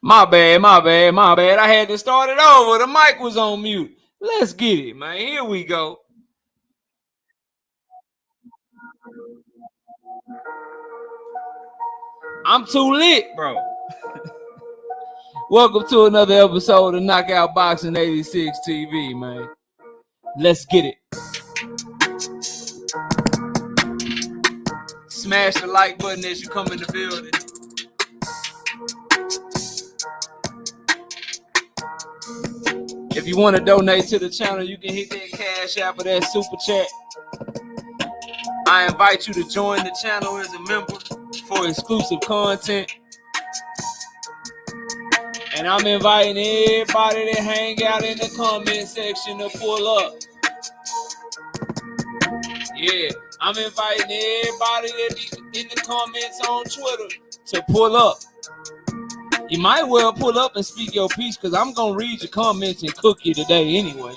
My bad. I had to start it over. The mic was on mute. Let's get it, man. Here we go. I'm too lit, bro. Welcome to another episode of Knockout Boxing 86 TV, man. Let's get it. Smash the like button as you come in the building. If you want to donate to the channel, you can hit that CashApp or that super chat. I invite you to join the channel as a member for exclusive content. And I'm inviting everybody to hang out in the comment section to pull up. Yeah, I'm inviting everybody that be in the comments on Twitter to pull up. You might well pull up and speak your piece because I'm going to read your comments and cook you today anyway.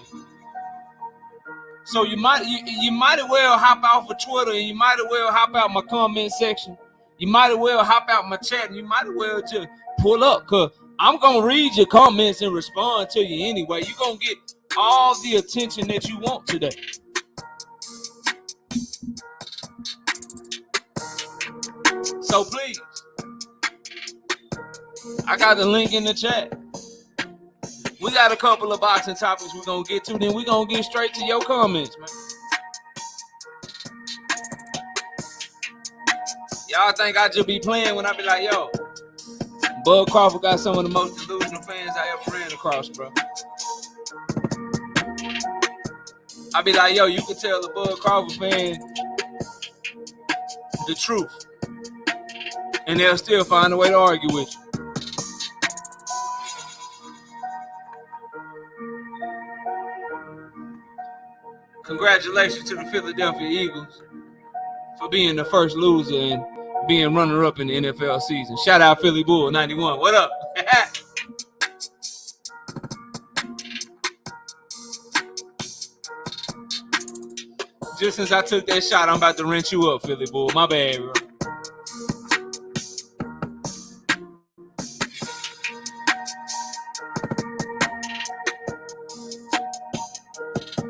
So you might as well hop out for Twitter, and you might as well hop out my comment section. You might as well hop out my chat, and you might as well just pull up because I'm going to read your comments and respond to you anyway. You're going to get all the attention that you want today. So please, I got the link in the chat. We got a couple of boxing topics we're going to get to. Then we're going to get straight to your comments, man. Y'all think I just be playing when I be like, yo, Bud Crawford got some of the most delusional fans I ever ran across, bro. I be like, yo, you can tell the Bud Crawford fan the truth. And they'll still find a way to argue with you. Congratulations to the Philadelphia Eagles for being the first loser and being runner-up in the NFL season. Shout out Philly Bull 91. What up? Just since I took that shot, I'm about to wrench you up, Philly Bull. My bad, bro.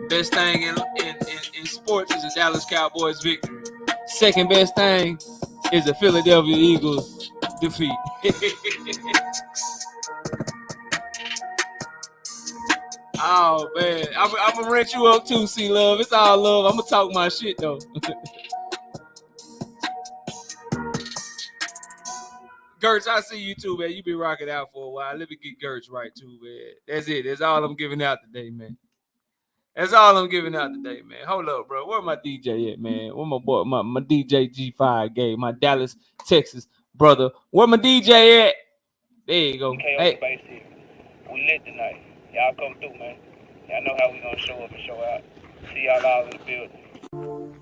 Best thing in sports is a Dallas Cowboys victory. Second best thing is the Philadelphia Eagles defeat. Oh, man. I'm going to rent you up too, C-Love. It's all love. I'm going to talk my shit, though. Gertz, I see you too, man. You been rocking out for a while. Let me get Gertz right, too, man. That's it. That's all I'm giving out today, man. That's all I'm giving out today, man. Hold up, bro. Where my DJ at, man? Where my boy, my DJ G5 game, my Dallas, Texas brother. Where my DJ at? There you go. Hey. We lit tonight. Y'all come through, man. Y'all know how we gonna show up and show out. See y'all all in the building.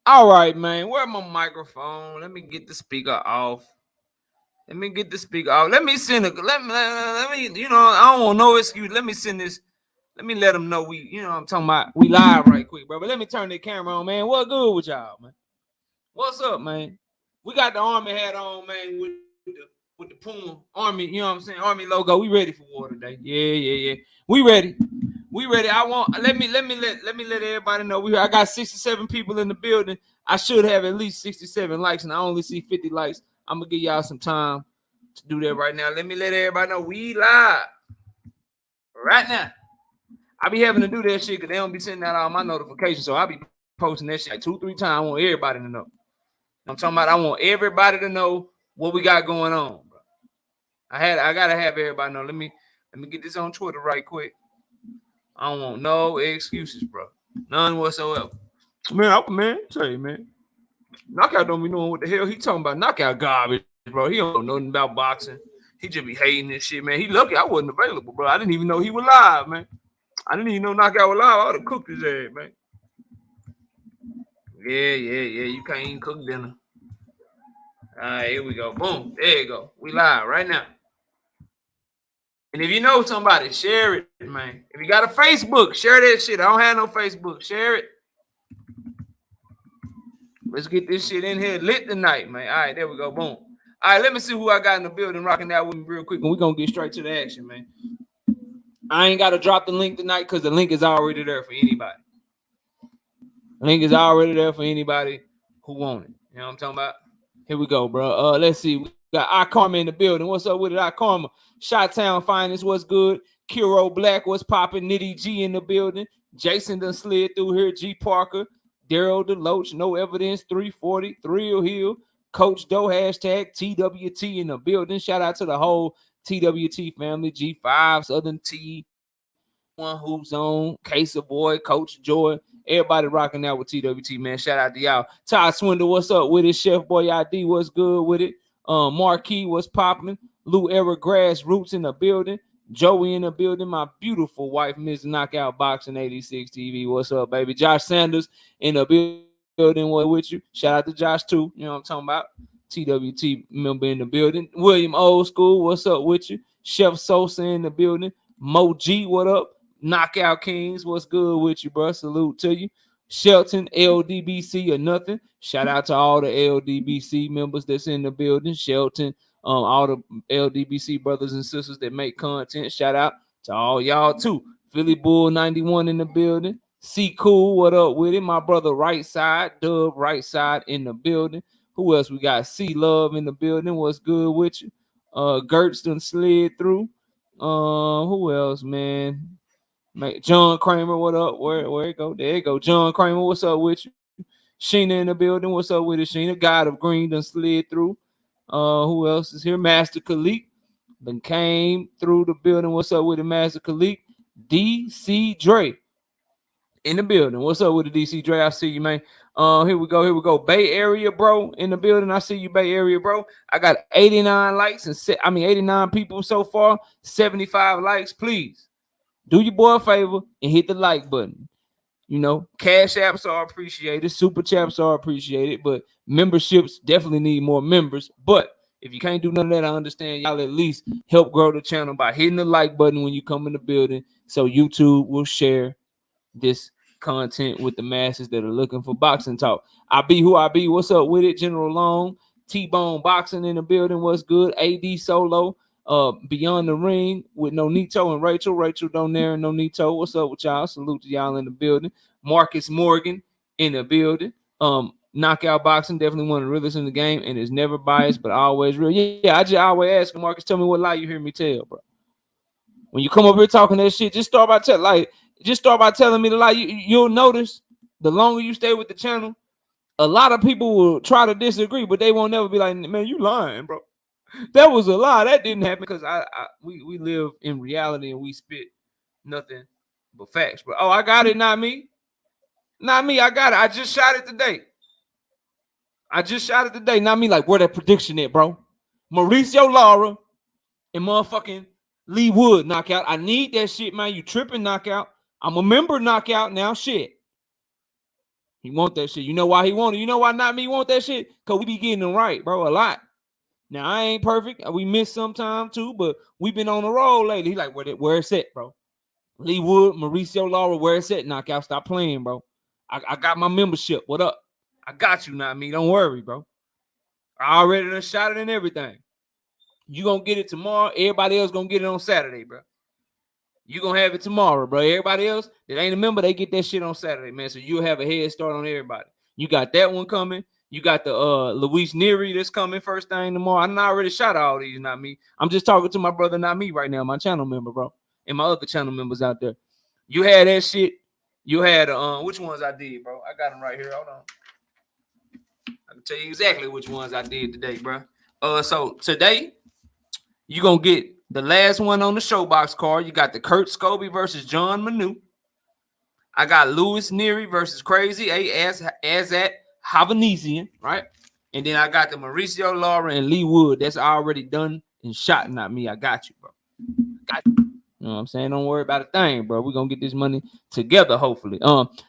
All right, man. Where's my microphone? Let me get the speaker off. Let me get the speaker off. Let me send a let me you know, I don't want no excuse. Let me send this. Let me let them know we, you know what I'm talking about. We live right quick, bro. But let me turn the camera on, man. What good with y'all, man? What's up, man? We got the army hat on, man, with the Puma Army, you know what I'm saying? Army logo. We ready for war today. Yeah. We ready. We ready. I want let everybody know I got 67 people in the building. I should have at least 67 likes, and I only see 50 likes. I'm gonna give y'all some time to do that right now. Let me let everybody know we live right now. I be having to do that shit because they don't be sending out all my notifications. So I be posting that shit like 2-3 times. I want everybody to know. I'm talking about I want everybody to know what we got going on, bro. I gotta have everybody know. Let me get this on Twitter right quick. I don't want no excuses, bro. None whatsoever. Man, tell you, man. Knockout don't be knowing what the hell he talking about. Knockout garbage, bro. He don't know nothing about boxing. He just be hating this shit, man. He lucky I wasn't available, bro. I didn't even know he was live, man. I didn't even know Knockout was live. I would have cooked his ass, man. Yeah. You can't even cook dinner. All right, here we go. Boom. There you go. We live right now. And if you know somebody, share it, man. If you got a Facebook, share that shit. I don't have no Facebook. Share it. Let's get this shit in here lit tonight, man. All right, there we go. Boom. All right, let me see who I got in the building rocking out with me real quick, and we're going to get straight to the action, man. I ain't got to drop the link tonight because the link is already there for anybody. Link is already there for anybody who want it. You know what I'm talking about? Here we go, bro. Let's see. We got I Karma in the building. What's up with it? I Karma. Shot-Town Finest. What's good? Kiro Black. What's popping? Nitty G in the building. Jason done slid through here. G Parker. Daryl DeLoach. No evidence. 340. Thrill Hill. Coach Doe. Hashtag TWT in the building. Shout out to the whole TWT family. G5. Southern T. One Hoop Zone. Case of Boy. Coach Joy. Everybody rocking out with TWT, man. Shout out to y'all. Todd Swindle, what's up with it? Chef Boy ID, what's good with it? Marquis, what's popping? Lou Era Grassroots in the building. Joey in the building. My beautiful wife, Miss Knockout Boxing 86 TV. What's up, baby? Josh Sanders in the building. What with you? Shout out to Josh, too. You know what I'm talking about? TWT member in the building. William Old School, what's up with you? Chef Sosa in the building. Mo G, what up? Knockout Kings, what's good with you, bro? Salute to you. Shelton, LDBC or nothing. Shout out to all the LDBC members that's in the building. Shelton, all the LDBC brothers and sisters that make content. Shout out to all y'all too. Philly Bull 91 in the building. C Cool, what up with it? My brother Right Side, Dub Right Side in the building. Who else we got? C Love in the building. What's good with you? Gertz done slid through. Who else, man? John Kramer, what up? Where it go? There you go. John Kramer, what's up with you? Sheena in the building. What's up with it, Sheena? God of Green done slid through. Who else is here? Master Khalik then came through the building. What's up with it, Master Khalik? DC Dre in the building. What's up with the DC Dre? I see you, man. Here we go. Bay Area, bro, in the building. I see you, Bay Area, bro. I got 89 likes and 89 people so far. 75 likes, please. Do your boy a favor and hit the like button. You know, cash apps are appreciated, super chats are appreciated, but memberships definitely need more members. But if you can't do none of that, I understand. Y'all at least help grow the channel by hitting the like button when you come in the building, so YouTube will share this content with the masses that are looking for boxing talk. I be who I be. What's up with it? General Long, T-Bone Boxing in the building. What's good? AD Solo. Beyond the Ring with Nonito and Rachel. Rachel Donaire and Nonito. What's up with y'all? Salute to y'all in the building. Marcus Morgan in the building. Knockout Boxing, definitely one of the realest in the game, and is never biased, but always real. Yeah, I just always ask Marcus, tell me what lie you hear me tell, bro. When you come up here talking that shit, just start by telling me the lie. You'll notice the longer you stay with the channel, a lot of people will try to disagree, but they won't never be like, man, you lying, bro. That was a lie. That didn't happen because we live in reality and we spit nothing but facts, bro. Oh, I got it, not me. Not me, I got it. I just shot it today. Not me, like, where that prediction at, bro? Mauricio Lara and motherfucking Lee Wood knockout. I need that shit, man. You tripping knockout. I'm a member knockout now. Shit. He want that shit. You know why he want it? You know why not me want that shit? Because we be getting them right, bro, a lot. Now, I ain't perfect. We miss sometime too, but we been on the roll lately. He like, where it's at, bro? Lee Wood, Mauricio Laura, where it's at, knockout. Stop playing, bro. I got my membership. What up? I got you, not me. Don't worry, bro. I already done shot it and everything. You gonna get it tomorrow. Everybody else gonna get it on Saturday, bro. You gonna have it tomorrow, bro. Everybody else that ain't a member, they get that shit on Saturday, man. So you'll have a head start on everybody. You got that one coming. You got the Luis Neary that's coming first thing tomorrow. I done already shot all these, not me. I'm just talking to my brother, not me right now, my channel member, bro. And my other channel members out there. You had that shit. You had which ones I did, bro? I got them right here. Hold on. I can tell you exactly which ones I did today, bro. So today, you gonna get the last one on the showbox card. You got the Kurt Scobie versus John Manu. I got Luis Neary versus Crazy A as at Havanesian, right? And then I got the Mauricio Laura and Lee Wood. That's already done and shot, not me. I got you, bro. Got you. You know what I'm saying? Don't worry about a thing, bro. We're gonna get this money together, hopefully.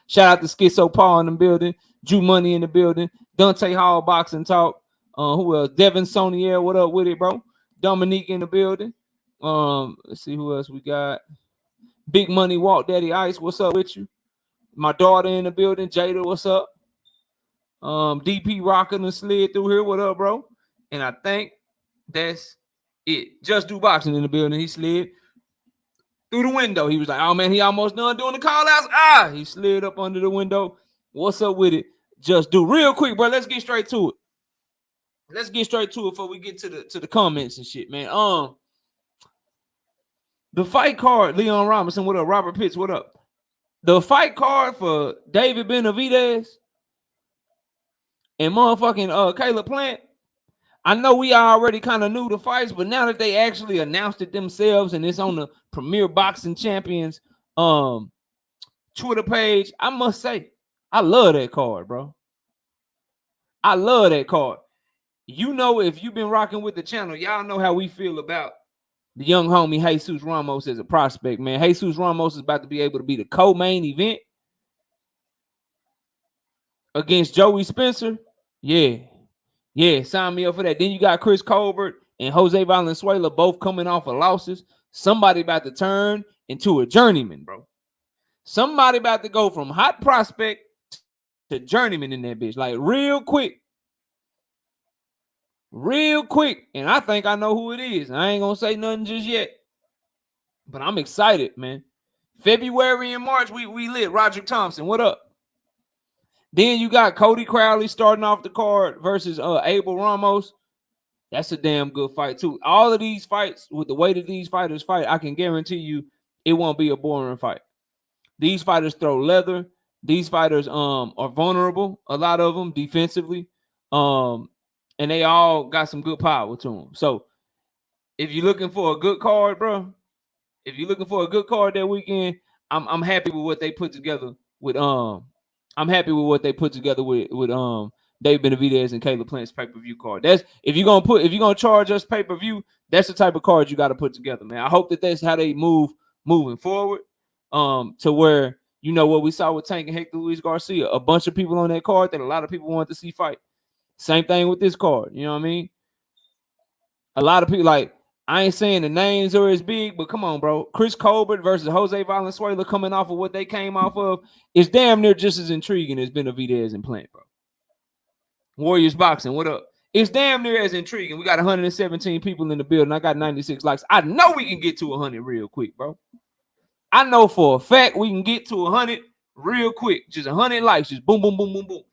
Shout out to Schizo Paul in the building, Drew Money in the building, Dante Hall Boxing Talk. Who else? Devin Sonier, what up with it, bro? Dominique in the building. Let's see who else we got. Big Money Walk Daddy Ice, what's up with you? My daughter in the building, Jada, what's up? DP rocking and slid through here, what up, bro? And I think that's it. Just Do Boxing in the building, he slid through the window. He was like, oh man, he almost done doing the call outs. He slid up under the window. What's up with it? Just Do. Real quick, bro. Let's get straight to it. Let's get straight to it before we get to the comments and shit, man. The fight card, Leon Robinson, what up? Robert Pitts, what up? The fight card for David Benavidez and motherfucking Caleb Plant. I know we already kind of knew the fights, but now that they actually announced it themselves and it's on the Premier Boxing Champions Twitter page, I must say, I love that card, bro. I love that card. You know, if you've been rocking with the channel, y'all know how we feel about the young homie Jesus Ramos as a prospect, man. Jesus Ramos is about to be able to be the co-main event against Joey Spencer. Yeah, sign me up for that. Then you got Chris Colbert and Jose Valenzuela both coming off of losses. Somebody about to turn into a journeyman, bro. Somebody about to go from hot prospect to journeyman in that bitch. Like real quick. And I think I know who it is. I ain't gonna say nothing just yet. But I'm excited, man. February and March, we lit. Roderick Thompson, what up? Then you got Cody Crowley starting off the card versus Abel Ramos. That's a damn good fight, too. All of these fights, with the way that these fighters fight, I can guarantee you it won't be a boring fight. These fighters throw leather. These fighters are vulnerable, a lot of them, defensively. And they all got some good power to them. So if you're looking for a good card, bro, if you're looking for a good card that weekend, I'm happy with what they put together with I'm happy with what they put together with Dave Benavidez and Caleb Plant's pay-per-view card. That's if you're gonna charge us pay-per-view, that's the type of card you got to put together, man. I hope that that's how they moving forward. To where you know what we saw with Tank and Hector Luis Garcia, a bunch of people on that card that a lot of people wanted to see fight. Same thing with this card, you know what I mean? A lot of people, like, I ain't saying the names are as big, but come on, bro. Chris Colbert versus Jose Valenzuela coming off of what they came off of is damn near just as intriguing as Benavidez and Plant, bro. Warriors Boxing, what up? It's damn near as intriguing. We got 117 people in the building. I got 96 likes. I know we can get to 100 real quick, bro. I know for a fact we can get to 100 real quick. Just 100 likes. Just boom, boom, boom, boom, boom.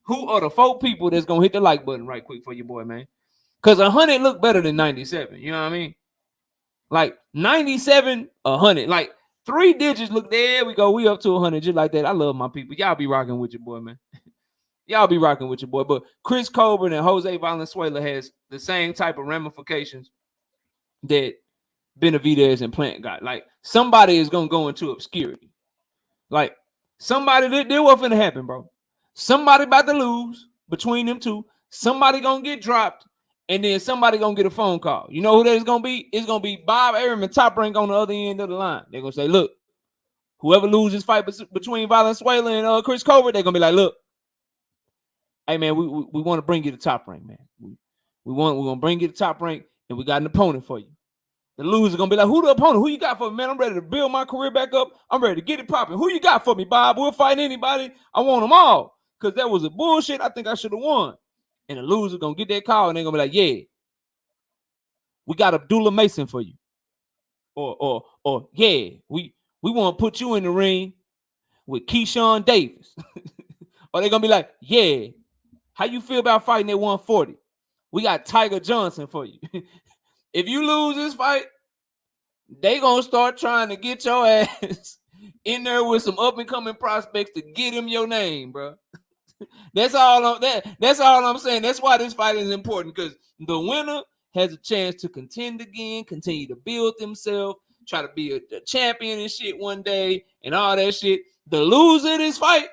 Who are the 4 people that's going to hit the like button right quick for your boy, man? Because 100 look better than 97. You know what I mean? Like 97, 100. Like 3 digits look, there we go. We up to 100 just like that. I love my people. Y'all be rocking with your boy, man. Y'all be rocking with your boy. But Chris Colbert and Jose Valenzuela has the same type of ramifications that Benavidez and Plant got. Like somebody is going to go into obscurity. Like somebody, that what's going to happen, bro. Somebody about to lose between them two. Somebody going to get dropped. And then somebody going to get a phone call. You know who that is going to be? It's going to be Bob Arum and Top Rank on the other end of the line. They're going to say, look, whoever loses fight between Valenzuela and Chris Colbert, they're going to be like, look, Hey man, we want to bring you to top rank, man. We're gonna bring you to top rank, and we got an opponent for you. The loser gonna be like, who the opponent? Who you got for me, man? I'm ready to build my career back up. I'm ready to get it popping. Who you got for me, Bob? We'll fight anybody. I want them all. Because that was a bullshit. I think I should have won. And the loser gonna get that call, and they're gonna be like, yeah, we got Abdullah Mason for you. Or yeah, we want to put you in the ring with Keyshawn Davis. Or they're gonna be like, yeah, how you feel about fighting at 140? We got Tiger Johnson for you. If you lose this fight, they gonna start trying to get your ass in there with some up and coming prospects to get him your name, bro. That's all I'm saying. That's why this fight is important, because the winner has a chance to contend again, continue to build themselves, try to be a champion and shit one day, and all that shit. The loser of this fight,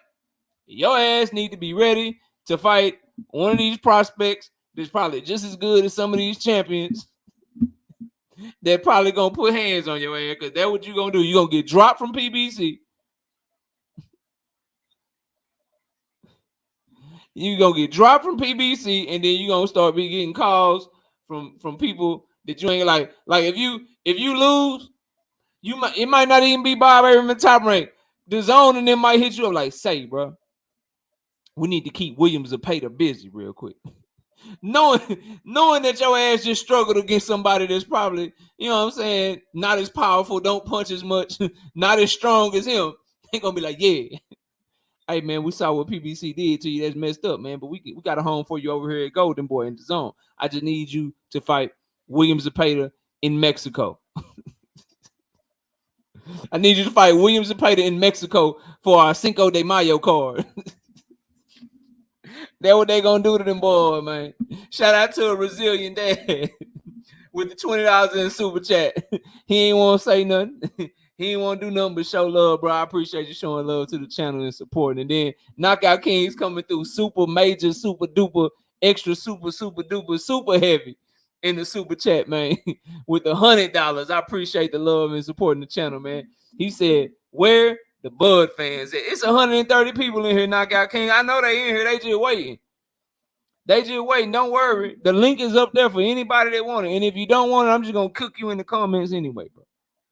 your ass need to be ready to fight one of these prospects that's probably just as good as some of these champions. They're probably gonna put hands on your ass, because that's what you're gonna do. You're gonna get dropped from PBC. You're gonna get dropped from PBC, and then you're gonna start be getting calls from people that you ain't like. Like if you lose, it might not even be Bob Arum in top rank. The zone and them might hit you up like, say, bro, we need to keep Williams Zepeda busy real quick. knowing that your ass just struggled against somebody that's probably, you know what I'm saying, not as powerful, don't punch as much, not as strong as him. They gonna be like, yeah, hey man, we saw what PBC did to you. That's messed up, man. But we got a home for you over here at Golden Boy in the zone. I just need you to fight Williams Zepeda in Mexico. I need you to fight Williams Zepeda in Mexico for our Cinco de Mayo card. That's what they gonna do to them boys, man. Shout out to a resilient dad with the $20 in the super chat. He ain't want to say nothing. He ain't want to do nothing but show love, bro. I appreciate you showing love to the channel and supporting. And then Knockout Kings coming through super major, super duper, extra super duper, super heavy in the super chat, man, with $100. I appreciate the love and supporting the channel, man. He said, where the Bud fans at? It's 130 people in here, Knockout King. I know they in here. They just waiting. Don't worry. The link is up there for anybody that want it. And if you don't want it, I'm just going to cook you in the comments anyway, bro.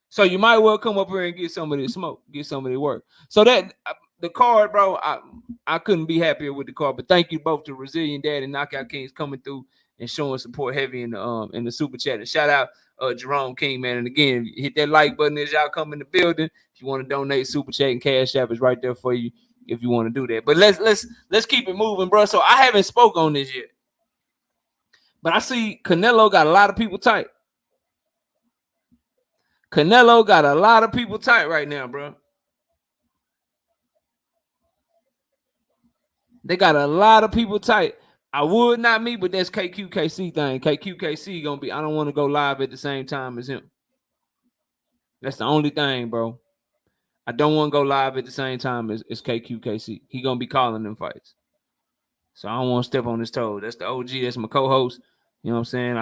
So you might well come up here and get some of this smoke, get some of the work. So that the card, bro, I couldn't be happier with the card. But thank you both to Resilient Dad and Knockout Kings coming through and showing support heavy in the super chat. And shout out Jerome King, man. And again, hit that like button as y'all come in the building. If you want to donate, super chat and Cash App is right there for you if you want to do that. But let's keep it moving, bro. So I haven't spoke on this yet, but I see Canelo got a lot of people tight. Canelo got a lot of people tight right now, bro. They got a lot of people tight. I would not meet, but that's KQKC thing. KQKC gonna be, I don't want to go live at the same time as him. That's the only thing, bro. I don't want to go live at the same time as KQKC. He gonna be calling them fights. So I don't want to step on his toes. That's the OG, that's my co-host. You know what I'm saying?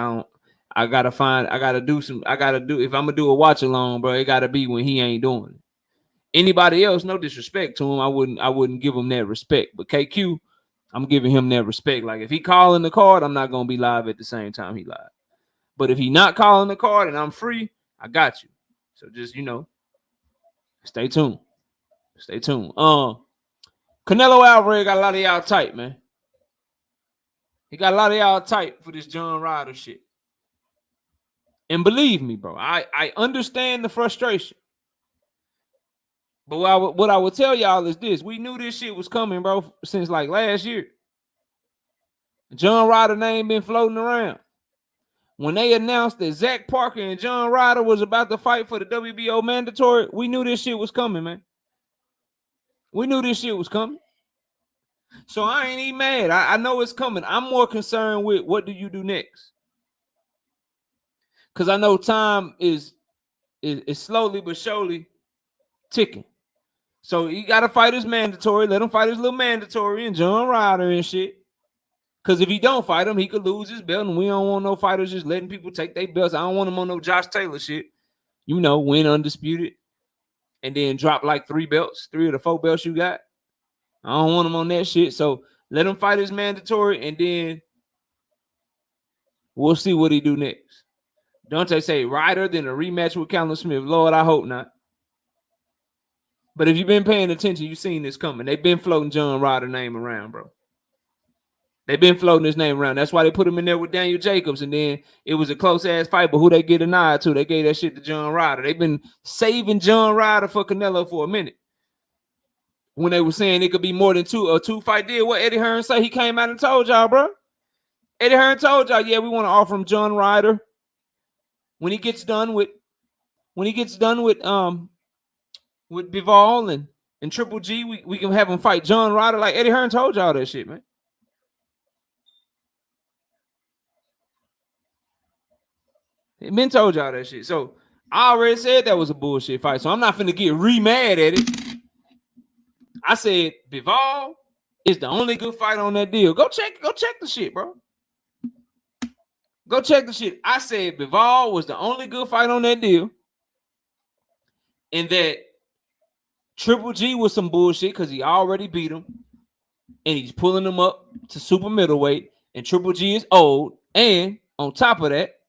if I'm gonna do a watch along, bro, it gotta be when he ain't doing it. Anybody else, no disrespect to him, I wouldn't give him that respect. But KQ, I'm giving him that respect. Like if he calling the card, I'm not gonna be live at the same time he live. But if he not calling the card and I'm free, I got you. So just, stay tuned. Stay tuned. Canelo Alvarez got a lot of y'all tight, man. He got a lot of y'all tight for this John Ryder shit. And believe me, bro, I understand the frustration. But what I would tell y'all is this. We knew this shit was coming, bro, since like last year. John Ryder name been floating around. When they announced that Zach Parker and John Ryder was about to fight for the WBO mandatory, we knew this shit was coming, man. We knew this shit was coming. So I ain't even mad. I know it's coming. I'm more concerned with what do you do next? Because I know time is slowly but surely ticking. So he got to fight his mandatory. Let him fight his little mandatory and John Ryder and shit. Because if he don't fight him, he could lose his belt. And we don't want no fighters just letting people take their belts. I don't want him on no Josh Taylor shit. Win undisputed. And then drop like 3 belts, 3 of the 4 belts you got. I don't want him on that shit. So Let him fight his mandatory, and then we'll see what he do next. Dante say Ryder, then a rematch with Callum Smith. Lord, I hope not. But if you've been paying attention, you've seen this coming. They've been floating John Ryder name around, bro. They've been floating his name around. That's why they put him in there with Daniel Jacobs, and then it was a close-ass fight, but who they get an eye to? They gave that shit to John Ryder. They've been saving John Ryder for Canelo for a minute. When they were saying it could be more than a two-fight deal, what Eddie Hearn say? He came out and told y'all, bro. Eddie Hearn told y'all, yeah, we want to offer him John Ryder when he gets done with Bivol and Triple G. We can have him fight John Ryder. Like Eddie Hearn told y'all that shit, man. He been told y'all that shit. So I already said that was a bullshit fight. So I'm not finna get mad at it. I said Bivol is the only good fight on that deal. Go check the shit, bro. Go check the shit. I said Bivol was the only good fight on that deal. And that Triple G was some bullshit because he already beat him. And he's pulling him up to super middleweight. And Triple G is old. And on top of that,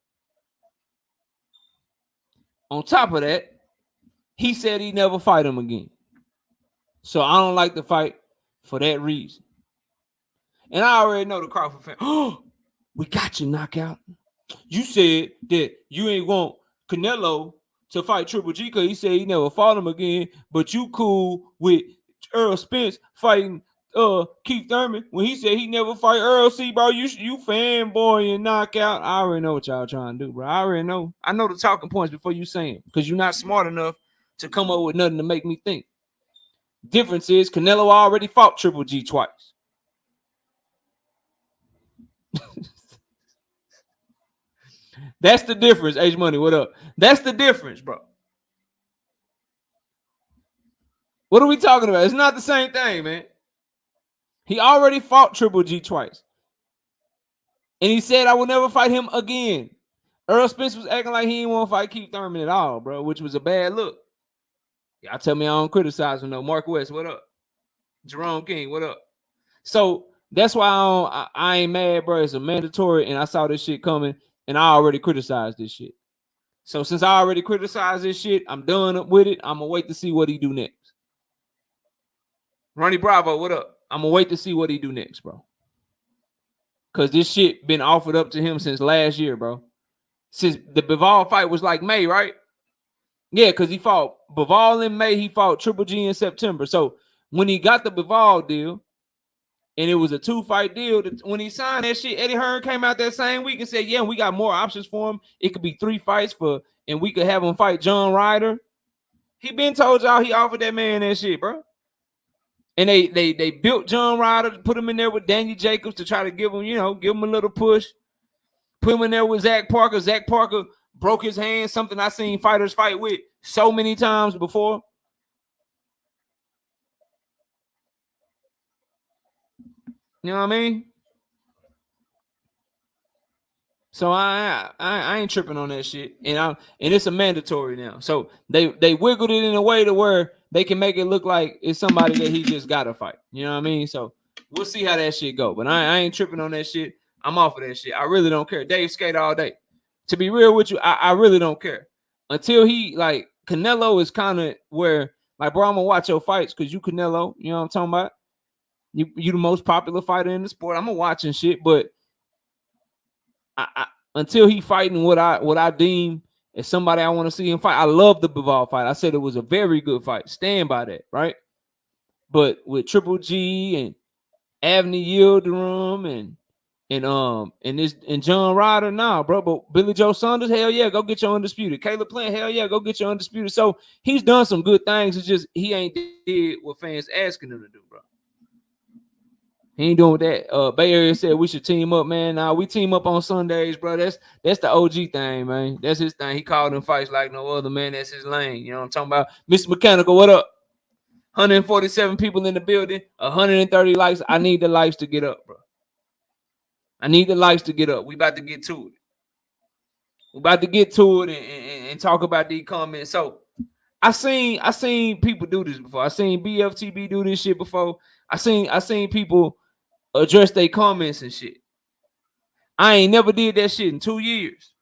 he said he'd never fight him again. So I don't like the fight for that reason. And I already know the Crawford fan. Oh, we got you, knockout. You said that you ain't want Canelo to fight Triple G because he said he never fought him again, but you cool with Earl Spence fighting Keith Thurman when he said he never fight Earl. See, bro, you fanboy and knockout. I already know what y'all trying to do, bro. I already know. I know the talking points before you say them because you're not smart enough to come up with nothing to make me think. Difference is Canelo already fought Triple G twice. That's the difference. H Money, what up? That's the difference, bro. What are we talking about? It's not the same thing, man. He already fought Triple G twice. And he said, I will never fight him again. Earl Spence was acting like he didn't want to fight Keith Thurman at all, bro, which was a bad look. Y'all tell me I don't criticize him, though. Mark West, what up? Jerome King, what up? So that's why I ain't mad, bro. It's a mandatory, and I saw this shit coming, and I already criticized this shit. So since I already criticized this shit, I'm done with it. I'm going to wait to see what he do next. Ronnie Bravo, what up? I'm going to wait to see what he do next, bro. Because this shit been offered up to him since last year, bro. Since the Bivol fight was like May, right? Yeah, because he fought Bivol in May. He fought Triple G in September. So when he got the Bivol deal, and it was a 2-fight deal, when he signed that shit, Eddie Hearn came out that same week and said, yeah, we got more options for him. It could be 3 fights and we could have him fight John Ryder. He been told y'all he offered that man that shit, bro. And they built John Ryder, put him in there with Daniel Jacobs to try to give him a little push. Put him in there with Zach Parker. Zach Parker broke his hand, something I seen fighters fight with so many times before. You know what I mean? So I ain't tripping on that shit. And it's a mandatory now. So they wiggled it in a way to where they can make it look like it's somebody that he just got to fight. You know what I mean? So we'll see how that shit go. But I ain't tripping on that shit. I'm off of that shit. I really don't care. Dave skate all day. To be real with you, I really don't care. Until he, like, Canelo is kind of where, like, bro, I'm going to watch your fights because you Canelo. You know what I'm talking about? You the most popular fighter in the sport. I'm going to watch and shit. But I until he fighting what I deem as somebody I want to see him fight. I love the Bivol fight. I said it was a very good fight. Stand by that, right? But with Triple G and Avni Yildirim and John Ryder, nah, bro. But Billy Joe Saunders, hell yeah, go get your undisputed. Caleb Plant, hell yeah, go get your undisputed. So he's done some good things. It's just he ain't did what fans asking him to do, bro. He ain't doing that. Bay Area said we should team up, man. Nah, we team up on Sundays, bro. That's the OG thing, man. That's his thing. He called them fights like no other, man. That's his lane. You know what I'm talking about? Mr. Mechanical, what up? 147 people in the building, 130 likes. I need the likes to get up, bro. I need the likes to get up. We about to get to it. We about to get to it and talk about these comments. So I seen people do this before. I seen BFTB do this shit before. I seen people address their comments and shit. I ain't never did that shit in 2 years.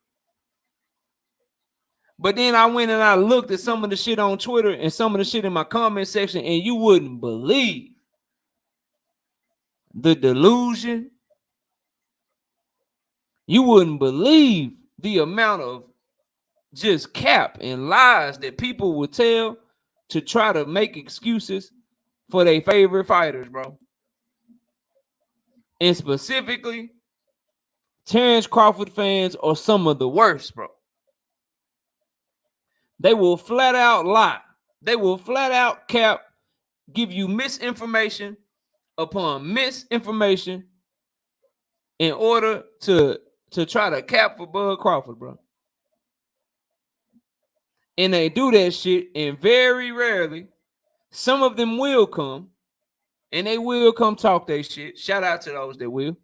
But then I went and I looked at some of the shit on Twitter and some of the shit in my comment section, and you wouldn't believe the delusion. You wouldn't believe the amount of just cap and lies that people would tell to try to make excuses for their favorite fighters, bro. And specifically, Terence Crawford fans are some of the worst, bro. They will flat out lie. They will flat out cap, give you misinformation upon misinformation in order to try to cap for Bud Crawford, bro. And they do that shit, and very rarely, some of them will come, and they will come talk their shit. Shout out to those that will.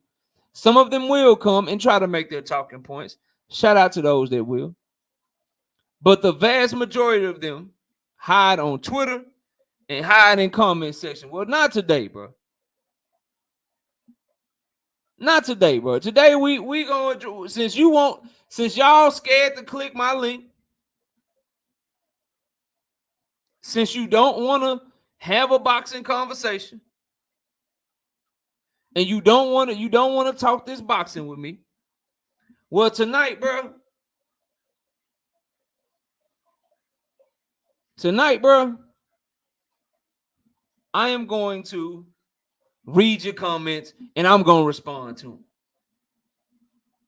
Some of them will come and try to make their talking points. Shout out to those that will. But the vast majority of them hide on Twitter and hide in comment section. Well, not today, bro. Not today, bro. Today we going, since y'all scared to click my link, since you don't want to have a boxing conversation, and you don't want to talk this boxing with me. Well, tonight, bro. I am going to read your comments and I'm going to respond to them.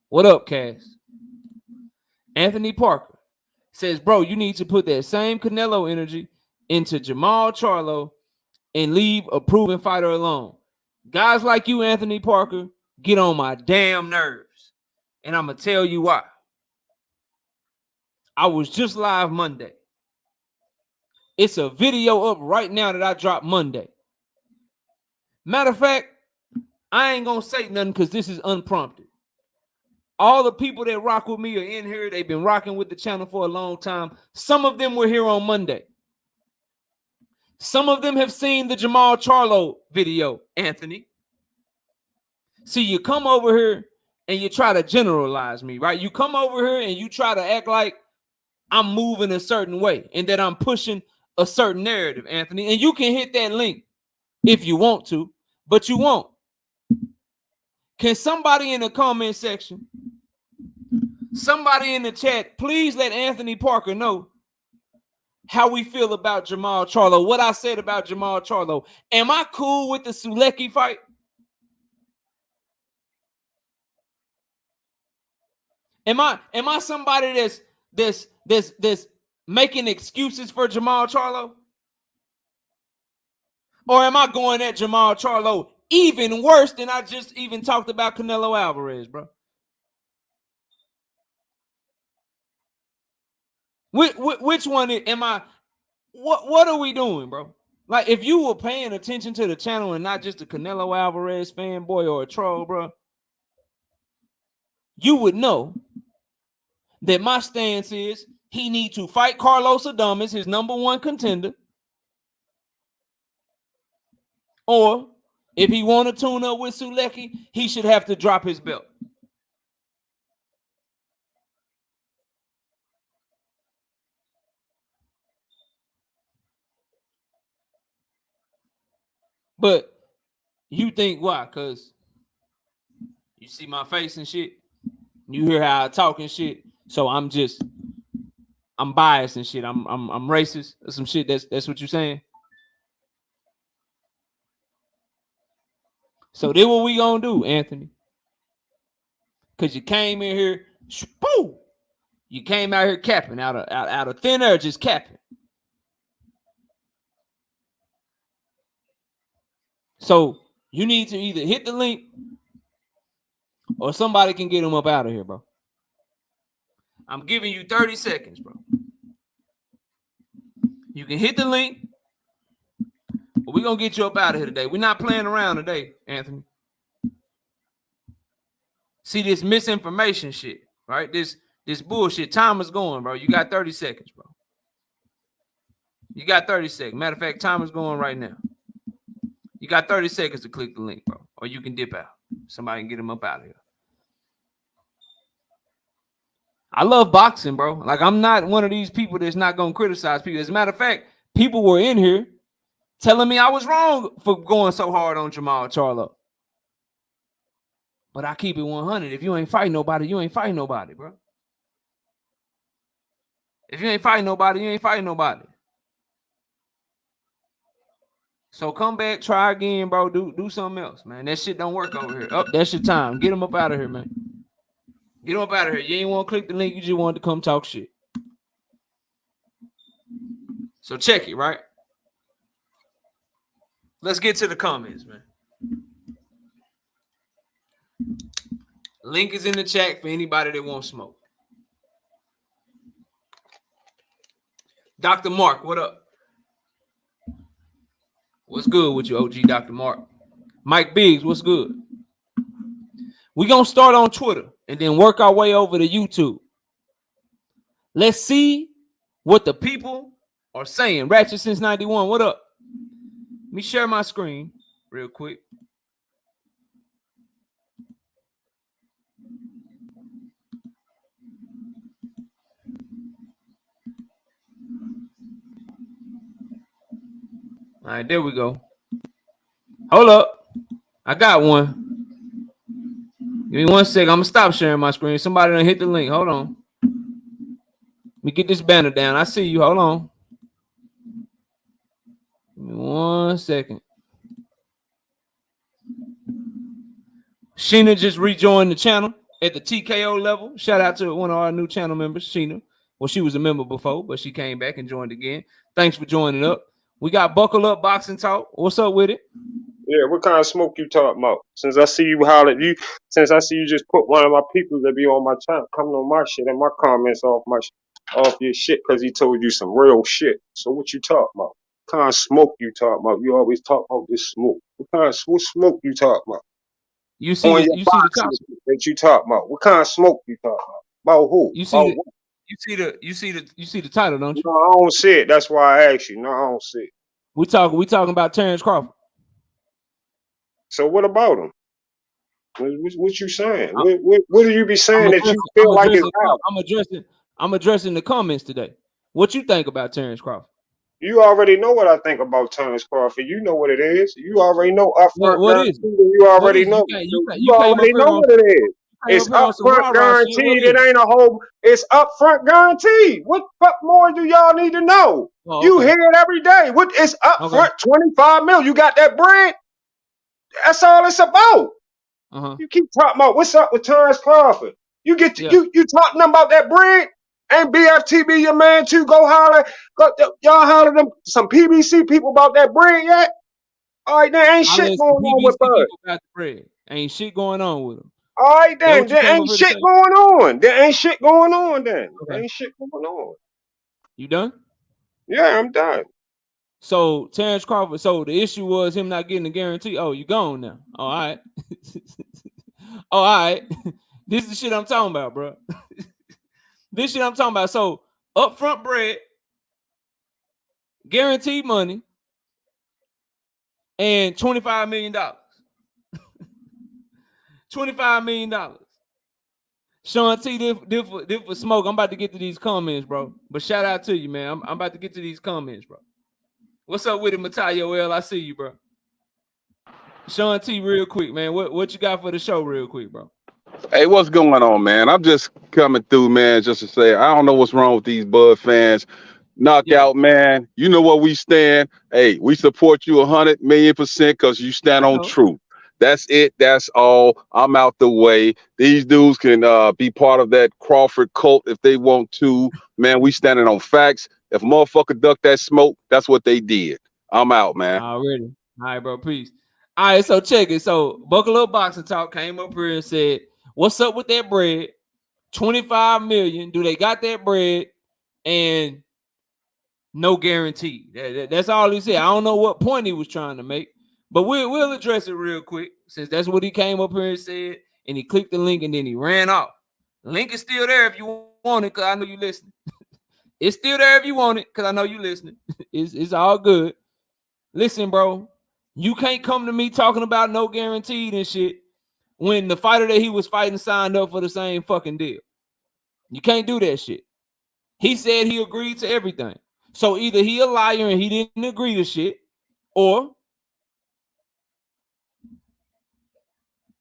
What up, Cass? Anthony Parker says, bro, you need to put that same Canelo energy into Jamal Charlo and leave a proven fighter alone. Guys like you, Anthony Parker, get on my damn nerves. And I'm going to tell you why. I was just live Monday. It's a video up right now that I dropped Monday. Matter of fact, I ain't going to say nothing because this is unprompted. All the people that rock with me are in here. They've been rocking with the channel for a long time. Some of them were here on Monday. Some of them have seen the Jamal Charlo video, Anthony. See, you come over here and you try to generalize me, right? You come over here and you try to act like I'm moving a certain way and that I'm pushing a certain narrative, Anthony. And you can hit that link if you want to, but you won't. Can somebody in the comment section, somebody in the chat, please let Anthony Parker know how we feel about Jamal Charlo, what I said about Jamal Charlo. Am I cool with the Sulecki fight? Am I somebody that's making excuses for Jamal Charlo? Or am I going at Jamal Charlo even worse than I just even talked about Canelo Alvarez, bro? Which one am I? What are we doing, bro? Like, if you were paying attention to the channel and not just a Canelo Alvarez fanboy or a troll, bro, you would know that my stance is he need to fight Carlos Adames, his number one contender. Or if he want to tune up with Sulecki, he should have to drop his belt. But you think why? Because you see my face and shit. You hear how I talk and shit. So I'm biased and shit. I'm racist or some shit. That's what you're saying. So then what we gonna do, Anthony? Because you came in here, boom. You came out here capping out of thin air, just capping. So you need to either hit the link or somebody can get him up out of here, bro. I'm giving you 30 seconds, bro. You can hit the link, but we're going to get you up out of here today. We're not playing around today, Anthony. See this misinformation shit, right? This bullshit. Time is going, bro. You got 30 seconds, bro. You got 30 seconds. Matter of fact, time is going right now. You got 30 seconds to click the link, bro. Or you can dip out. Somebody can get him up out of here. I love boxing, bro. Like, I'm not one of these people that's not going to criticize people. As a matter of fact, people were in here telling me I was wrong for going so hard on Jamal Charlo. But I keep it 100. If you ain't fighting nobody, you ain't fighting nobody, bro. If you ain't fighting nobody, you ain't fighting nobody. So come back, try again, bro. Do something else, man. That shit don't work over here. Oh, that's your time. Get him up out of here, man. Get him up out of here. You ain't want to click the link. You just wanted to come talk shit. So check it, right? Let's get to the comments, man. Link is in the chat for anybody that wants smoke. Dr. Mark, what up? What's good with you, OG Dr. Mark? Mike Biggs, what's good? We're going to start on Twitter and then work our way over to YouTube. Let's see what the people are saying. Ratchet since 91, what up? Let me share my screen real quick. All right, there we go. Hold up. I got one. Give me 1 second. I'm going to stop sharing my screen. Somebody done hit the link. Hold on. Let me get this banner down. I see you. Hold on. Give me 1 second. Sheena just rejoined the channel at the TKO level. Shout out to one of our new channel members, Sheena. Well, she was a member before, but she came back and joined again. Thanks for joining up. We got Buckle Up Boxing Talk. What's up with it? Yeah, what kind of smoke you talking about? Since I see you hollered, since I see you just put one of my people that be on my channel coming on my shit and my comments off your shit because he told you some real shit. So what you talking about? What kind of smoke you talking about? You always talk about this smoke. What smoke you talking about? You see On the, your you see the boxing top. that you talking about? What kind of smoke you talking about? About who? You see About the, what? you see the title, don't you? No, I don't see it. That's why I asked you. No, I don't see it. We talking about Terence Crawford. So what about him? What you saying? What do you be saying that you I'm feel like is out? I'm addressing the comments today. What you think about Terence Crawford? You already know what I think about Terence Crawford. You know what it is. You already know upfront What is guaranteed. it? You What already is it? know. You You came up already here know on what it is. It's some upfront rah-rah shit. What guaranteed. is It it? ain't a whole. It's upfront guaranteed. What more do y'all need to know? Oh, You okay. hear it every day. What is upfront? Okay. 25 mil. You got that bread? That's all it's about. You keep talking about what's up with Terence Crawford. You talking about that bread? Ain't BFTB your man too? Go holler. Y'all holler them some PBC people about that bread yet? All right, there ain't shit going on with Bud. About the bread. Ain't shit going on with them. All right, then. There ain't shit going on. There ain't shit going on then. Okay. There ain't shit going on. You done? Yeah, I'm done. So Terence Crawford, so the issue was him not getting a guarantee. Oh, you gone now. Oh, all right. All right. This is the shit I'm talking about, bro. This shit I'm talking about. So upfront bread, guaranteed money, and $25 million. $25 million. Sean T, this for smoke. I'm about to get to these comments, bro. But shout out to you, man. I'm about to get to these comments, bro. What's up with it, Matayo L? I see you, bro. Sean T, real quick, man. What you got for the show, real quick, bro? Hey, what's going on, man? I'm just coming through, man, just to say I don't know what's wrong with these Bud fans. Knockout, man. You know what we stand. Hey, we support you 100,000,000% because you stand on truth. That's it. That's all. I'm out the way. These dudes can be part of that Crawford cult if they want to. Man, we standing on facts. If a motherfucker duck that smoke, that's what they did. I'm out, man. Already. All right, bro. Peace. All right, so check it. So Buckle Up Boxing Talk came up here and said, what's up with that bread? 25 million. Do they got that bread? And no guarantee. That's all he said. I don't know what point he was trying to make, but we'll address it real quick since that's what he came up here and said. And he clicked the link and then he ran off. The link is still there if you want it, because I know you listening. It's still there if you want it, because I know you listening. It's all good. Listen, bro. You can't come to me talking about no guaranteed and shit when the fighter that he was fighting signed up for the same fucking deal. You can't do that shit. He said he agreed to everything. So either he a liar and he didn't agree to shit, or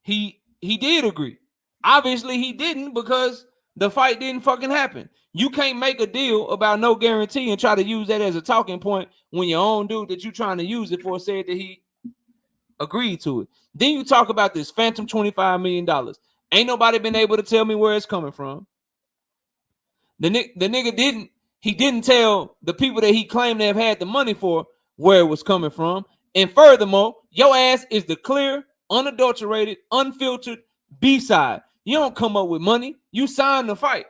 he did agree. Obviously he didn't, because the fight didn't fucking happen. You can't make a deal about no guarantee and try to use that as a talking point when your own dude that you trying to use it for said that he agreed to it. Then you talk about this phantom $25 million. Ain't nobody been able to tell me where it's coming from. The nigga didn't tell the people that he claimed to have had the money for where it was coming from. And furthermore, your ass is the clear, unadulterated, unfiltered B-side. You don't come up with money. You sign the fight.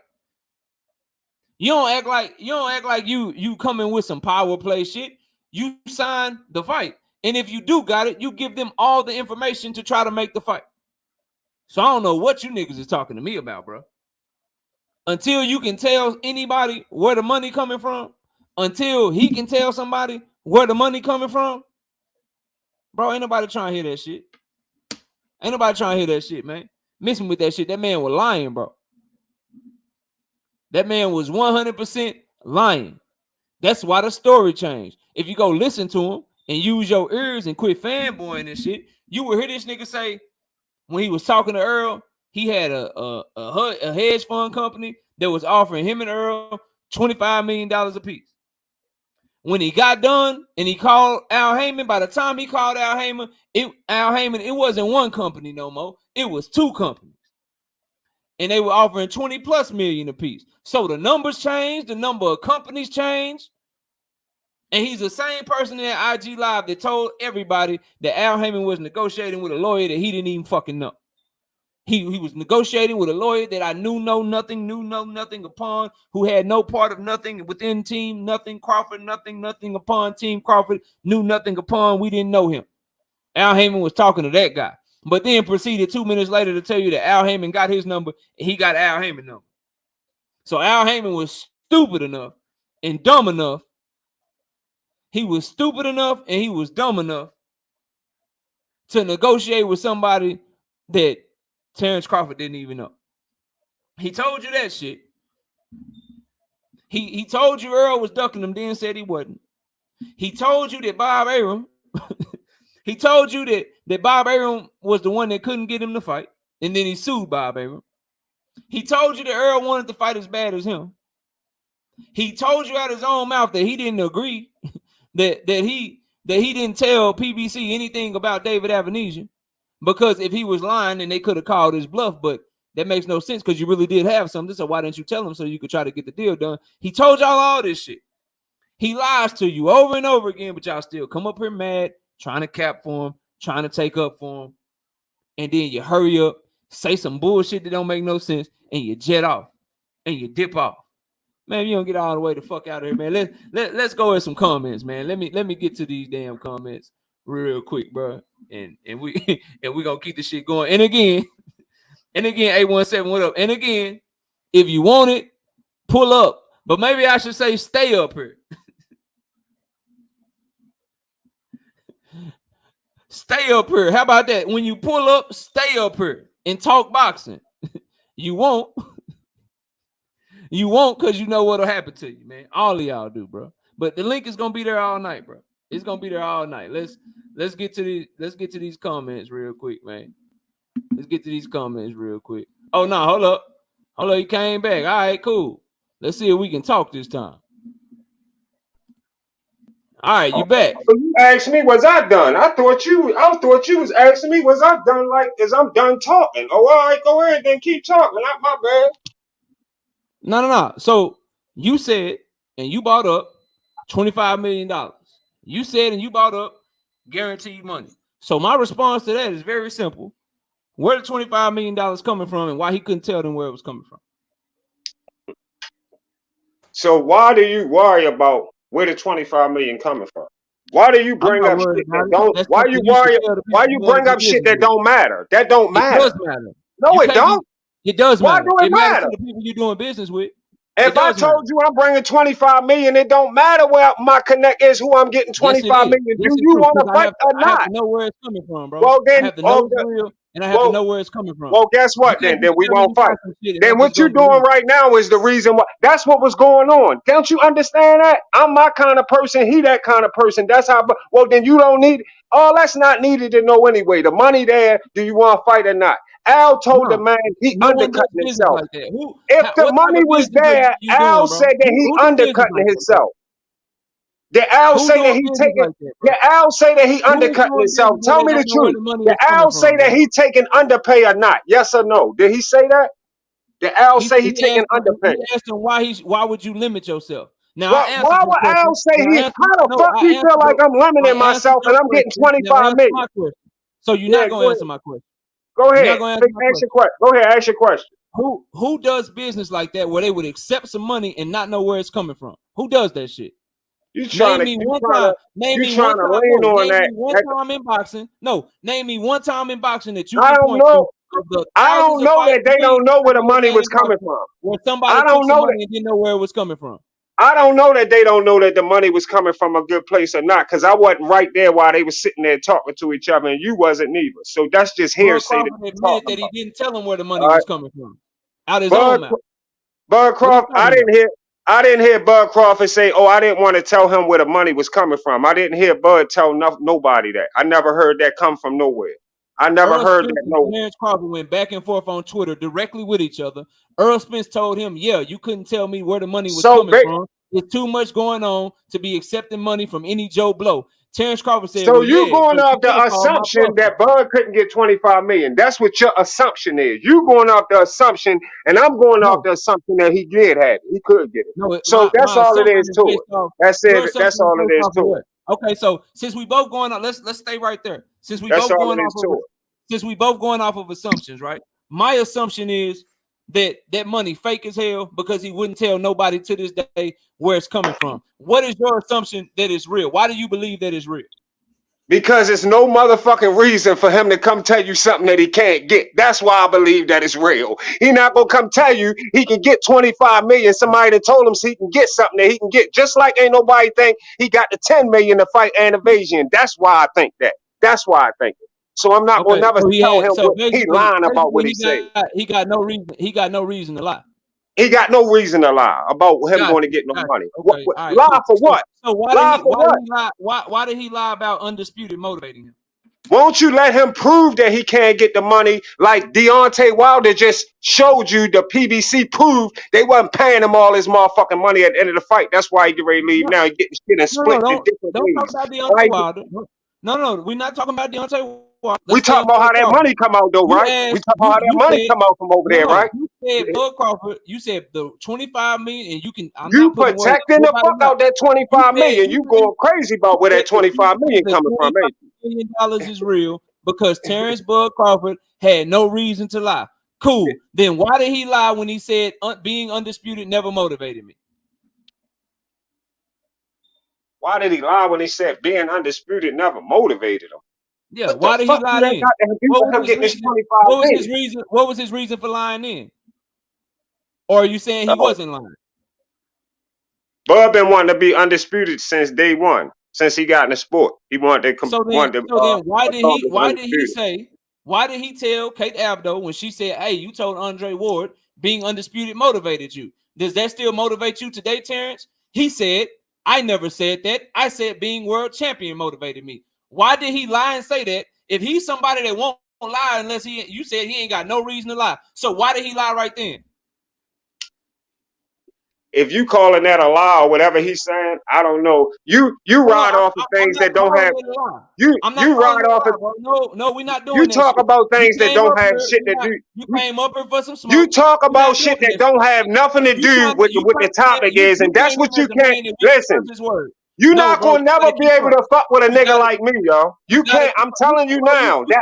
You don't act like you coming with some power play shit. You sign the fight. And if you do got it, you give them all the information to try to make the fight. So I don't know what you niggas is talking to me about, bro. Until you can tell anybody where the money coming from, until he can tell somebody where the money coming from, bro, ain't nobody trying to hear that shit. Ain't nobody trying to hear that shit, man. Miss me with that shit. That man was lying, bro. That man was 100% lying. That's why the story changed. If you go listen to him and use your ears and quit fanboying and shit, you will hear this nigga say when he was talking to Earl, he had a hedge fund company that was offering him and Earl $25 million a piece. When he got done and he called Al Heyman, by the time he called Al Heyman, it wasn't one company no more. It was two companies. And they were offering 20 plus million a piece. So the numbers changed, the number of companies changed. And he's the same person in IG Live that told everybody that Al Heyman was negotiating with a lawyer that he didn't even fucking know. He was negotiating with a lawyer that I knew nothing upon, who had no part of nothing within Team Nothing Crawford, nothing upon Team Crawford, knew nothing upon. We didn't know him. Al Heyman was talking to that guy, but then proceeded 2 minutes later to tell you that Al Heyman got his number and he got Al Heyman number. So Al Heyman was stupid enough and dumb enough. He was stupid enough and he was dumb enough to negotiate with somebody that Terence Crawford didn't even know. He told you that shit. He told you Earl was ducking him, then said he wasn't. He told you that Bob Arum, he told you that Bob Arum was the one that couldn't get him to fight, and then he sued Bob Arum. He told you that Earl wanted to fight as bad as him. He told you out his own mouth that he didn't agree, that he didn't tell PBC anything about David Avenesian. Because if he was lying, then they could have called his bluff, but that makes no sense because you really did have something. So why didn't you tell him so you could try to get the deal done? He told y'all all this shit. He lies to you over and over again, but y'all still come up here mad, trying to cap for him, trying to take up for him. And then you hurry up, say some bullshit that don't make no sense, and you jet off and you dip off. Man, you don't get all the way the fuck out of here, man. Let's go with some comments, man. Let me get to these damn comments real quick, bro. And we gonna keep the shit going. And again, 817, what up? And again, if you want it, pull up. But maybe I should say stay up here. Stay up here. How about that? When you pull up, stay up here and talk boxing. You won't. You won't, because you know what'll happen to you, man. All of y'all do, bro. But the link is gonna be there all night, bro. It's gonna be there all night. Let's get to these comments real quick, man. Let's get to these comments real quick. Oh no, hold up. He came back. All right, cool. Let's see if we can talk this time. All right, you back. You asked me, was I done? I thought you was asking me, was I done? Like, is I'm done talking? Oh, all right, go ahead, then keep talking. Not my bad. No. So you said, and you bought up $25 million. You said, and you bought up guaranteed money. So my response to that is very simple. Where the $25 million coming from, and why he couldn't tell them where it was coming from. So why do you worry about where the $25 million coming from? Why do you bring up shit that don't? Why you worry? Why you bring up shit that don't matter? That don't matter. It does matter. No, it don't. It does matter. Why do it matter? To the people you're doing business with. If I told you I'm bringing 25 million, it don't matter where my connect is, who I'm getting 25 million. Yes, Do you want to fight or I have not? to know where it's coming from, bro. Well, then, I have to know it's real, and I have to know where it's coming from. Well, guess what? Then we won't fight. Then what you doing right now is the reason why. That's what was going on. Don't you understand that? I'm my kind of person. He that kind of person. That's how. Well, then you don't need. All that's not needed to know anyway. The money there. Do you want to fight or not? Al told the man he undercutting himself. Like that. If the money was there, Al said that he undercutting himself. Did Al say that he taking? Did Al say that he undercutting himself? Tell me the truth. Did Al say that he taking underpay or not? Yes or no? Did he say that? Did Al say he taking underpay? He asked him why would you limit yourself? Now, why would Al say he? How the fuck he feel like I'm limiting myself and I'm getting 25 million? So you're not gonna answer my question. Go ahead. Ask your question. Go ahead. Ask your question. Who does business like that where they would accept some money and not know where it's coming from? Who does that shit? Name me one time in boxing. No, name me one time in boxing that you can point to. I don't know that they don't know where the money was coming from. Where somebody took some money and didn't know where it was coming from. I don't know that they don't know that the money was coming from a good place or not, because I wasn't right there while they were sitting there talking to each other, and you wasn't neither. So that's just hearsay. That he didn't tell him where the money was coming from. Out his own mouth. Bud Crawford, I didn't hear Bud Crawford say, "Oh, I didn't want to tell him where the money was coming from." I didn't hear Bud tell nobody that. I never heard that come from nowhere. I never heard that. No. Terence Crawford went back and forth on Twitter directly with each other. Earl Spence told him, "Yeah, you couldn't tell me where the money was coming from. There's too much going on to be accepting money from any Joe Blow." Terence Crawford said, "So you going off the assumption that Bud couldn't get 25 million? That's what your assumption is. You going off the assumption, and I'm going off the assumption that he did have it. He could get it. No, so that's all it is to it. That's it. That's all it is to it. Okay, so since we both going on, let's stay right there. Since we both going off of assumptions, right? My assumption is that money fake as hell because he wouldn't tell nobody to this day where it's coming from. What is your assumption that it's real? Why do you believe that it's real? Because it's no motherfucking reason for him to come tell you something that he can't get. That's why I believe that it's real. He not gonna come tell you he can get 25 million. Somebody that told him so he can get something that he can get. Just like ain't nobody think he got the 10 million to fight Benavidez. That's why I think that. That's why I think it. So I'm not gonna never tell him he lying about what he said. He got no reason. He got no reason to lie. He got no reason to lie about him going to get no money. Okay, lie for what? So why did he lie about Undisputed motivating him? Won't you let him prove that he can't get the money like Deontay Wilder just showed you? The PBC proved they wasn't paying him all his motherfucking money at the end of the fight. That's why he get ready to leave now. He getting shit and split in different ways. Don't talk about Deontay Wilder. No, we're not talking about Deontay Wilder. We talking about how that money come out though, right? We talking about how that money come out from over there, right? You said Bud Crawford. You said the 25 million, and you can. You protecting the fuck out that 25 million. You going crazy about where that 25 million coming from? $25 million is real because Terence Bud Crawford had no reason to lie. Cool. Then why did he lie when he said being undisputed never motivated me? Why did he lie when he said being undisputed never motivated him? Yeah, why did he lie then? What was his reason for lying then? Or are you saying he wasn't lying? Bud been wanting to be undisputed since day one, since he got in the sport. He wanted to. So then why did he tell Kate Abdo when she said, "Hey, you told Andre Ward being undisputed motivated you"? Does that still motivate you today, Terence? He said, "I never said that. I said being world champion motivated me." Why did he lie and say that? If he's somebody that won't lie unless you said he ain't got no reason to lie. So why did he lie right then? If you calling that a lie or whatever he's saying, I don't know. You ride off of things that don't have. You ride off of. No, we're not doing. You talk about things that don't have shit to do. You came up here for some smoke. You talk about shit that don't have nothing to do with the topic is, and that's what you can't listen. You're not gonna never be able to fuck with a nigga like me, yo. You can't. I'm telling you now. That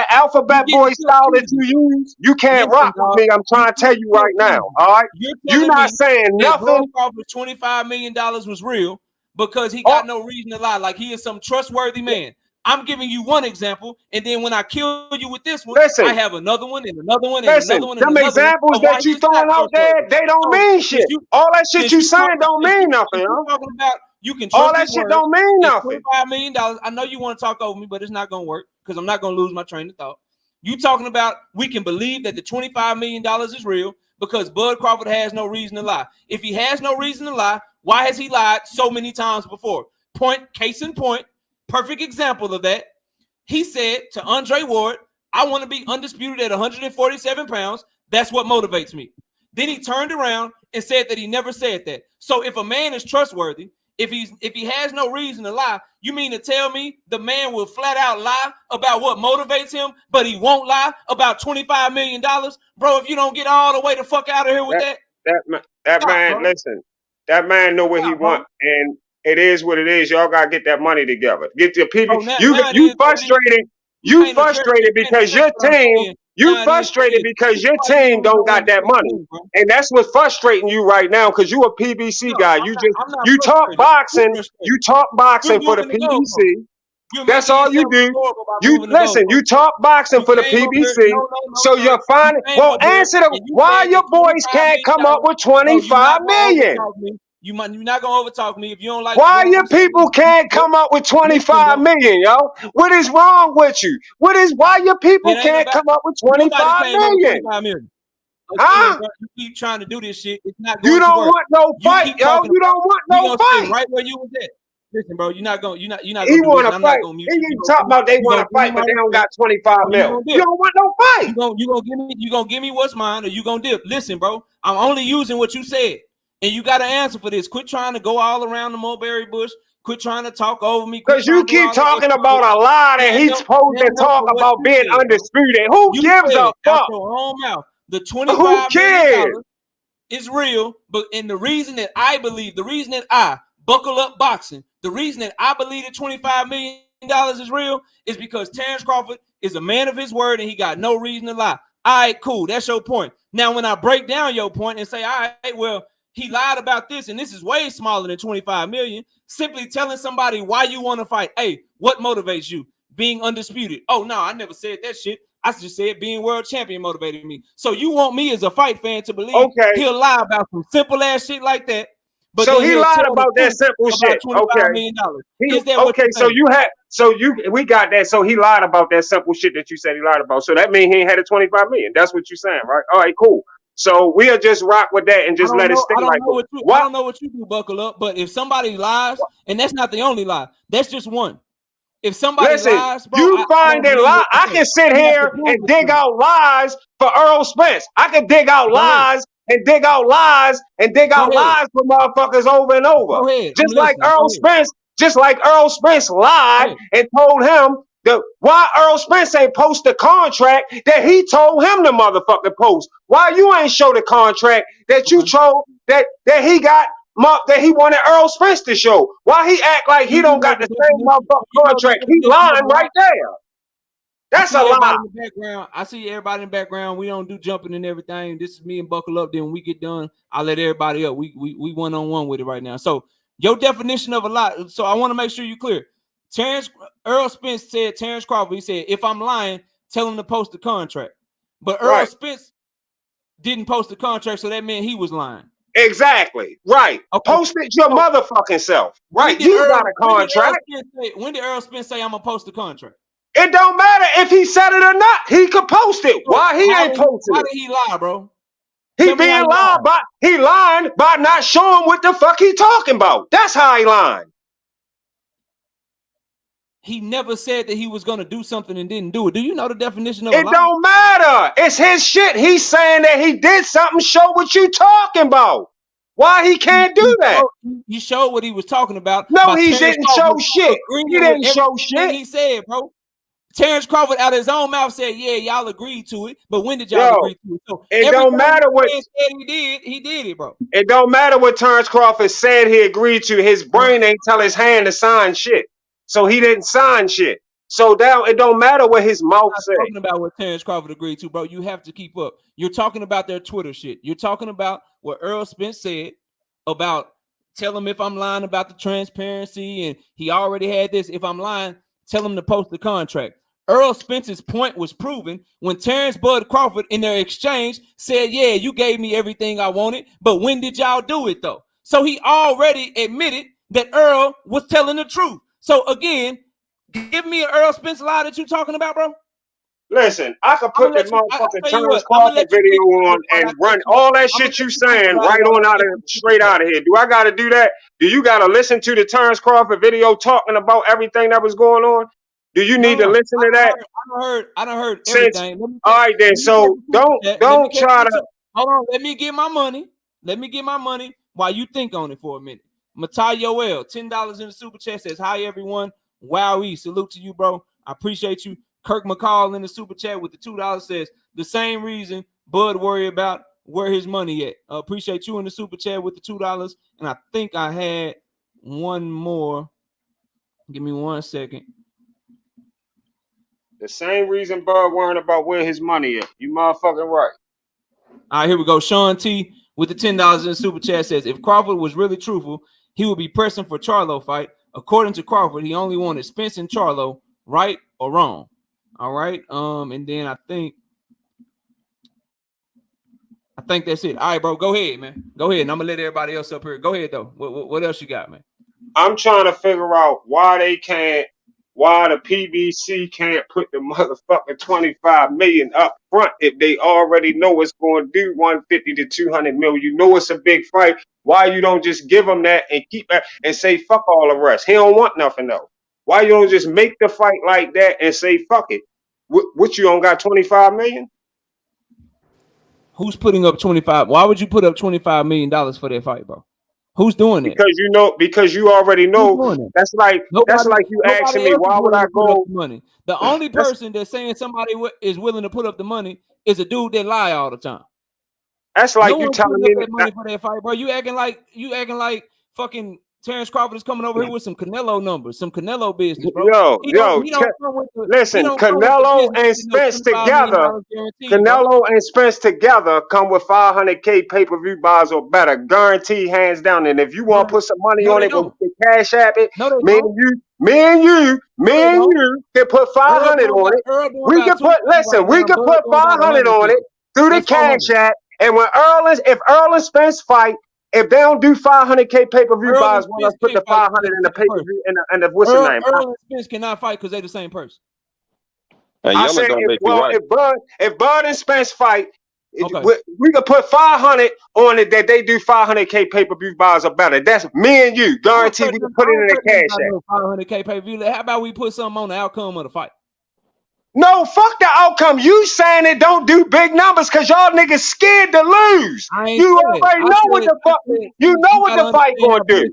alphabet boy style that you use, you can't rock with me. I'm trying to tell you right now. All right. You're not saying nothing. 25 million was real because he got no reason to lie. Like he is some trustworthy man. I'm giving you one example, and then when I kill you with this one, Listen, I have another one and another one and listen, another one and them another examples one of why that you he's not throwing out there, trustworthy. they don't So mean shit. All that shit you saying don't mean nothing, you huh? talking about you can All trust that his shit word. don't mean nothing. $25 million. I know you want to talk over me, but it's not gonna work because I'm not gonna lose my train of thought. You talking about we can believe that the $25 million is real because Bud Crawford has no reason to lie. If he has no reason to lie, why has he lied so many times before? Case in point, perfect example of that. He said to Andre Ward, I want to be undisputed at 147 pounds. That's what motivates me. Then he turned around and said that he never said that. So if a man is trustworthy, if he has no reason to lie, you mean to tell me the man will flat out lie about what motivates him, but he won't lie about $25 million? Bro, if you don't get all the way the fuck out of here with that man, bro. listen, that man know what he want, and it is what it is. Y'all gotta get that money together. Get your people. You frustrated. You frustrated because your team. You frustrated because your team don't got that money, and that's what's frustrating you right now. Because you a PBC guy. You talk boxing. You talk boxing for the PBC. That's all you do. You listen. You talk boxing for the PBC. So you're fine. Well, answer the why your boys can't come up with 25 million. You're not gonna overtalk me if you don't like. Why your people can't come up with 25 million, yo? What is wrong with you? Why your people can't come up with 25 million? Huh? You keep trying to do this shit. It's not going You don't to work. want no fight, yo. You don't want no fight. Right where you was at. Listen, bro, you're not gonna He do this. want to I'm fight. not gonna mute He you. talk about they want to fight, but they don't got 25 mil. You don't want no fight. You gonna give me what's mine, or you gonna dip? Listen, bro, I'm only using what you said, and you got to answer for this. Quit trying to go all around the mulberry bush. Quit trying to talk over me. Because you keep talking about a lie that he's supposed to talk about being undisputed. Who gives a fuck? Your own mouth. The $25 million is real, but and the reason that I believe, the reason that I buckle up boxing, the reason that I believe that $25 million is real is because Terence Crawford is a man of his word and he got no reason to lie. All right, cool. That's your point. Now, when I break down your point and say, all right, well, he lied about this, and this is way smaller than 25 million. Simply telling somebody why you want to fight. Hey, what motivates you? Being undisputed. Oh, no, I never said that shit. I just said being world champion motivated me. So you want me as a fight fan to believe he'll lie about some simple ass shit like that? But so he lied about that simple shit. $25 million. We got that. So he lied about that simple shit that you said he lied about. So that means he ain't had a 25 million. That's what you're saying, right? All right, cool. So we'll just rock with that and just let it stay like that. I don't know what you do, buckle up. But if somebody lies, and that's not the only lie, that's just one. If somebody lies, bro, you find a lie. I can sit here and dig out lies for Earl Spence. I can dig out lies and dig out lies and dig out lies for motherfuckers over and over. Just like Earl Spence lied and told him why Earl Spence ain't post the contract that he told him to motherfucking post. Why you ain't show the contract that you told that he got that he wanted Earl Spence to show? Why he act like he don't got the same motherfucking contract? He lying right there. That's a lie. I see everybody in the background. We don't do jumping and everything. This is me and Buckle Up. Then when we get done, I'll let everybody up. We one-on-one with it right now. So your definition of a lie. So I want to make sure you're clear. Earl Spence said, Terence Crawford, he said, if I'm lying, tell him to post the contract. But Earl Spence didn't post the contract, so that meant he was lying. Exactly. Right. Okay. Post it your motherfucking self. Right. You got a contract. When did Earl Spence say I'm gonna post the contract? It don't matter if he said it or not. He could post it. Why he ain't posting it? Why did he lie, bro? He lying by not showing what the fuck he talking about. That's how he lying. He never said that he was going to do something and didn't do it. Do you know the definition of a lie? It don't matter. It's his shit. He's saying that he did something. Show what you talking about. Why he can't do that? He showed what he was talking about. No, he didn't show shit. He didn't show shit. He said, bro. Terence Crawford out of his own mouth said, yeah, y'all agreed to it. But when did y'all agree to it? So it don't matter what he did it, bro. It don't matter what Terence Crawford said he agreed to. His brain ain't tell his hand to sign shit. So he didn't sign shit. So now it don't matter what his mouth said. Talking about what Terence Crawford agreed to, bro. You have to keep up. You're talking about their Twitter shit. You're talking about what Earl Spence said about tell him if I'm lying about the transparency and he already had this. If I'm lying, Tell him to post the contract. Earl Spence's point was proven when Terence Bud Crawford in their exchange said, yeah, you gave me everything I wanted, but when did y'all do it though? So he already admitted that Earl was telling the truth. So again, give me an Earl Spence lie that you talking about, bro. Listen, I could put that motherfucking Terence Crawford video on and run all that shit you saying right on out of straight out of here. Do I got to do that? Do you got to listen to the Terence Crawford video talking about everything that was going on? Do you need to listen to that? I done heard everything. All right, then. So don't try to. Hold on. Let me get my money. Let me get my money while you think on it for a minute. Matayo L, $10 in the super chat says, hi, everyone. Wowie. Salute to you, bro. I appreciate you. Kirk McCall in the super chat with the $2 says, the same reason Bud worry about where his money at. Appreciate you in the super chat with the $2. And I think I had one more. Give me 1 second. The same reason Bud worrying about where his money at. You motherfucking right. All right, here we go. Sean T with the $10 in the super chat says, if Crawford was really truthful, he would be pressing for Charlo fight. According to Crawford, he only wanted Spence and Charlo, right or wrong. All right. And then I think that's it. All right, bro. Go ahead, man. Go ahead. And I'm gonna let everybody else up here. Go ahead, though. What else you got, man? I'm trying to figure out why the PBC can't put the motherfucking 25 million up front if they already know it's going to do 150 to 200 million. You know it's a big fight. Why you don't just give them that and keep that and say fuck all the rest? He don't want nothing though. Why you don't just make the fight like that and say fuck it? What you don't got 25 million? Who's putting up 25? Why would you put up $25 million for that fight, bro? Who's doing it? Because you already know. That's like you asking me why would I go money. The only person that's saying somebody is willing to put up the money is a dude that lie all the time. That's like you telling me that money for that fight, bro. You acting like fucking Terence Crawford is coming over here with some Canelo numbers, some Canelo business, bro. Listen, Canelo and Spence together. Canelo and Spence together come with 500K pay-per-view buys or better, guaranteed hands down. And if you want to put some money on it, go cash app it. Me and you can put 500 on it. We can put 500 on it through the cash app. And when if Earl and Spence fight, if they don't do 500K pay-per-view buys, well, let's put the 500 in the pay-per-view and the what's the name? Earl and Spence cannot fight because they're the same person. I said, if Bud and Spence fight, we could put 500 on it that they do 500K pay-per-view buys or better. That's me and you. Guaranteed we can put it in the cash app. 500K pay-per-view. How about we put something on the outcome of the fight? No, fuck the outcome. You saying it don't do big numbers because y'all niggas scared to lose. You already know what the fuck. You know what the fight gonna do.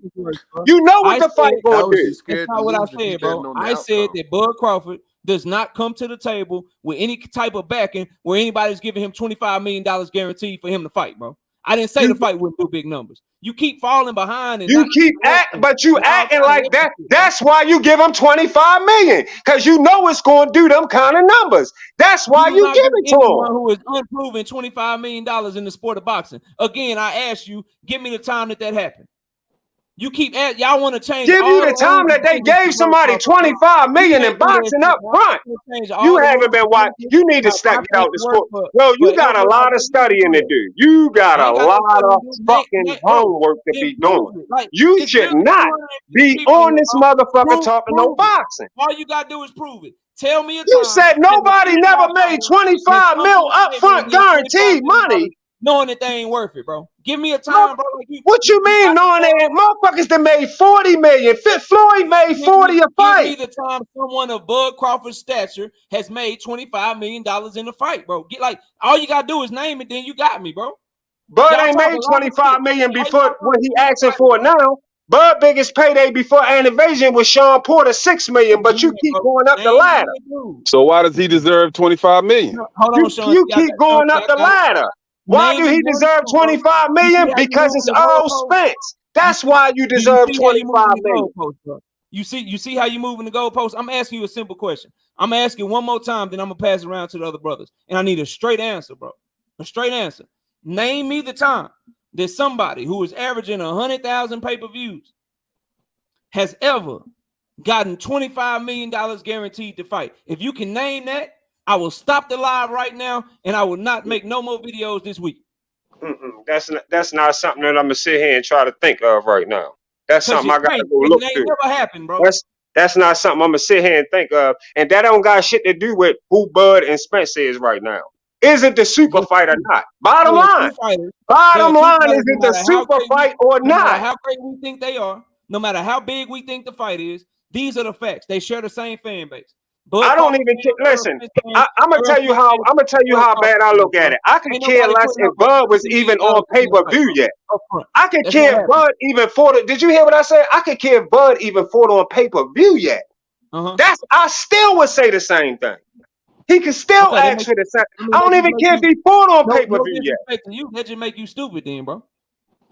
You know what the fight gonna do. That's not what I said, bro. I said that Bud Crawford does not come to the table with any type of backing where anybody's giving him $25 million guaranteed for him to fight, bro. I didn't say the fight wouldn't do big numbers. You keep falling behind, and you keep acting like that. That's why you give them 25 million, because you know it's going to do them kind of numbers. That's why you give it to them. Who is unproven $25 million in the sport of boxing? Again, I ask you, give me the time that happened. You keep at y'all want to change. Give you the time that they gave somebody 25 million in boxing up front. You haven't been watching. You need to step out the sport. Well, you got a lot of studying to do. You got a lot of fucking homework to be doing. You should not be on this motherfucker talking no boxing. All you gotta do is prove it. Tell me a time. You said nobody never made 25 mil upfront guaranteed money. Knowing that they ain't worth it, bro. Give me a time, bro. What you mean knowing that motherfuckers that made 40 million? Floyd made 40 a fight. Give me the time someone of Bud Crawford's stature has made $25 million in a fight, bro. All you gotta do is name it, then you got me, bro. Bud ain't made 25 million before when he asking for it now. Bud biggest payday before an invasion was Sean Porter, $6 million, but you keep going up the ladder. So why does he deserve 25 million? Hold on, Sean. You keep going up the ladder. Why do he deserve 25 million? Because it's Earl Spence. That's why you deserve 25 million. You see how you moving the goalpost? I'm asking you a simple question. I'm asking one more time, then I'm gonna pass it around to the other brothers. And I need a straight answer, bro. A straight answer. Name me the time that somebody who is averaging 100,000 pay-per-views has ever gotten $25 million guaranteed to fight. If you can name that, I will stop the live right now, and I will not make no more videos this week. That's not something that I'm gonna sit here and try to think of right now. That's something I gotta go look through. Never happened, bro. That's not something I'm gonna sit here and think of, and that don't got shit to do with who Bud and Spence is right now. Is it the super fight or not? Bottom line, is it the super fight or not? No matter how great we think they are, no matter how big we think the fight is, these are the facts. They share the same fan base. I don't even listen. I'm gonna tell you how bad I look at it. I could care less if Bud was even on pay-per-view yet. I could care if Bud even fought it. Did you hear what I said? I could care if Bud even fought on pay-per-view yet. I still would say the same thing. He can still ask for the same. I don't even care if he fought on pay-per-view yet. That just make you stupid then, bro.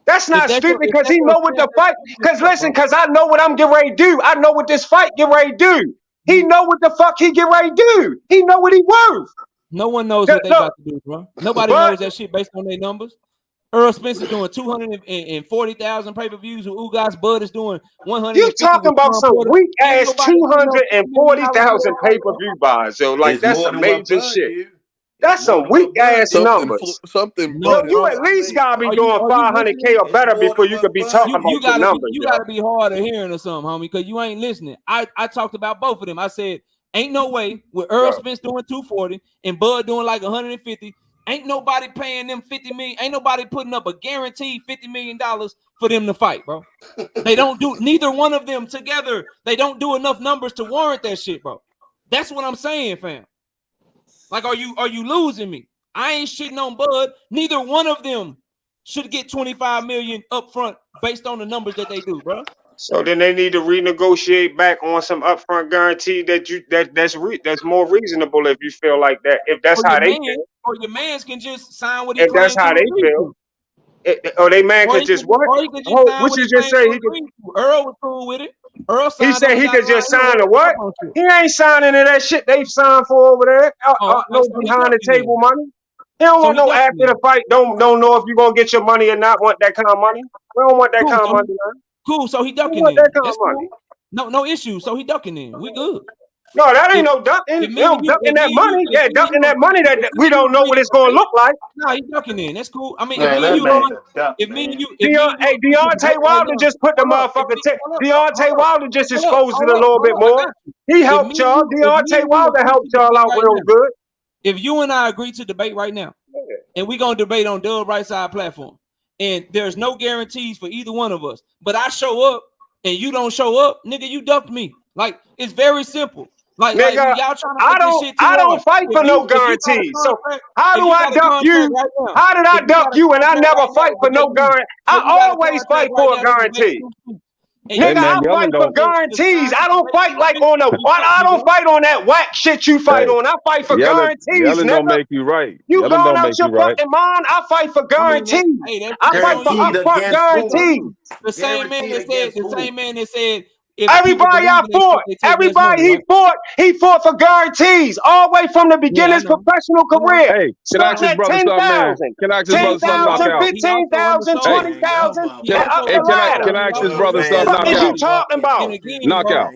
That's not stupid because he know what the fight. Because listen, because I know what I'm getting ready to do. I know what this fight get ready to do. He know what the fuck he get ready to do. He know what he worth. No one knows what they about to do, bro. Nobody knows that shit based on their numbers. Earl Spence is doing 240,000 pay-per-views. Ugas Bud is doing 100. You talking about some weak ass 240,000 pay-per-view buys, yo? Like that's amazing shit. That's some weak ass numbers. You at least gotta be doing 500K or better before you could be talking about the numbers. You gotta be hard of hearing or something, homie, because you ain't listening. I talked about both of them. I said, ain't no way with Earl Spence doing 240 and Bud doing like 150. Ain't nobody paying them 50 million. Ain't nobody putting up a guaranteed $50 million for them to fight, bro. They don't do neither one of them together. They don't do enough numbers to warrant that shit, bro. That's what I'm saying, fam. Like, are you losing me? I ain't shitting on Bud. Neither one of them should get 25 million up front based on the numbers that they do, bro. So then they need to renegotiate back on some upfront guarantee that's more reasonable if you feel like that. If that's how they feel. Or your mans can just sign what he if that's how they feel. Or they man could just what? What you just say? Earl was cool with it. Earl signed. He said he could just sign a what? He ain't signing to that shit they signed for over there. No behind the table money. He don't want no after the fight. Don't know if you're gonna get your money or not. Want that kind of money? We don't want that kind of money, man. Cool. So he ducking in. That kind of money. No issue. So he ducking in. We good. No, that ain't no ducking. Ducking that money. Yeah, ducking that money that we don't know what it's gonna look like. No, he's ducking in. That's cool. I mean, if me and you, Deontay Wilder just put the motherfucker. Deontay Wilder just exposed it a little bit more. He helped y'all. Deontay Wilder helped y'all out real good. If you and I agree to debate right now, and we gonna debate on Dub Right Side platform, and there's no guarantees for either one of us, but I show up and you don't show up, nigga, you ducked me. Like, it's very simple. Like, nigga, y'all trying to I don't fight for no guarantees. So how do I duck you? How did I duck you and I never fight for no guarantee? I always fight for a guarantee. Nigga, I fight for guarantees. I don't fight like I don't fight on that whack shit you fight on. I fight for guarantees, nigga. Don't make you right. You going out your fucking mind? I fight for guarantees. I fight for upfront guarantees. The same man that said everybody I fought, he fought for guarantees all the way from the beginning of his professional career. Hey, can I ask this brother something, man? Can I ask this brother something? 15,000, 20,000. Can I ask this brother something? What is you talking about? Knockout.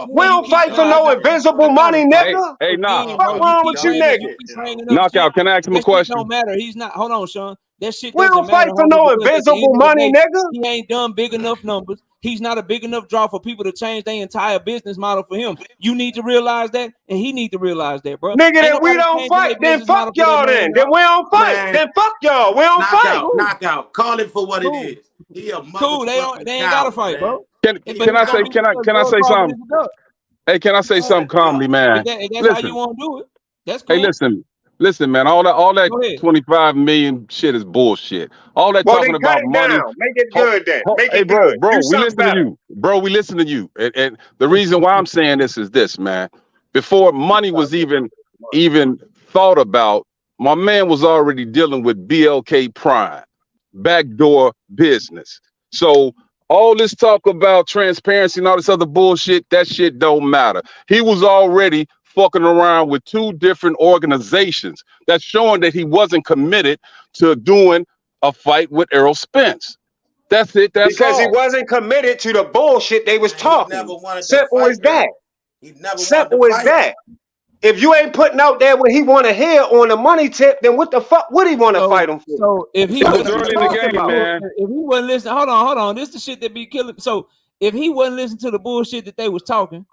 We don't fight for no invisible money, nigga. Hey, nah. What's wrong with you, nigga? Knockout. Can I ask him a question? Don't matter. He's not. Hold on, Sean. That shit. We don't fight for no invisible money, nigga. He ain't done big enough numbers. He's not a big enough draw for people to change their entire business model for him. You need to realize that, and he need to realize that, bro. Nigga, then we don't fight. Then fuck y'all. Then we don't fight. Then fuck y'all. We don't fight. Knockout. Call it for what it is. He a cool. They ain't gotta fight, bro. Can I say something? Hey, can I say something calmly, man? If that's how you want to do it, that's cool. Hey, listen, man. All that 25 million shit is bullshit. All that talking about money. Make it good, then. Make it good. Bro, we listen to you. Bro, we listen to you. And the reason why I'm saying this is this, man. Before money was even thought about, my man was already dealing with BLK Prime, backdoor business. So all this talk about transparency and all this other bullshit, that shit don't matter. He was already fucking around with two different organizations. That's showing that he wasn't committed to doing a fight with Errol Spence. That's it. That's because all. he wasn't committed to the bullshit they was talking. He never wanted Simple to fight as that. He never Simple wanted to as fight that. If you ain't putting out there what he want to hear on the money tip, then what the fuck would he want to fight him for? So if he It was wasn't early in the game, man. if he wasn't listening, hold on, this is the shit that be killing. So if he wasn't listening to the bullshit that they was talking,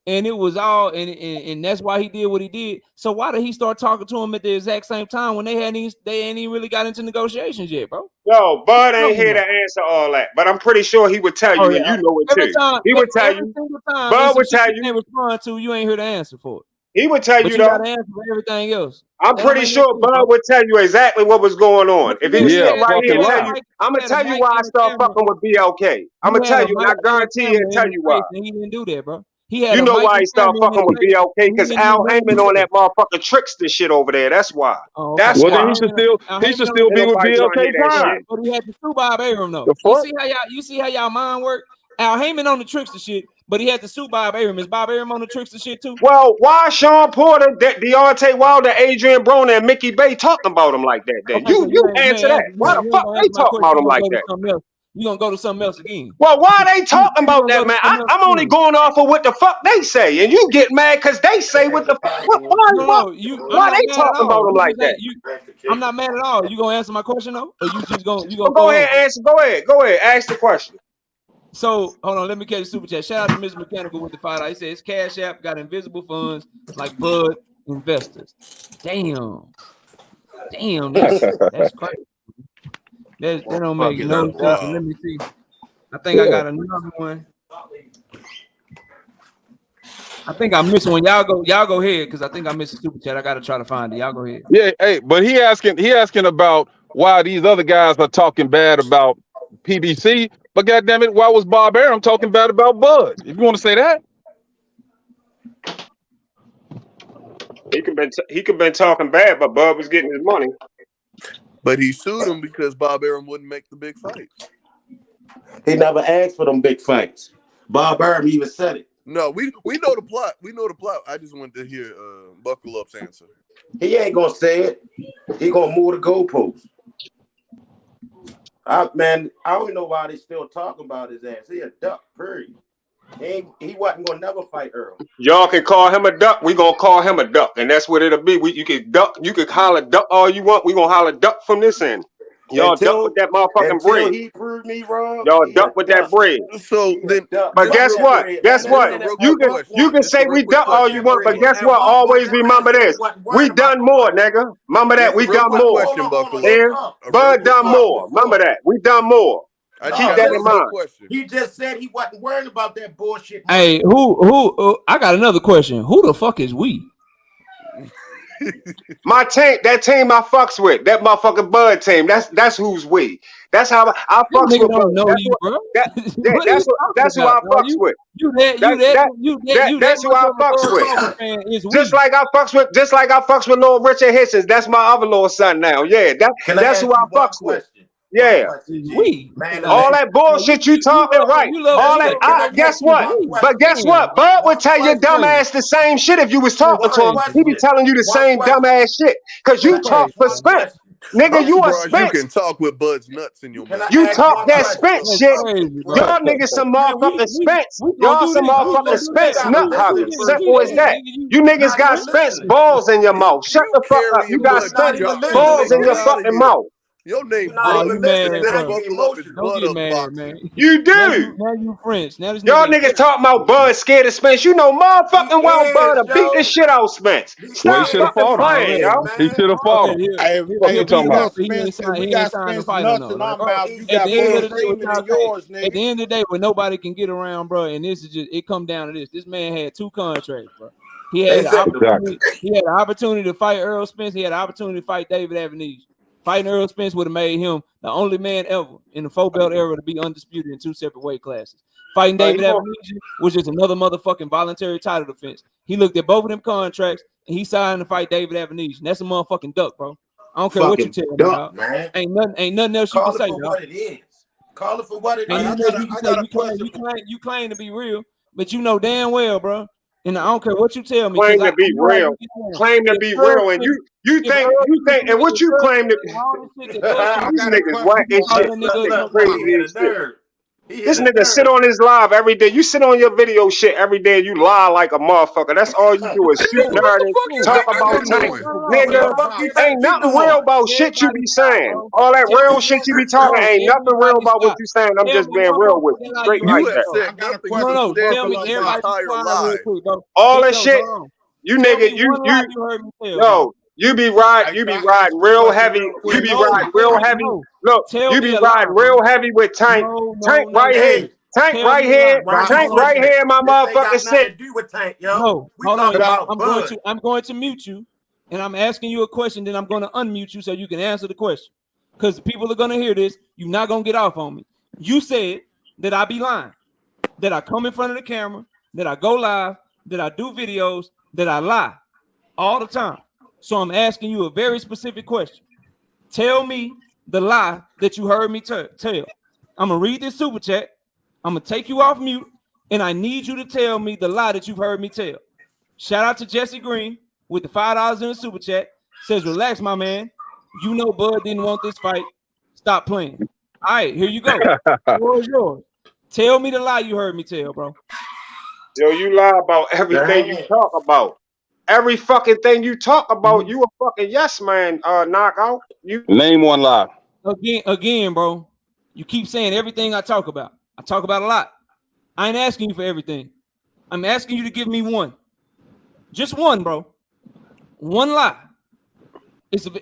and it was all, and that's why he did what he did. So why did he start talking to him at the exact same time when they ain't even really got into negotiations yet, bro? Yo, Bud ain't here to answer all that, but I'm pretty sure he would tell you, and you know it too. He would tell you. Bud would tell you. Respond to you ain't here to answer for it. He would tell you you though. Got to answer for everything else. I'm pretty sure Bud would tell you exactly what was going on. If he was sitting right here and tell you, I'm gonna tell you why I started fucking with BLK. I'm gonna tell you, and I guarantee he'll tell you why. He didn't do that, bro. You know why he started fucking with BLK? Because Al Heyman on that motherfucking trickster shit over there. That's why. That's why. Then he should still be with BLK Prime. But he had to sue Bob Arum though. You see how y'all mind work? Al Heyman on the trickster shit, but he had to sue Bob Arum. Is Bob Arum on the trickster shit too? Well, why Sean Porter, Deontay Wilder, Adrian Broner, and Mickey Bay talking about him like that? Then you answer that. Why the fuck they talking about him like that? You gonna go to something else again? Well, why they talking about that, man? I'm only going off of what the fuck they say, and you get mad because they say what the fuck. Why they talking about him like that? I'm not mad at all. You gonna answer my question though, or you just gonna go ahead, answer. Go ahead, ask the question. So hold on, let me catch the super chat. Shout out to Mr. Mechanical with the $5. He says Cash App got invisible funds like Bud investors. Damn, that's crazy. That don't make no sense. Let me see. I think I got another one. I think I missed one. Y'all go ahead because I think I missed a super chat. I gotta try to find it. Y'all go ahead. Yeah, hey, but he asking about why these other guys are talking bad about PBC. But goddamn it, why was Bob Arum talking bad about Bud? If you want to say that, he could been talking bad, but Bud was getting his money. But he sued him because Bob Arum wouldn't make the big fights. He never asked for them big fights. Bob Arum even said it. No, we know the plot. We know the plot. I just wanted to hear Buckle Up's answer. He ain't gonna say it. He gonna move the goalposts. Man, I don't know why they still talking about his ass. He a duck, period. He wasn't gonna never fight Earl. Y'all can call him a duck. We gonna call him a duck, and that's what it'll be. You can duck. You can holler duck all you want. We gonna holler duck from this end. Y'all duck with that motherfucking bread. He proved me wrong. Y'all duck with that bread. So then, but guess what? Guess what? You can say we duck all you want, but guess what? Always remember this: we done more, nigga. Remember that we done more. Bud done more. Remember that we done more. Keep that in mind. He just said he wasn't worried about that bullshit. Hey, who? I got another question. Who the fuck is we? My team, that team I fucks with, that motherfucking Bud team. That's who's we. That's how I fucks with Bud. That's who I fucks with. That's who I fucks with. Just like I fucks with little Richard Hissons. That's my other little son now. Yeah, that's who I fucks with. Yeah, all that bullshit you talking right. All that. Guess what? But guess what? Bud would tell your dumb ass the same shit if you was talking to him. He be telling you the same dumb ass shit because you talk for Spence. Nigga, you a Spence. You can talk with Bud's nuts in your mouth. You talk that Spence shit. Y'all niggas some motherfucking Spence. Y'all some motherfucking Spence nut huggers. Simple as that. You niggas got Spence balls in your mouth. Shut the fuck up. You got Spence balls in your fucking mouth. Your name, you mad, don't get mad, man. You do. Now you French. Now y'all niggas talking about Bud scared of Spence. You know, motherfucking well Bud to beat the shit out of Spence. Well, he should have fought him. He should have fought him. What you talking about? We got Spence nuts in our mouth. You got Bud screaming in yours, nigga. At the end of the day, when nobody can get around, bro, and this is just it come down to this. This man had 2 contracts, bro. He had an opportunity to fight Earl Spence. He had an opportunity to fight David Avenese. Fighting Earl Spence would have made him the only man ever in the 4-belt era to be undisputed in 2 separate weight classes. Fighting David Avenese was just another motherfucking voluntary title defense. He looked at both of them contracts and he signed to fight David Avenese. And that's a motherfucking duck, bro. I don't care what you tell me about. Man. Ain't nothing else you can say, dog. What it is. Call it for what it is. You claim to be real, but you know damn well, bro. And I don't care what you tell me. Claim to be real. Claim to be real. And you think, and what you claim to be. These niggas whack and shit. Crazy as shit. This nigga sit on his live every day. You sit on your video shit every day and you lie like a motherfucker. That's all you do is shoot nerd and talk about tank. Nigga, ain't nothing real about shit you be saying. All that real shit you be talking ain't nothing real about what you saying. I'm just being real with you. Straight like that. All that shit, you nigga, you be riding real heavy. You be riding real heavy. Look, you be riding real heavy with Tank. Tank right here. Tank right here. Tank right here. My motherfucking shit. No, hold on, y'all. I'm going to mute you, and I'm asking you a question. Then I'm going to unmute you so you can answer the question. Because people are going to hear this. You're not going to get off on me. You said that I be lying, that I come in front of the camera, that I go live, that I do videos, that I lie all the time. So I'm asking you a very specific question. Tell me the lie that you heard me tell. I'm going to read this super chat. I'm going to take you off mute, and I need you to tell me the lie that you've heard me tell. Shout out to Jesse Green with the $5 in the super chat. Says, relax, my man. You know Bud didn't want this fight. Stop playing. All right, here you go. What is yours? Tell me the lie you heard me tell, bro. Yo, you lie about everything you talk about. Every fucking thing you talk about, you a fucking yes man, knockout. You name one lie. Again, bro. You keep saying everything I talk about. I talk about a lot. I ain't asking you for everything. I'm asking you to give me one. Just one, bro. One lie.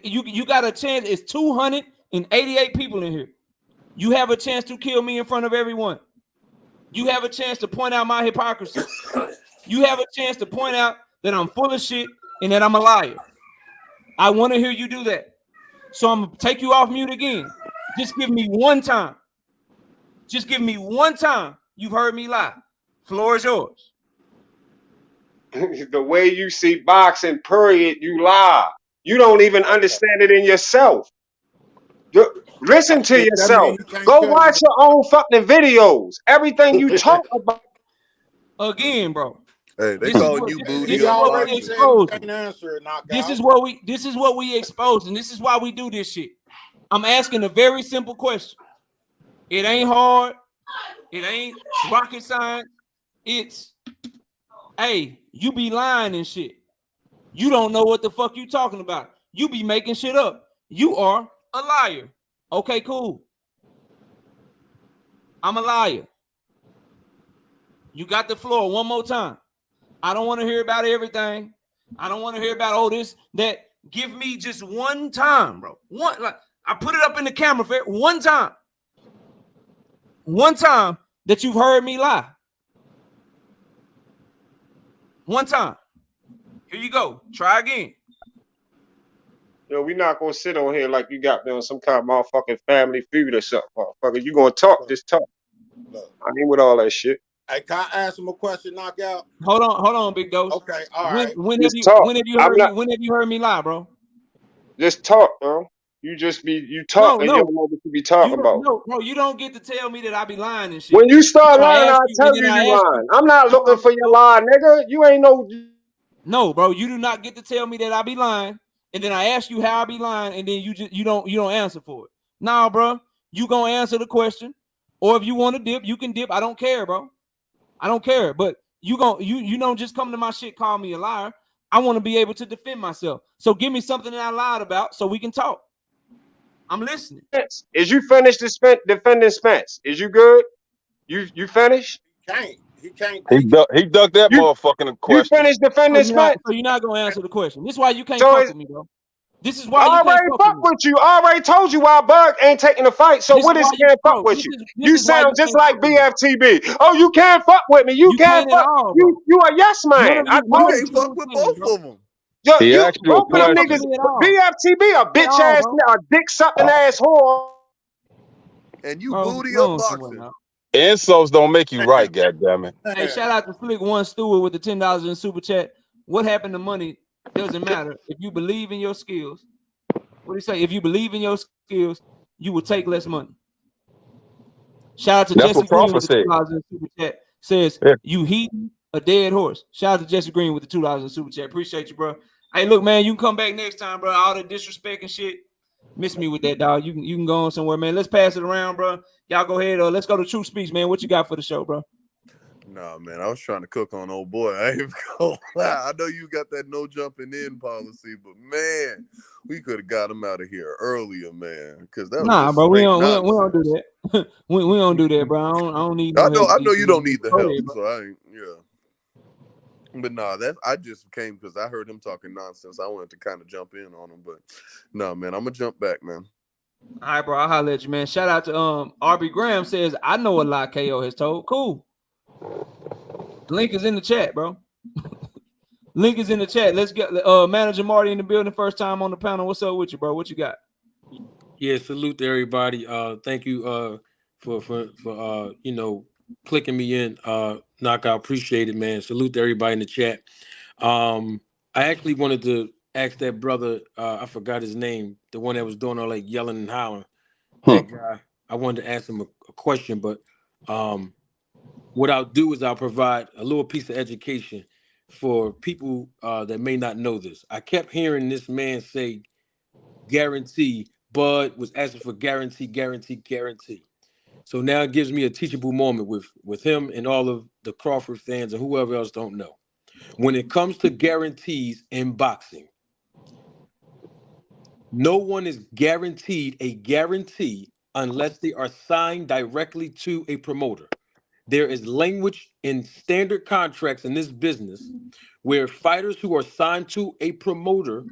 You got a chance. It's 288 people in here. You have a chance to kill me in front of everyone. You have a chance to point out my hypocrisy. You have a chance to point out that I'm full of shit and that I'm a liar. I want to hear you do that. So I'm going to take you off mute again. Just give me one time. Just give me one time you've heard me lie. Floor is yours. The way you see boxing, period, you lie. You don't even understand it in yourself. Listen to yourself. Go watch your own fucking videos. Everything you talk about. Again, bro. Hey, they calling you booty. This is what we expose, and this is why we do this shit. I'm asking a very simple question. It ain't hard. It ain't rocket science. It's, hey, you be lying and shit. You don't know what the fuck you talking about. You be making shit up. You are a liar. Okay, cool. I'm a liar. You got the floor one more time. I don't want to hear about everything. I don't want to hear about all this, that. Give me just one time, bro. One, like, I put it up in the camera for one time. One time that you've heard me lie. One time. Here you go. Try again. Yo, we not gonna sit on here like you got me on some kind of motherfucking Family Feud or something, motherfucker. You gonna talk, just talk. I ain't with all that shit. Hey, can I ask him a question, knockout? Hold on, Big Dose. Okay, all right. When have you heard me lie, bro? Just talk, bro. You talk and you don't know what you be talking about. No, you don't get to tell me that I be lying and shit. When you start lying, I'll tell you lying. I'm not looking for your lie, nigga. You ain't no. No, bro, you do not get to tell me that I be lying, and then I ask you how I be lying, and then you don't answer for it. Nah, bro, you gonna answer the question, or if you want to dip, you can dip. I don't care, bro. I don't care, but you don't just come to my shit, call me a liar. I want to be able to defend myself. So give me something that I lied about so we can talk. I'm listening. Is you finished defending Spence? Is you good? You finished? He can't. He ducked that motherfucking question. You finished defending Spence? So you're not gonna answer the question. This is why you can't fuck with me, bro. This is why I already fuck with you. I already told you why Bug ain't taking the fight. So what is can't fuck with you? You sound just like BFTB. Oh, you can't fuck with me. You can't fuck. You a yes man. I can't fuck with both of them. Both of them niggas. BFTB a bitch ass, a dick sucking ass whore. And you booty up boxing. Insults don't make you right, goddammit. Hey, shout out to Flick One Stewart with the $10 in super chat. What happened to money? Doesn't matter. If you believe in your skills, what do you say? If you believe in your skills, you will take less money. Shout out to Jesse Green with the $10 in super chat. Says you heating a dead horse. Shout out to Jesse Green with the $2 in super chat. Appreciate you, bro. Hey, look, man, you can come back next time, bro. All the disrespect and shit. Miss me with that, dog. You can go on somewhere, man. Let's pass it around, bro. Y'all go ahead. Let's go to True Speech, man. What you got for the show, bro? Nah, man, I was trying to cook on old boy. I ain't gonna lie. I know you got that no jumping in policy, but man, we could have got him out of here earlier, man. Because that was bro. We don't do that. we don't do that, bro. I don't need. I know you don't need the help, so I ain't. Yeah. But nah, I just came because I heard him talking nonsense. I wanted to kind of jump in on him, but no, man, I'm gonna jump back, man. All right, bro. I'll holler at you, man. Shout out to RB Graham says, I know a lot KO has told. Cool. Link is in the chat, bro. Link is in the chat. Let's get Manager Marty in the building. First time on the panel. What's up with you, bro? What you got? Yeah, salute to everybody. Thank you for clicking me in. Knockout, appreciate it, man. Salute to everybody in the chat. I actually wanted to ask that brother, I forgot his name, the one that was doing all like yelling and hollering. That guy, I wanted to ask him a question, but what I'll do is I'll provide a little piece of education for people that may not know this. I kept hearing this man say guarantee. Bud was asking for guarantee. So now it gives me a teachable moment with him and all of the Crawford fans and whoever else don't know. When it comes to guarantees in boxing, no one is guaranteed a guarantee unless they are signed directly to a promoter. There is language in standard contracts in this business where fighters who are signed to a promoter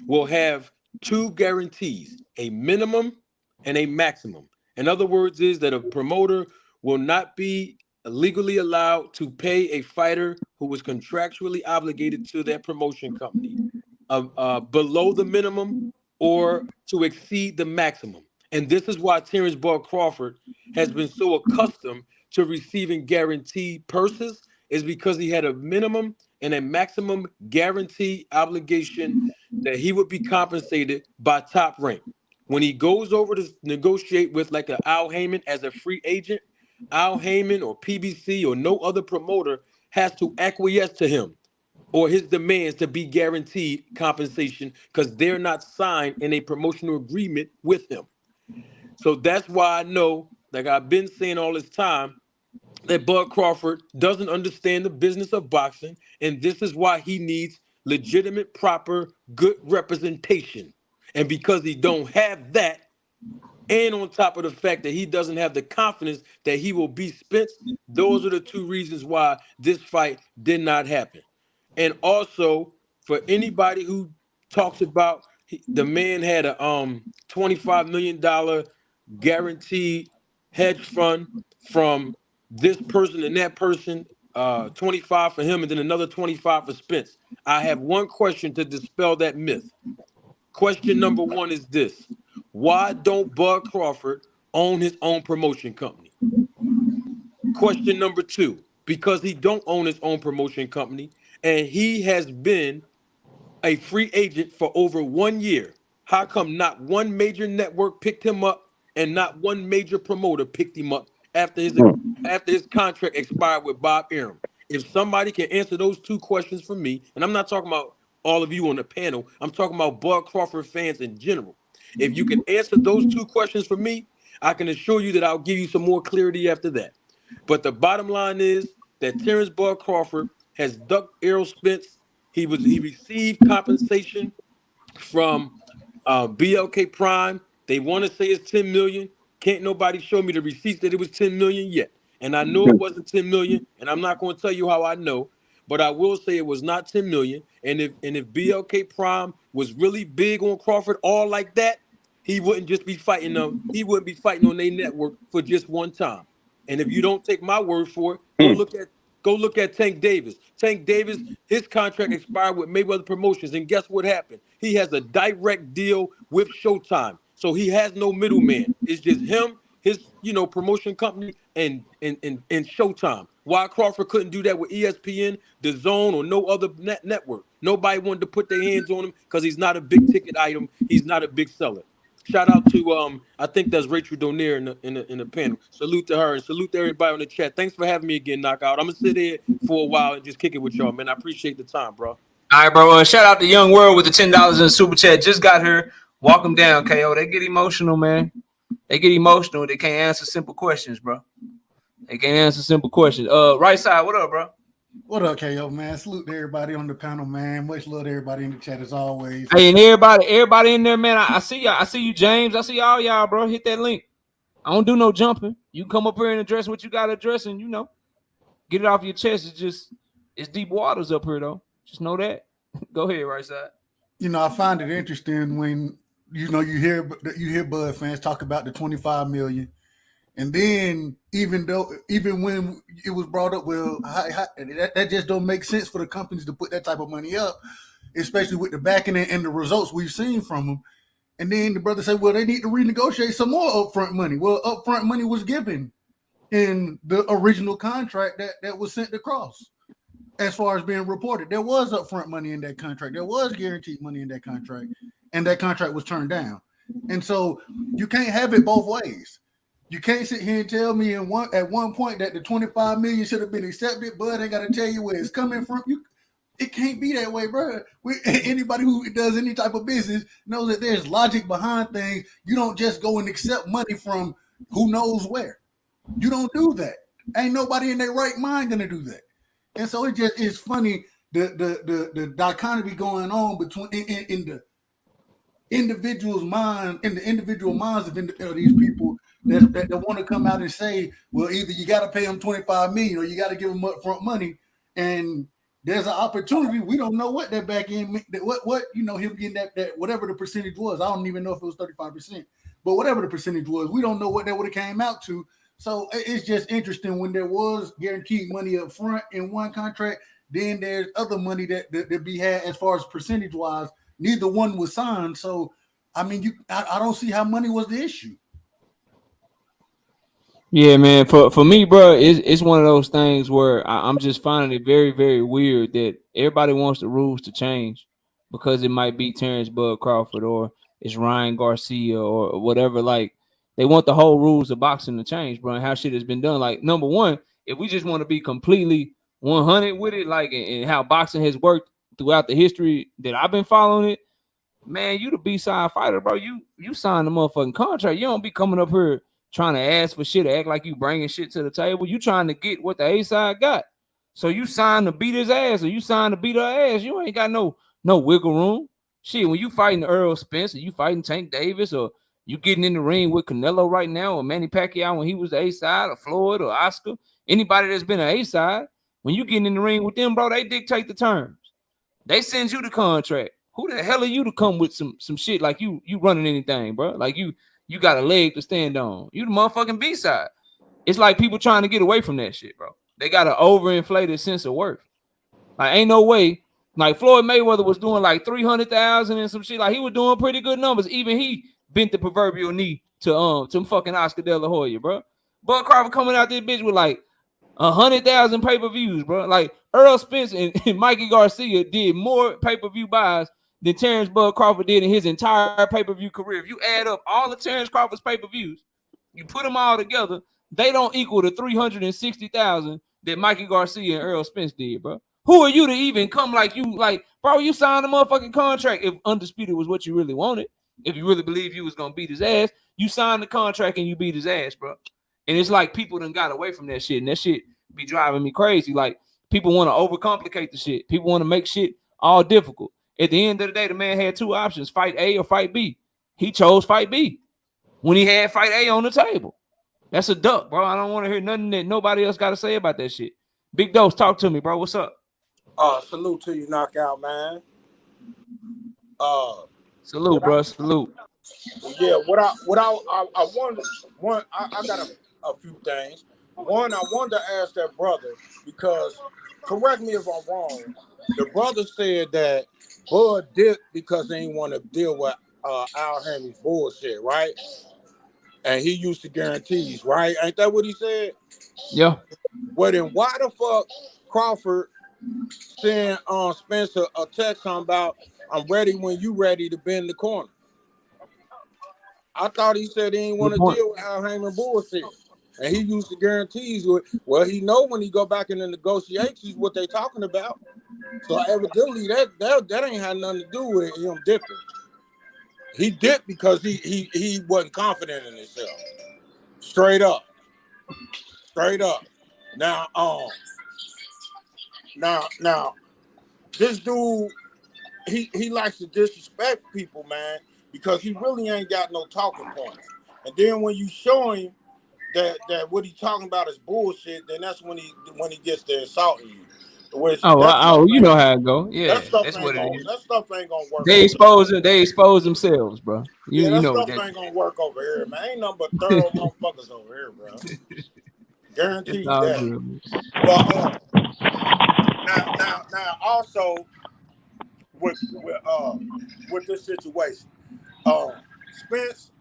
will have two guarantees, a minimum and a maximum. In other words, is that a promoter will not be legally allowed to pay a fighter who was contractually obligated to that promotion company below the minimum or to exceed the maximum. And this is why Terence Bud Crawford has been so accustomed to receiving guaranteed purses, is because he had a minimum and a maximum guarantee obligation that he would be compensated by Top Rank. When he goes over to negotiate with like an Al Heyman as a free agent, Al Heyman or PBC or no other promoter has to acquiesce to him or his demands to be guaranteed compensation because they're not signed in a promotional agreement with him. So that's why I know, like I've been saying all this time, that Bud Crawford doesn't understand the business of boxing, and this is why he needs legitimate, proper, good representation. And because he don't have that, and on top of the fact that he doesn't have the confidence that he will beat Spence, those are the two reasons why this fight did not happen. And also, for anybody who talks about the man had a $25 million guaranteed hedge fund from this person and that person, 25 for him and then another 25 for Spence. I have one question to dispel that myth. Question number one is this: why don't Bud Crawford own his own promotion company? Question number two: because he don't own his own promotion company and he has been a free agent for over 1 year, how come not one major network picked him up and not one major promoter picked him up after his contract expired with Bob Arum? If somebody can answer those two questions for me, and I'm not talking about all of you on the panel, I'm talking about Bud Crawford fans in general. If you can answer those two questions for me, I can assure you that I'll give you some more clarity after that. But the bottom line is that Terence Bud Crawford has ducked Errol Spence. He received compensation from BLK Prime. They want to say it's 10 million. Can't nobody show me the receipts that it was 10 million yet. And I know it wasn't 10 million, and I'm not going to tell you how I know, but I will say it was not 10 million. And if BLK Prime was really big on Crawford all like that, he wouldn't just be fighting them. He wouldn't be fighting on their network for just one time. And if you don't take my word for it, go look at Tank Davis. Tank Davis, his contract expired with Mayweather Promotions, and guess what happened? He has a direct deal with Showtime, so he has no middleman. It's just him, his promotion company, and Showtime. Why Crawford couldn't do that with ESPN, DAZN, or no other network? Nobody wanted to put their hands on him because he's not a big ticket item. He's not a big seller. Shout out to I think that's Rachel Donier in the panel. Salute to her and salute to everybody on the chat. Thanks for having me again, Knockout. I'm gonna sit here for a while and just kick it with y'all, man. I appreciate the time, bro. All right, bro. Shout out to Young World with the $10 in the super chat. Just got here. Walk them down, KO. They get emotional, man. They get emotional. They can't answer simple questions, bro. They can't answer simple questions. Right side, what up, bro? What up, KO, man? Salute to everybody on the panel, man. Much love to everybody in the chat as always. Hey, and everybody in there, man. I see y'all. I see you, James. I see all y'all, bro. Hit that link. I don't do no jumping. You come up here and address what you got to address, and get it off your chest. It's deep waters up here, though. Just know that. Go ahead, right side. I find it interesting when you hear Bud fans talk about the 25 million. And then even when it was brought up, well, that just don't make sense for the companies to put that type of money up, especially with the backing and the results we've seen from them. And then the brother said, well, they need to renegotiate some more upfront money. Well, upfront money was given in the original contract that was sent across. As far as being reported, there was upfront money in that contract. There was guaranteed money in that contract, and that contract was turned down. And so you can't have it both ways. You can't sit here and tell me at one point that the 25 million should have been accepted, but I got to tell you where it's coming from. It can't be that way, bro. Anybody who does any type of business knows that there's logic behind things. You don't just go and accept money from who knows where. You don't do that. Ain't nobody in their right mind gonna do that. And so it's funny the dichotomy going on between in the individual's mind, in the individual minds of these people that want to come out and say, well, either you got to pay them 25 million or you got to give them upfront money. And there's an opportunity. We don't know what that back end, what him getting that whatever the percentage was. I don't even know if it was 35%, but whatever the percentage was, we don't know what that would have came out to. So it's just interesting when there was guaranteed money up front in one contract, then there's other money that be had as far as percentage wise. Neither one was signed. So, I mean, I don't see how money was the issue. Yeah, man. For me, bro, it's one of those things where I'm just finding it very, very weird that everybody wants the rules to change because it might be Terence Bud Crawford or it's Ryan Garcia or whatever. Like, they want the whole rules of boxing to change, bro, and how shit has been done. Like, number one, if we just want to be completely 100 with it, like, and how boxing has worked throughout the history that I've been following it, man, you the B-side fighter, bro. You signed the motherfucking contract. You don't be coming up here trying to ask for shit or act like you bringing shit to the table. You trying to get what the A-side got. So you signed to beat his ass or you signed to beat her ass. You ain't got no wiggle room. Shit, when you fighting Earl Spence or you fighting Tank Davis or you getting in the ring with Canelo right now or Manny Pacquiao when he was the A-side or Floyd or Oscar, anybody that's been an A-side, when you getting in the ring with them, bro, they dictate the terms. They send you the contract. Who the hell are you to come with some shit like you running anything, bro? Like you got a leg to stand on. You the motherfucking B-side. It's like people trying to get away from that shit, bro. They got an overinflated sense of worth. Like, ain't no way. Like, Floyd Mayweather was doing like 300,000 and some shit. Like, he was doing pretty good numbers. Even he bent the proverbial knee to fucking Oscar De La Hoya, bro. Bud Crawford coming out this bitch with like 100,000 pay-per-views, bro. Like, Earl Spence and Mikey Garcia did more pay-per-view buys than Terence Bud Crawford did in his entire pay-per-view career. If you add up all of Terence Crawford's pay-per-views, you put them all together, they don't equal the 360,000 that Mikey Garcia and Earl Spence did, bro. Who are you to even come like, bro, you signed a motherfucking contract if Undisputed was what you really wanted. If you really believe you was going to beat his ass, you signed the contract and you beat his ass, bro. And it's like people done got away from that shit, and that shit be driving me crazy. Like, people want to overcomplicate the shit. People want to make shit all difficult. At the end of the day, the man had two options, fight A or fight B. He chose fight B when he had fight A on the table. That's a duck, bro. I don't want to hear nothing that nobody else got to say about that shit. Big Dose, talk to me, bro. What's up? Salute to you, Knockout, man. Salute, bro. Salute. Yeah, I wanted, I got a few things. One, I wanted to ask that brother, because, correct me if I'm wrong, the brother said that Bud dipped because they didn't want to deal with Al Hammond's bullshit, right? And he used the guarantees, right? Ain't that what he said? Yeah. Well, then why the fuck Crawford send Spencer a text on about, I'm ready when you ready to bend the corner? I thought he said he didn't want to deal with Al Heyman bullshit. And he used the guarantees with, well, he know when he go back in the negotiations what they talking about. So evidently that ain't had nothing to do with him dipping. He dipped because he wasn't confident in himself. Straight up. Now, this dude, he likes to disrespect people, man, because he really ain't got no talking points. And then when you show him that what he talking about is bullshit, then that's when he gets to insulting you. Which you know how it go. Yeah, that stuff ain't gonna work. They expose themselves, bro. You know stuff ain't gonna work over here, man. Ain't nothing but thorough motherfuckers over here, bro. Guaranteed that. Good. But now also with this situation, Spence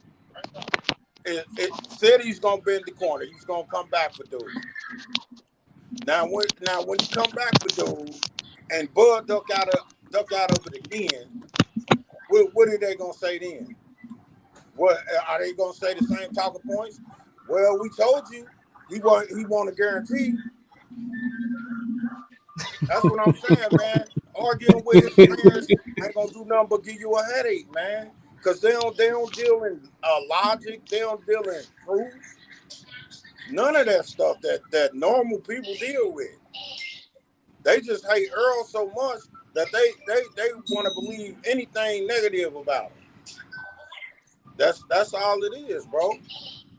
it said he's gonna bend the corner. He's gonna come back for dude. Now when you come back for dude and Bud duck out of it again, what are they gonna say then? What are they gonna say? The same talking points? Well, we told you he want a guarantee. That's what I'm saying, man. Arguing with his friends ain't gonna do nothing but give you a headache, man. Because they don't deal in logic. They don't deal in truth. None of that stuff that normal people deal with. They just hate Earl so much that they want to believe anything negative about him. That's all it is, bro.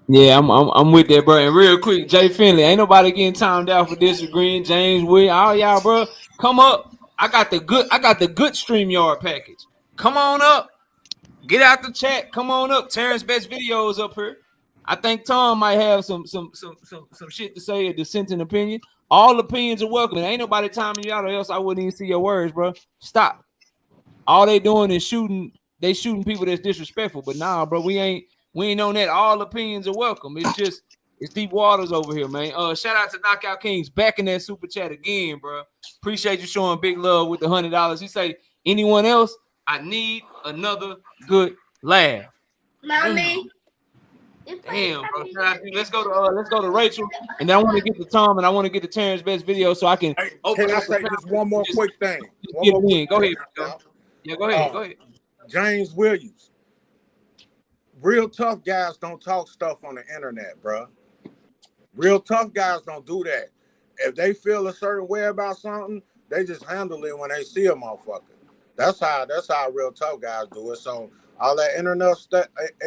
Yeah, I'm with that, bro. And real quick, Jay Finley, ain't nobody getting timed out for disagreeing. James Williams, all y'all, bro, come up. I got the good StreamYard package. Come on up. Get out the chat. Come on up. Terrence Best Videos up here. I think Tom might have some shit to say, a dissenting opinion. All opinions are welcome. And ain't nobody timing you out, or else I wouldn't even see your words, bro. Stop. All they doing is shooting. They shooting people that's disrespectful. But nah, bro, we ain't on that. All opinions are welcome. It's deep waters over here, man. Shout out to Knockout Kings back in that super chat again, bro. Appreciate you showing big love with the $100. He say, anyone else? I need another good laugh. Mommy. Damn, bro. Let's go to Rachel, and then I want to get to Tom, and I want to get to Terrence Best Video so I can. Can I say just one more quick thing? Go ahead. Yeah, go ahead. James Williams. Real tough guys don't talk stuff on the internet, bro. Real tough guys don't do that. If they feel a certain way about something, they just handle it when they see a motherfucker. That's how real tough guys do it. So all that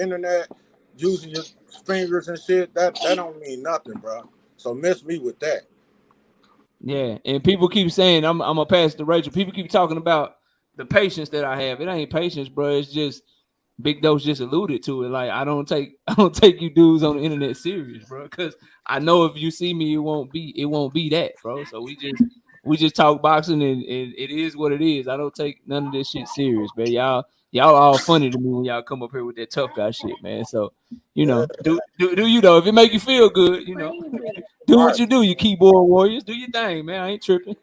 internet using your fingers and shit, that don't mean nothing, bro. So miss me with that. Yeah, and people keep saying I'm gonna pass to Rachel. People keep talking about the patience that I have. It ain't patience, bro. It's just Big Dose just alluded to it. Like I don't take you dudes on the internet serious, bro. Because I know if you see me, it won't be that, bro. So we just talk boxing, and it is what it is. I don't take none of this shit serious, man. Y'all all funny to me when y'all come up here with that tough guy shit, man. So do you though? If it make you feel good, do what you do. You keyboard warriors, do your thing, man. I ain't tripping.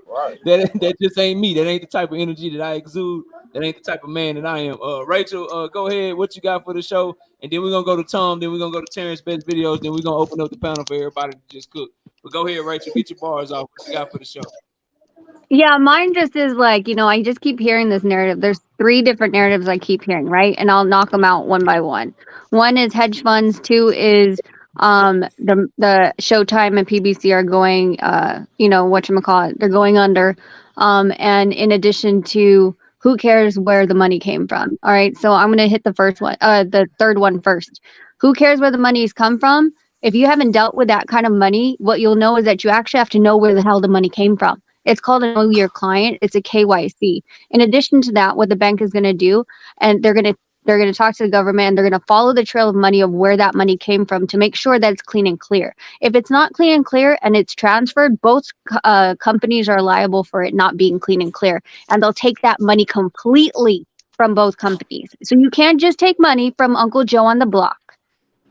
Right. That just ain't me. That ain't the type of energy that I exude. That ain't the type of man that I am. Rachel, go ahead. What you got for the show? And then we're gonna go to Tom. Then we're gonna go to Terrence Best Videos. Then we're gonna open up the panel for everybody to just cook. But go ahead, Rachel. Get your bars off. What you got for the show? Yeah, mine just is like, I just keep hearing this narrative. There's 3 different narratives I keep hearing, right? And I'll knock them out one by one. One is hedge funds. 2 is the Showtime and PBC are going, whatchamacallit, they're going under. And in addition to, who cares where the money came from? All right, so I'm going to hit the third one first. Who cares where the money's come from? If you haven't dealt with that kind of money, what you'll know is that you actually have to know where the hell the money came from. It's called a know your client. It's a KYC. In addition to that, what the bank is going to do, and they're going to talk to the government, and they're going to follow the trail of money of where that money came from to make sure that it's clean and clear. If it's not clean and clear and it's transferred, both companies are liable for it not being clean and clear, and they'll take that money completely from both companies. So you can't just take money from Uncle Joe on the block.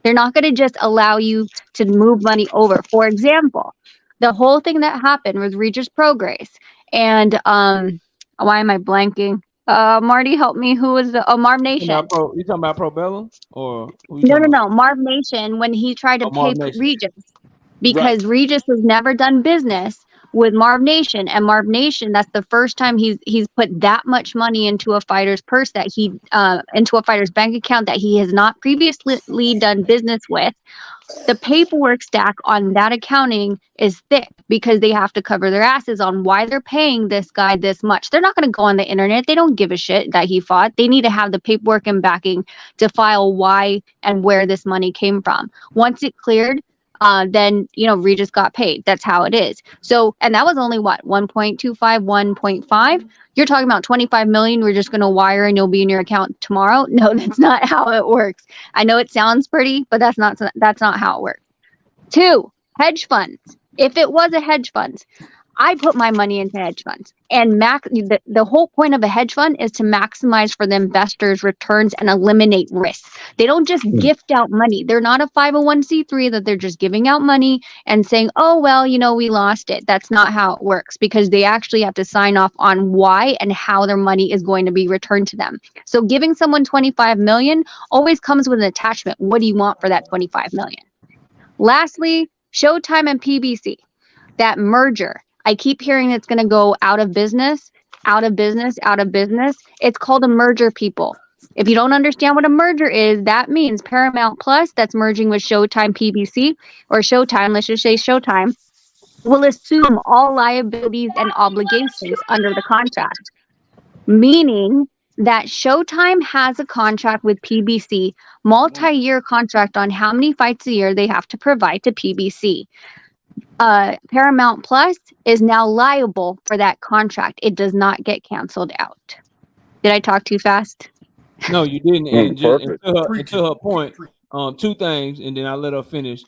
They're not going to just allow you to move money over. For example, the whole thing that happened was Regis Progress. And why am I blanking? Marty, help me. Who was the Marv Nation? You talking about Pro Bellum or who you No, talking no, about? no. Marv Nation when he tried to Oh, Marv pay Nation. Regis Right. because Regis has never done business with Marv Nation, and Marv Nation, that's the first time he's put that much money into a fighter's purse that he into a fighter's bank account that he has not previously done business with. The paperwork stack on that accounting is thick because they have to cover their asses on why they're paying this guy this much. They're not going to go on the internet. They don't give a shit that he fought. They need to have the paperwork and backing to file why and where this money came from. Once it cleared, then, Regis got paid. That's how it is. So, and that was only what, 1.25, 1.5? You're talking about 25 million. We're just going to wire and you'll be in your account tomorrow. No, that's not how it works. I know it sounds pretty, but that's not how it works. 2, hedge funds. If it was a hedge fund, I put my money into hedge funds, and the whole point of a hedge fund is to maximize for the investors' returns and eliminate risk. They don't just gift out money. They're not a 501c3 that they're just giving out money and saying, oh, well, we lost it. That's not how it works, because they actually have to sign off on why and how their money is going to be returned to them. So giving someone 25 million always comes with an attachment. What do you want for that 25 million? Lastly, Showtime and PBC. That merger. I keep hearing it's going to go out of business, out of business, out of business. It's called a merger, people. If you don't understand what a merger is, that means Paramount Plus, that's merging with Showtime PBC, or Showtime, let's just say Showtime, will assume all liabilities and obligations under the contract. Meaning that Showtime has a contract with PBC, multi-year contract on how many fights a year they have to provide to PBC. Paramount Plus is now liable for that contract. It does not get canceled out. Did I talk too fast? No, you didn't. And Perfect. to her point, 2 things, and then I let her finish.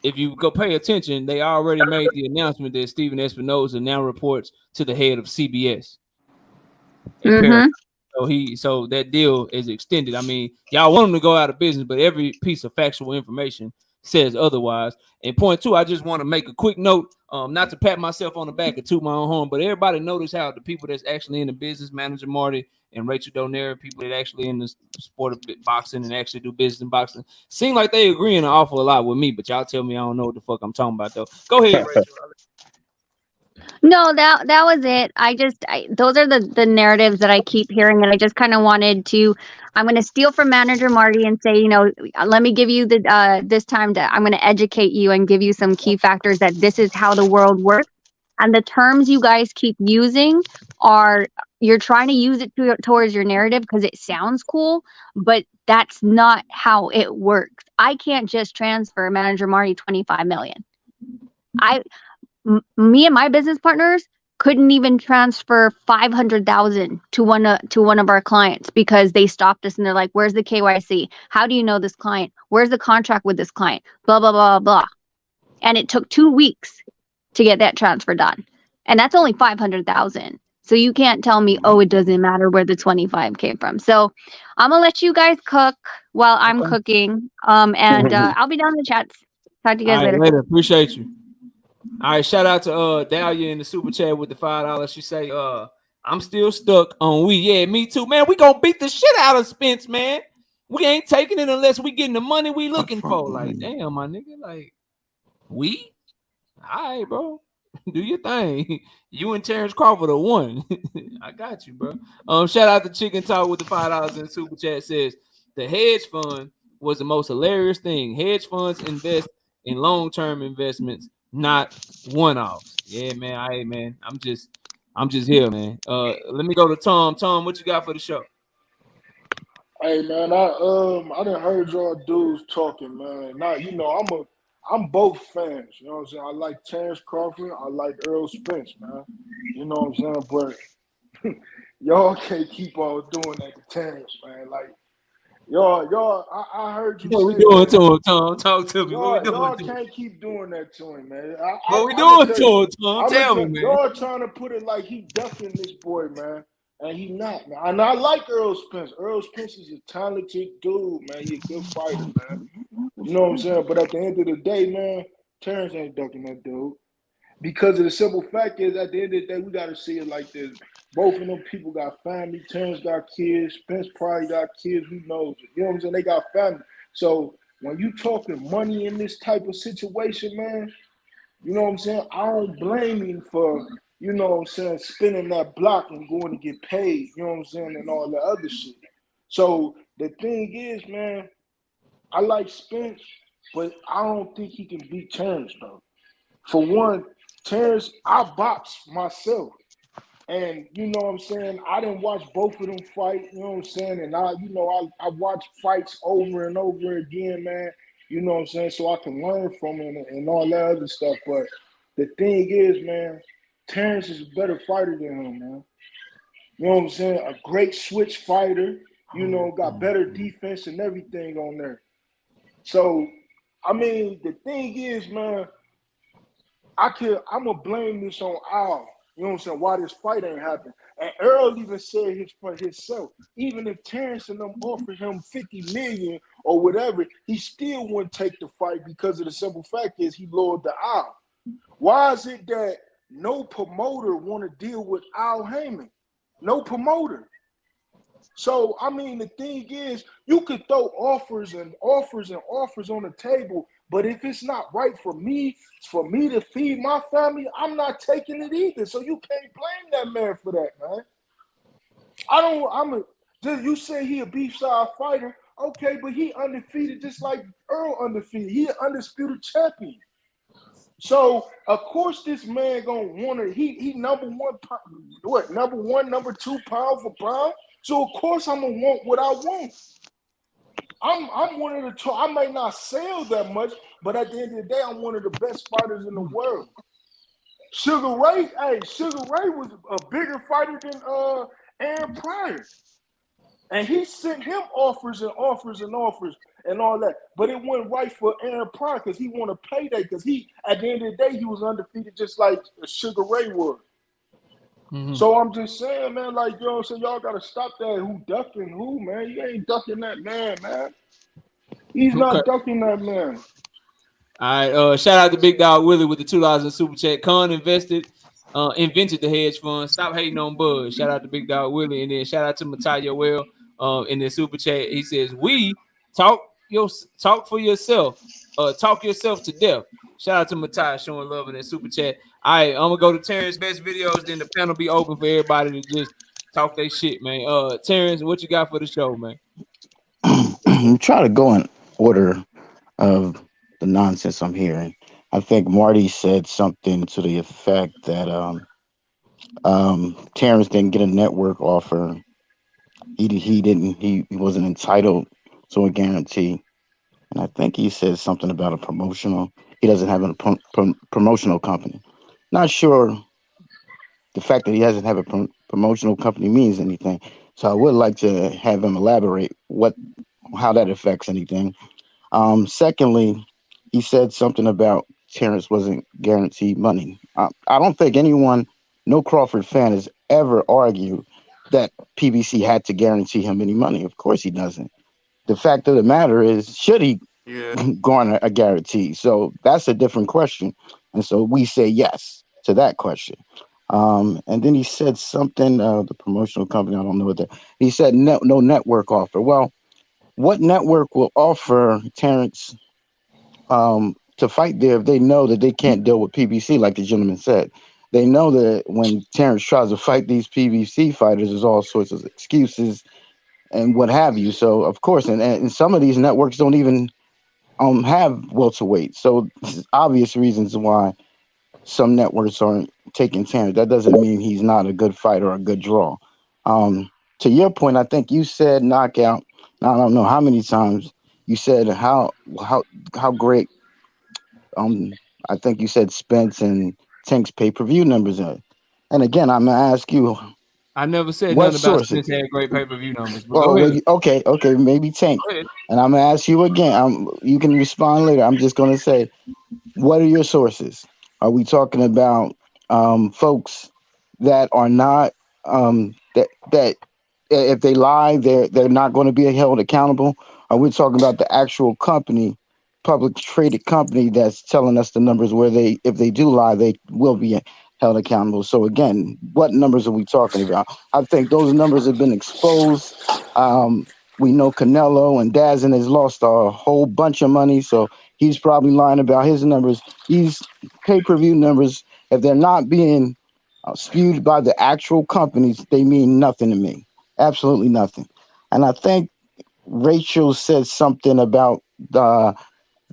If you go pay attention, they already made the announcement that Steven Espinoza now reports to the head of CBS. So that deal is extended. I mean, y'all want them to go out of business, but every piece of factual information says otherwise. And point 2, I just want to make a quick note, not to pat myself on the back or toot my own horn, but everybody notice how the people that's actually in the business, Manager Marty and Rachel Donaire, people that actually in the sport of boxing and actually do business in boxing, seem like they agreeing an awful lot with me, but y'all tell me I don't know what the fuck I'm talking about, though. Go ahead, Rachel. No, that was it. Those are the narratives that I keep hearing, and I just kind of wanted to. I'm going to steal from Manager Marty and say, let me give you this time I'm going to educate you and give you some key factors that this is how the world works, and the terms you guys keep using you're trying to use it towards your narrative because it sounds cool, but that's not how it works. I can't just transfer Manager Marty 25 million. Me and my business partners couldn't even transfer 500,000 to one of our clients because they stopped us and they're like, "Where's the KYC? How do you know this client? Where's the contract with this client? Blah blah blah blah." And it took 2 weeks to get that transfer done, and that's only 500,000. So you can't tell me, "Oh, it doesn't matter where the 25 came from." So I'm gonna let you guys cook while I'm cooking. And I'll be down in the chats. Talk to you guys later. Appreciate you. All right, shout out to Dahlia in the super chat with the $5. She say, I'm still stuck on we. Yeah, me too, man. We gonna beat the shit out of Spence, man. We ain't taking it unless we getting the money we looking for. Like, damn, my nigga, like, we? All right, bro. Do your thing. You and Terence Crawford are one. I got you, bro. Shout out to Chicken Talk with the $5 in the super chat. Says the hedge fund was the most hilarious thing. Hedge funds invest in long-term investments, not one-offs. Yeah, man. I'm just here, man. Let me go to Tom. Tom, what you got for the show? Hey man, I done heard y'all dudes talking, man. Now I'm both fans, you know what I'm saying? I like Terence Crawford, I like Earl Spence, man. You know what I'm saying? But y'all can't keep on doing that to Terence, man. Like y'all, I heard you What we say doing that. to him, Tom? Talk to me. Y'all can't keep doing that to him, man. What we doing to him, Tom? Tell me, man. Y'all trying to put it like he ducking this boy, man. And he not, man. And I like Earl Spence. Earl Spence is a talented dude, man. He a good fighter, man. You know what I'm saying? But at the end of the day, man, Terence ain't ducking that dude. Because of the simple fact is, at the end of the day, we got to see it like this. Both of them people got family. Terrence got kids. Spence probably got kids. Who knows? You know what I'm saying? They got family. So when you talking money in this type of situation, man, you know what I'm saying? I don't blame him for, you know what I'm saying, spinning that block and going to get paid, you know what I'm saying, and all the other shit. So the thing is, man, I like Spence, but I don't think he can beat Terrence, though. For one, Terrence, I box myself. And you know what I'm saying? I didn't watch both of them fight, you know what I'm saying? And I watch fights over and over again, man. You know what I'm saying? So I can learn from it and all that other stuff. But the thing is, man, Terrence is a better fighter than him, man. You know what I'm saying? A great switch fighter, you know, got better defense and everything on there. So, I mean, the thing is, man, I'm gonna blame this on Al. You know what I'm saying? Why this fight ain't happened. And Earl even said for himself, even if Terrence and them offered him $50 million or whatever, he still wouldn't take the fight because of the simple fact is he lowered the Al. Why is it that no promoter want to deal with Al Heyman? No promoter. So, I mean, the thing is, you could throw offers and offers and offers on the table, but if it's not right for me to feed my family, I'm not taking it either. So you can't blame that man for that, man. You say he a beef-side fighter, okay, but he undefeated just like Earl undefeated. He an undisputed champion. So of course this man gonna wanna he number one, number two pound for pound. So of course I'm gonna want what I want. I'm one of the top. I may not sell that much, but at the end of the day, I'm one of the best fighters in the world. Sugar Ray was a bigger fighter than Aaron Pryor. And he sent him offers and offers and offers and all that. But it went right for Aaron Pryor because he wanted a payday because at the end of the day, he was undefeated just like Sugar Ray was. Mm-hmm. So I'm just saying, man, like, you know what I'm saying? Y'all got to stop that who ducking who, man. You ain't ducking that man. He's not ducking that man. All right, shout out to Big Dog Willie with the $2 in super chat. Con invented the hedge fund. Stop hating on Bud. Shout out to Big Dog Willie, and then shout out to Matayo Well in the super chat. He says, "We talk for yourself. Talk yourself to death." Shout out to Matai showing love in that super chat. All right, I'm gonna go to Terrence's best videos. Then the panel be open for everybody to just talk their shit, man. Terrence, what you got for the show, man? Try to go in order of the nonsense I'm hearing. I think Marty said something to the effect that Terrence didn't get a network offer. He wasn't entitled to a guarantee. And I think he said something about a promotional. He doesn't have a promotional company. Not sure the fact that he doesn't have a promotional company means anything. So I would like to have him elaborate how that affects anything. Secondly, he said something about Terrence wasn't guaranteed money. I don't think no Crawford fan has ever argued that PBC had to guarantee him any money. Of course he doesn't. The fact of the matter is, should he garner a guarantee? So that's a different question. And so we say yes to that question. And then he said something, the promotional company, I don't know what that. He said no network offer. Well, what network will offer Terrence to fight there if they know that they can't deal with PBC, like the gentleman said? They know that when Terrence tries to fight these PBC fighters, there's all sorts of excuses and what have you. So, of course, and some of these networks don't even have welterweight. So, there's obvious reasons why some networks aren't taking Terrence. That doesn't mean he's not a good fighter or a good draw. To your point, I think you said knockout. I don't know how many times you said how great. I think you said Spence and Tank's pay-per-view numbers are. And again, I'm gonna ask you. I never said nothing about Spence had great pay-per-view numbers. But go ahead. Okay, maybe Tank. And I'm gonna ask you again. You can respond later. I'm just gonna say, what are your sources? Are we talking about folks that are not that if they lie, they're not going to be held accountable? Are we talking about the actual company public traded company that's telling us the numbers where if they do lie, they will be held accountable. So again, what numbers are we talking about? I think those numbers have been exposed. We know Canelo and Dazin has lost a whole bunch of money, so he's probably lying about his numbers. These pay-per-view numbers, if they're not being spewed by the actual companies, they mean nothing to me. Absolutely nothing. And I think Rachel said something about the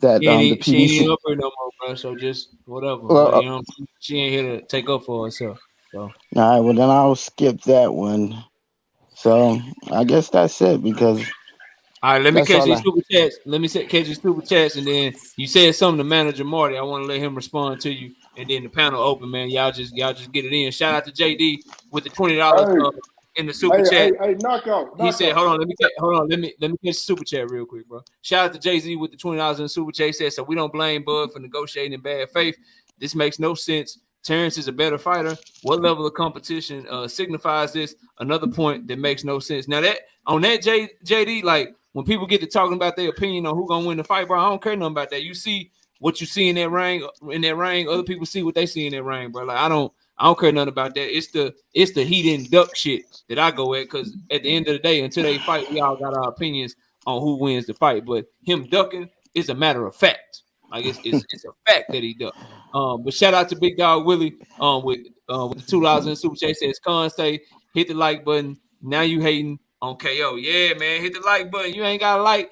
She ain't even PBC. up here no more, bro. So just whatever. Well, Like, you know, she ain't here to take up for herself. So. all right, well then I'll skip that one. So I guess that's it because All right, let me that's catch all these I. super chats. Catch these super chats, and then you said something to manager Marty. I want to let him respond to you, and then the panel open, man. Y'all just get it in. Shout out to JD with the $20 in the super chat. Hey, knockout. He said, "Hold on, let me catch the super chat real quick, bro." Shout out to Jay-Z with the $20 in the super chat. He said, "So we don't blame Bud for negotiating in bad faith. This makes no sense. Terrence is a better fighter. What level of competition signifies this? Another point that makes no sense." Now that on that JD, like when people get to talking about their opinion on who gonna win the fight, bro, I don't care nothing about that. You see what you see in that ring. Other people see what they see in that ring, bro. Like I don't care nothing about that. It's the he didn't duck shit that I go at, because at the end of the day, until they fight, we all got our opinions on who wins the fight. But him ducking is a matter of fact. Like it's a fact that he ducked. But shout out to Big Dog Willie with the $2 in super chat. Says Con say hit the like button. Now you hating on KO. Yeah, man, hit the like button. You ain't gotta like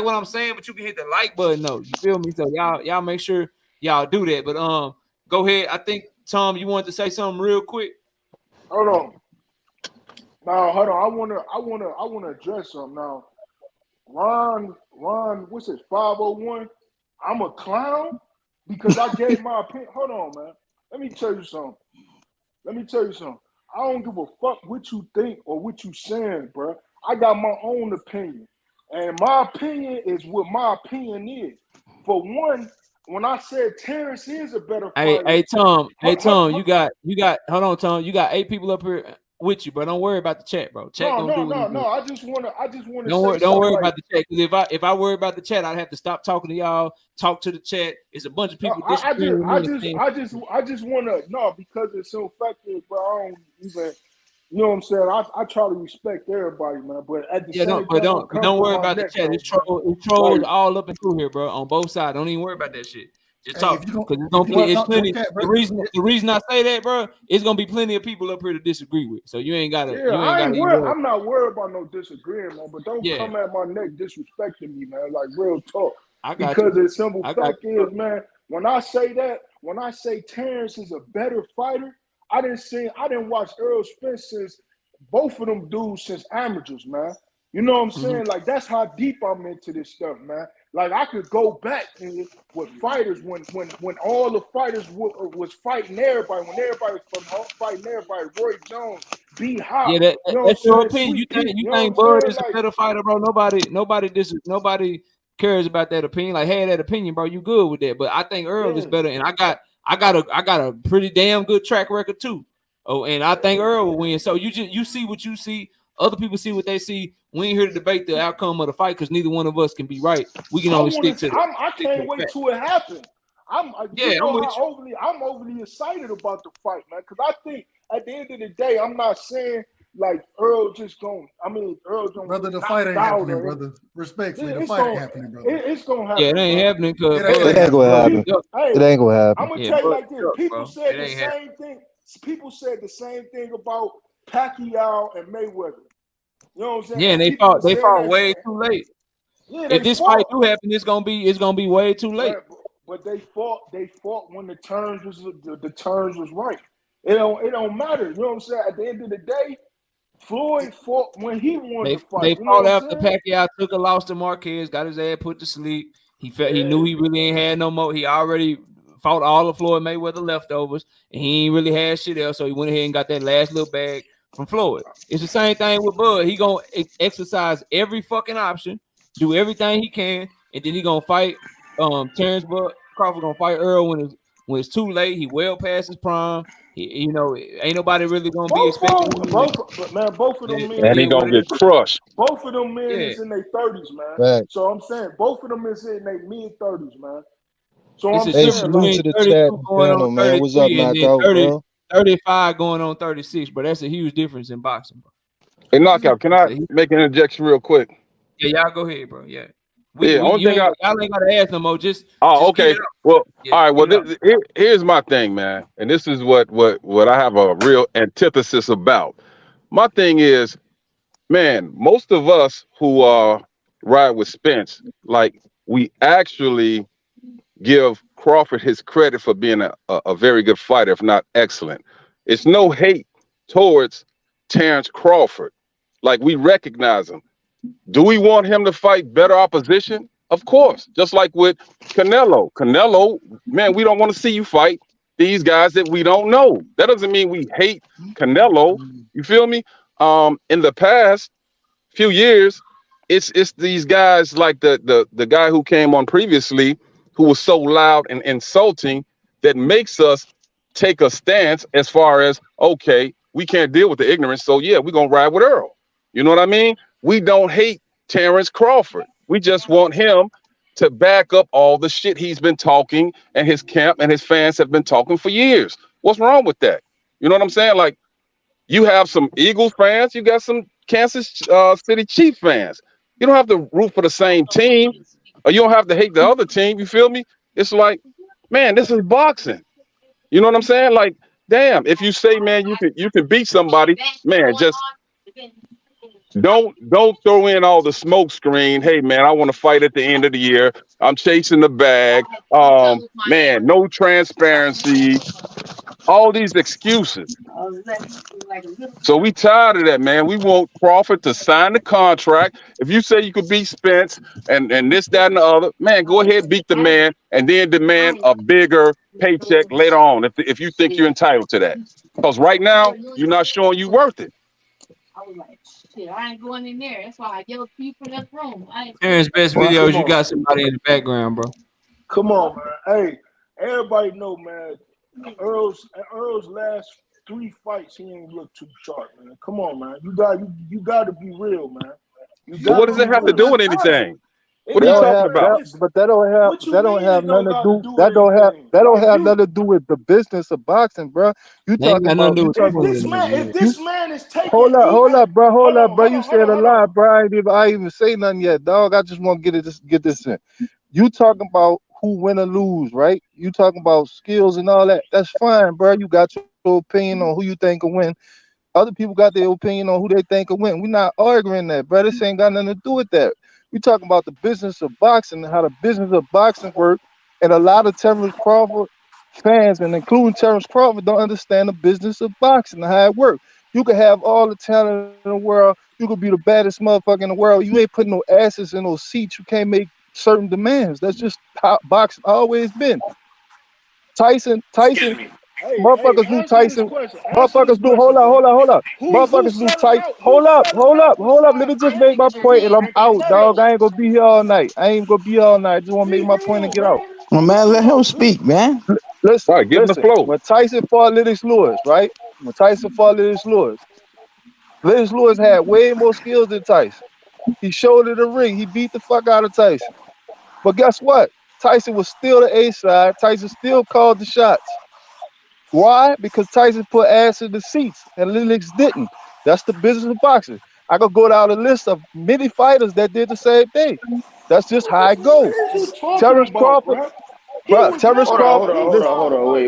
what I'm saying, but you can hit the like button though. You feel me? So y'all make sure y'all do that. But go ahead. I think Tom, you wanted to say something real quick. Hold on. Now, hold on. I wanna address something now. Ron, what's it? 501. I'm a clown because I gave my opinion. Hold on, man. Let me tell you something. I don't give a fuck what you think or what you saying, bro. I got my own opinion, and my opinion is what my opinion is. For one, when I said Terrence is a better fighter, Hey Tom, you got hold on, Tom. You got 8 people up here with you, bro. Don't worry about the chat, bro. Chat gonna do what he do. I just wanna Don't worry about the chat, because if I worry about the chat, I'd have to stop talking to y'all. Talk to the chat. It's a bunch of people disagreeing with me. I just wanna because it's so effective, bro. I don't even. You know what I'm saying? I try to respect everybody, man. But at the same time, don't worry about the chat. It's trolls all up and through here, bro. On both sides. Don't even worry about that shit. Just talk, because it's gonna be plenty. The reason I say that, bro, it's gonna be plenty of people up here to disagree with. So you ain't gotta. I'm not worried about no disagreeing, man. But don't come at my neck disrespecting me, man. Like real talk. Because the simple fact is, man, when I say Terrence is a better fighter, I didn't watch Errol Spence since both of them dudes since amateurs, man. You know what I'm saying? Like that's how deep I'm into this stuff, man. Like I could go back with fighters when all the fighters was fighting everybody, when everybody was fighting everybody, Roy Jones, B Hop. Yeah, that's your opinion. Sweet You think Bud is a better fighter, bro? Nobody cares about that opinion. Like, hey, that opinion, bro, you good with that? But I think Earl is better, and I got a pretty damn good track record too. Oh, and I think Earl will win. So you see what you see. Other people see what they see. We ain't here to debate the outcome of the fight because neither one of us can be right. We can only stick to. I can't wait till it happens. I'm overly excited about the fight, man. Because I think at the end of the day, I'm not saying like Earl just going. I mean, Earl going. Brother, the fight ain't happening, brother. Respectfully, the fight ain't happening, brother. It's gonna happen. Yeah, it ain't happening because it ain't gonna happen. It ain't gonna happen. I'm gonna tell you like this. People said the same thing. People said the same thing about Pacquiao and Mayweather. You know what I'm saying? Yeah, and they fought way too late. Yeah, if this fight do happen, it's gonna be way too late. But they fought when the terms was right. It don't matter. You know what I'm saying? At the end of the day, Floyd fought when he wanted to fight. They fought after Pacquiao took a loss to Marquez, got his ass put to sleep. He knew he really ain't had no more. He already fought all of Floyd Mayweather leftovers, and he ain't really had shit else. So he went ahead and got that last little bag from Floyd. It's the same thing with Bud. He gonna exercise every fucking option, do everything he can, and then he gonna fight Terrence Crawford gonna fight Earl when it's too late. He well past his prime. You know, ain't nobody really gonna be expecting him. Both of them men, And he gonna get crushed. both of them men is in their 30s, man. Right. So I'm saying both of them is in their mid-30s, man. So It's I'm a Hey, difference saying salute like, to between the 32 chat and going on panel, man. What's up, 33 and then knockout, bro? 35 going on 36, but that's a huge difference in boxing, bro. Hey, knockout. Can I make an injection real quick? Yeah, y'all go ahead, bro. Yeah. Yeah. Only thing Y'all ain't gotta ask no more. Just get okay. it out. Well, Yeah, all right. Well, get it out. here's my thing, man. And this is what I have a real antithesis about. My thing is, man, most of us who ride with Spence, like we actually give Crawford his credit for being a very good fighter, if not excellent. It's no hate towards Terence Crawford. Like we recognize him. Do we want him to fight better opposition? Of course. Just like with Canelo. Canelo, man, we don't want to see you fight these guys that we don't know. That doesn't mean we hate Canelo. You feel me? In the past few years, it's these guys like the guy who came on previously who was so loud and insulting that makes us take a stance as far as okay, we can't deal with the ignorance, so yeah, we're gonna ride with Earl. You know what I mean? We don't hate Terence Crawford. We just want him to back up all the shit he's been talking and his camp and his fans have been talking for years. What's wrong with that? You know what I'm saying? Like you have some Eagles fans, you got some Kansas City Chiefs fans. You don't have to root for the same team, or you don't have to hate the other team. You feel me? It's like, man, this is boxing. You know what I'm saying? Like, damn, if you say, man, you can beat somebody, man, just don't throw in all the smoke screen. Hey, man, I want to fight at the end of the year. I'm chasing the bag. Man, no transparency. All these excuses. So we tired of that, man. We want Crawford to sign the contract. If you say you could beat Spence and this, that, and the other, man, go ahead, beat the man, and then demand a bigger paycheck later on if you think you're entitled to that. Because right now, you're not showing you worth it. Terrence, best videos, you got somebody in the background, bro. Come on, man. Hey, everybody know, man. Earl's last 3 fights, he ain't look too sharp, man. Come on, man. You got to be real, man. What does it have to do with anything? What are you talking about? But that don't have nothing to do. That don't have nothing to do with the business of boxing, bro. You talking about? If this man is taking. Hold up, bro. You said a lot, bro. I ain't even say nothing yet, dog. I just want to get this in. You talking about who win or lose, right? You talking about skills and all that. That's fine, bro. You got your opinion on who you think will win. Other people got their opinion on who they think will win. We're not arguing that, bro. This ain't got nothing to do with that. We talking about the business of boxing and how the business of boxing work. And a lot of Terence Crawford fans, and including Terence Crawford, don't understand the business of boxing and how it works. You could have all the talent in the world. You could be the baddest motherfucker in the world. You ain't putting no asses in those seats. You can't make certain demands. That's just how boxing always been. Tyson, motherfuckers do Tyson. Motherfuckers do. Hold up. Motherfuckers do Tyson. Hold up. Let me just make my point, and I'm out, dog. I ain't gonna be here all night. I just want to make my point and get out. Well, man, let him speak, man. Listen. Right, give him the flow. When Tyson fought Lennox Lewis, right? Lennox Lewis had way more skills than Tyson. He showed it in the ring. He beat the fuck out of Tyson. But guess what? Tyson was still the A side. Tyson still called the shots. Why? Because Tyson put ass in the seats and Lennox didn't. That's the business of boxing. I could go down a list of many fighters that did the same thing. That's just how it goes. Terence Crawford. Bro, Terence Crawford. Hold on. Wait.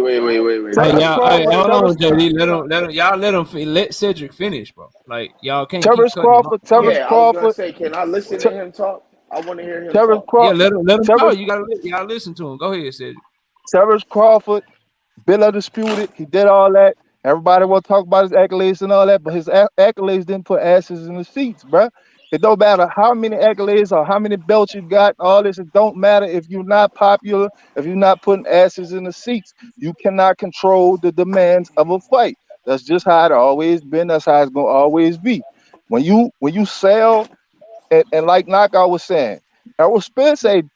Hey, hold on, JD. Let Cedric finish, bro. Like y'all can't Terence keep cutting him off. Terence I was gonna Crawford. say, can I listen to him talk? I want to hear him Terence talk. Crawford. Yeah, let him talk. Y'all listen to him. Go ahead, Cedric. Terence Crawford, Bill Undisputed. He did all that. Everybody want to talk about his accolades and all that, but his accolades didn't put asses in the seats, bro. It don't matter how many accolades or how many belts you got, all this. It don't matter if you're not popular, if you're not putting asses in the seats. You cannot control the demands of a fight. That's just how it always been. That's how it's gonna always be. When you sell, and like Knockout was saying, Errol Spence ain't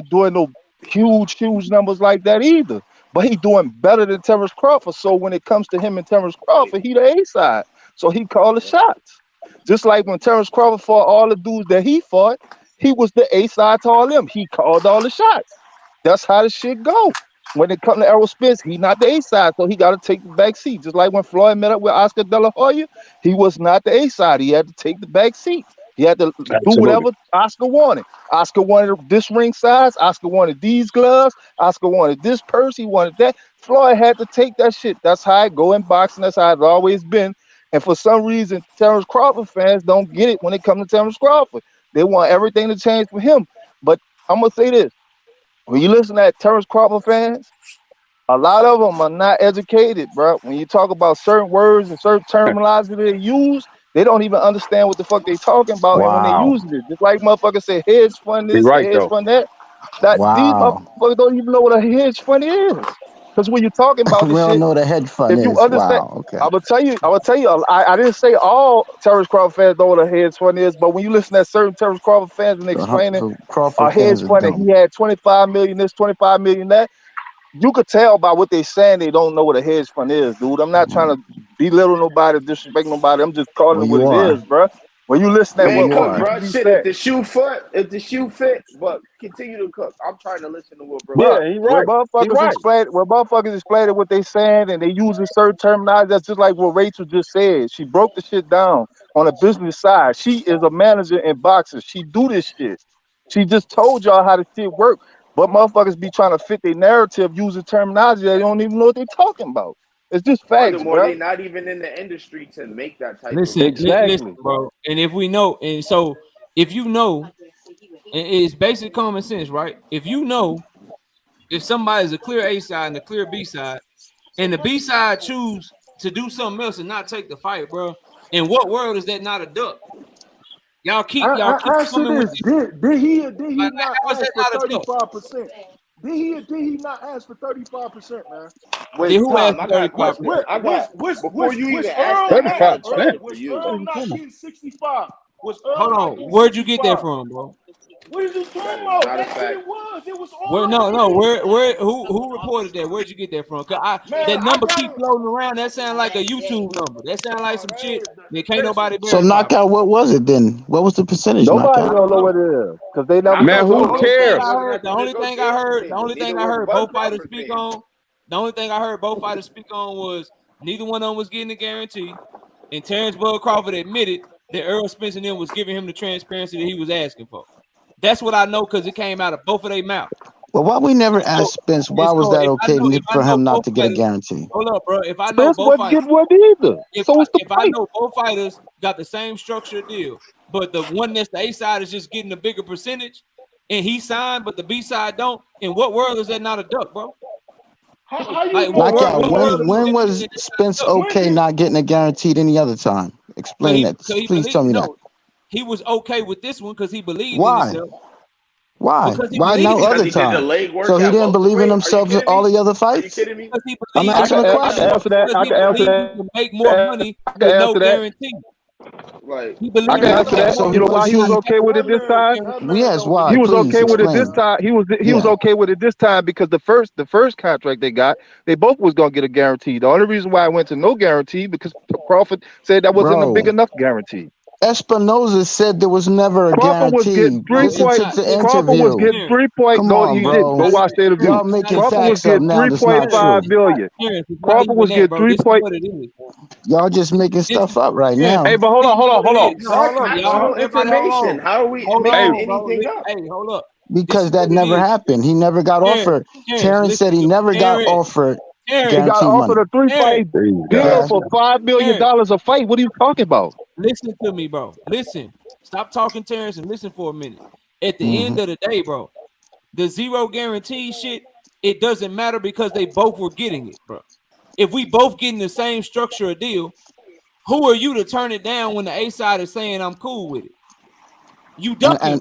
doing no huge numbers like that either. but he doing better than Terence Crawford. So when it comes to him and Terence Crawford, he the A side. So he called the shots. Just like when Terence Crawford fought all the dudes that he fought, he was the A side to all them. He called all the shots. That's how the shit go. When it comes to Errol Spence, he not the A side, so he got to take the back seat. Just like when Floyd met up with Oscar De La Hoya, he was not the A side. He had to take the back seat. He had to do Absolutely. whatever Oscar wanted. Oscar wanted this ring size. Oscar wanted these gloves. Oscar wanted this purse. He wanted that. Floyd had to take that shit. That's how I go in boxing. That's how it's always been. And for some reason, Terence Crawford fans don't get it when it comes to Terence Crawford. They want everything to change for him. But I'm going to say this. When you listen to Terence Crawford fans, a lot of them are not educated, bro. When you talk about certain words and certain terminology they use, they don't even understand what the fuck they talking about. And when they Wow. using it, just like motherfuckers say hedge fund He this, right hedge though. fund that, that these Wow. motherfuckers don't even know what a hedge fund is. Because when you're talking about We the don't shit, know what a hedge fund if you is. understand, Wow. Okay. I will tell you, I didn't say all Terence Crawford fans know what a hedge fund is, but when you listen to certain Terence Crawford fans and explaining So a Crawford hedge fans are fund and dumb. he had 25 million this, 25 million that, you could tell by what they saying they don't know what a hedge fund is, dude. I'm not trying to belittle nobody, disrespect nobody. I'm just calling Well, it what you it are. is, bro. When you listen at Well, Man, what you cook, are. people bro. be Shit, saying, if the shoe fit, but continue to cook. I'm trying to listen to what bro bro, Yeah, he when right. He motherfuckers right. explain, what they saying and they using certain terminology, that's just like what Rachel just said. She broke the shit down on a business side. She is a manager in boxing. She do this shit. She just told y'all how the shit work. But motherfuckers be trying to fit their narrative using terminology they don't even know what they talking about. It's just facts, Furthermore, bro. they not even in the industry to make that type of Listen, Exactly. bro. And if we know, and so if you know, and it's basic common sense, right? If you know if somebody's a clear A side and a clear B side, and the B side choose to do something else and not take the fight, bro, in what world is that not a duck? Y'all keep I asked you coming with this: this. Did he Like, not how is that ask for not a duck? 35%? Did he not ask for 35%, man? Did Wait, who asked Tom, for 35%? before you even ask Earl that, I got a 35%. question for was you. Earl not getting 65? Was Hold Earl not on. getting Where'd you get that 65? from, bro? What is you talking That is about? not a That's what fact. it was. It was Where all no, written. who reported that? Where'd you get that from? Cause Man, that I number got keep it. floating around. That sounds like a YouTube number. That sounds like some shit that can't Listen, nobody So verify, bro. knockout, what was it then? What was the percentage Nobody I knockout? don't don't know know. what it is because they I never Man, don't touch know. on who it. It cares? wasn't at The the only thing I negotiation heard, table. Neither was both Bud fighters Buffer speak table. on, the only thing I heard both fighters speak on was neither one of them was getting a guarantee, and Terrence Bud Crawford admitted that Earl Spence and them was giving him the transparency that he was asking for. That's what I know because it came out of both of their mouth. Well, why we never So, asked Spence and why was so that okay if I for know him not both to get a fighters, guarantee? hold up, bro. If I know Spence both wasn't fighters, getting one either. So what's the if I point? know both fighters got the same structure deal, but the one that's the A side is just getting a bigger percentage, and he signed, but the B side don't. In what world is that not a duck, bro? how you Like know that? Knockout. what world is When that, was that's Spence not a duck? When okay did not getting a guaranteed any other time? Cause Explain he, that. cause he Please tell believed. me that. No, he was okay with this one because he believed in Why? himself. Why? Because he Why believed no in Because other he himself. did the time? leg So work he at didn't believe in welterweight. Are you himself in kidding all me? the other Are you fights? kidding me? Because he I'm believed in asking a I can himself. question. answer that. Because I he can answer believed he that. could make more money I can with no answer that. guarantee. Like, He I believed can he nah, could answer make Okay, that. more so You know money why was he was he? okay with it that this man time? that man Yes. don't Why? He believe was in Please okay with himself, it this explain. man. time. He was Yeah. okay with it this time because the first contract they got, they both was gonna get a guarantee. The only reason why I went to no guarantee because Crawford said that wasn't a big Bro, enough guarantee. Espinoza said there was never a Crawford was guarantee. getting bro. It's Listen to not. the Listen, Crawford was interview. getting Terrence, 3 point. Come Go, on, he Terrence, didn't. it's bro. Go not watch even. the interview. Y'all Terrence, it's not making even Crawford that, was facts up getting bro. now three that's point not Terrence, five true. billion. it's not Crawford even was that, getting bro. three This is point. what it is. Y'all just making This, stuff up right Terrence, now. Hey, but hold this on, is hold on, what it hold on. is. that's No, hold Hold on, y'all. factual Everybody, hold information. on. How are we Hold on. making on, bro. anything up? Hey, hold up. This Because is that what it never is. happened. He never got Terrence, offered. Terrence, Terrence listen said he to me. never got Terrence, offered He Terrence, got guaranteed offered money. a three Terrence, fight These guys. deal Terrence, for $5 million Terrence. a fight. What are you talking about? Listen to me, bro. Listen. Stop talking, Terrence, and listen for a minute. At the Hmm. end of the day, bro, the zero guarantee shit, it doesn't matter because they both were getting it, bro. If we both getting the same structure of deal, who are you to turn it down when the A side is saying I'm cool with it? You And ducking.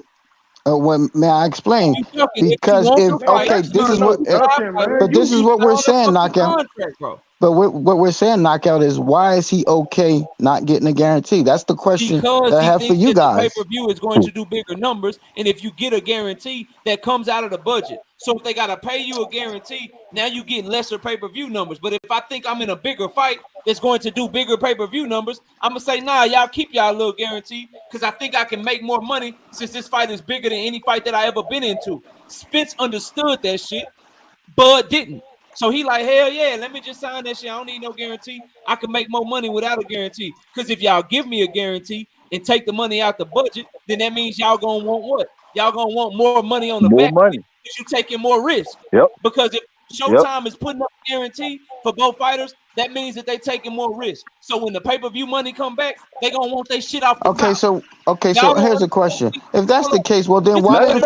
May I explain? Because if this is what, but this is what we're saying, knockout. Contract, bro. But what we're saying, knockout, is why is he okay not getting a guarantee? That's the question Because that I he have for thinks you that the guys. pay-per-view is going to do bigger numbers, and if you get a guarantee, that comes out of the budget. So if they got to pay you a guarantee, now you get lesser pay-per-view numbers. But if I think I'm in a bigger fight that's going to do bigger pay-per-view numbers, I'm going to say, nah, y'all keep y'all little guarantee because I think I can make more money since this fight is bigger than any fight that I ever been into. Spence understood that shit. Bud didn't. So he like, hell yeah, let me just sign that shit. I don't need no guarantee. I can make more money without a guarantee. Because if y'all give me a guarantee and take the money out the budget, then that means y'all gonna want what? Y'all gonna want more money on the More back money. because you're taking more risk. Yep. Because if Showtime is putting up a guarantee for both fighters, that means that they taking more risk. So when the pay-per-view money come back, they gonna want their shit off the top. So here's a question. If that's the case, well then why didn't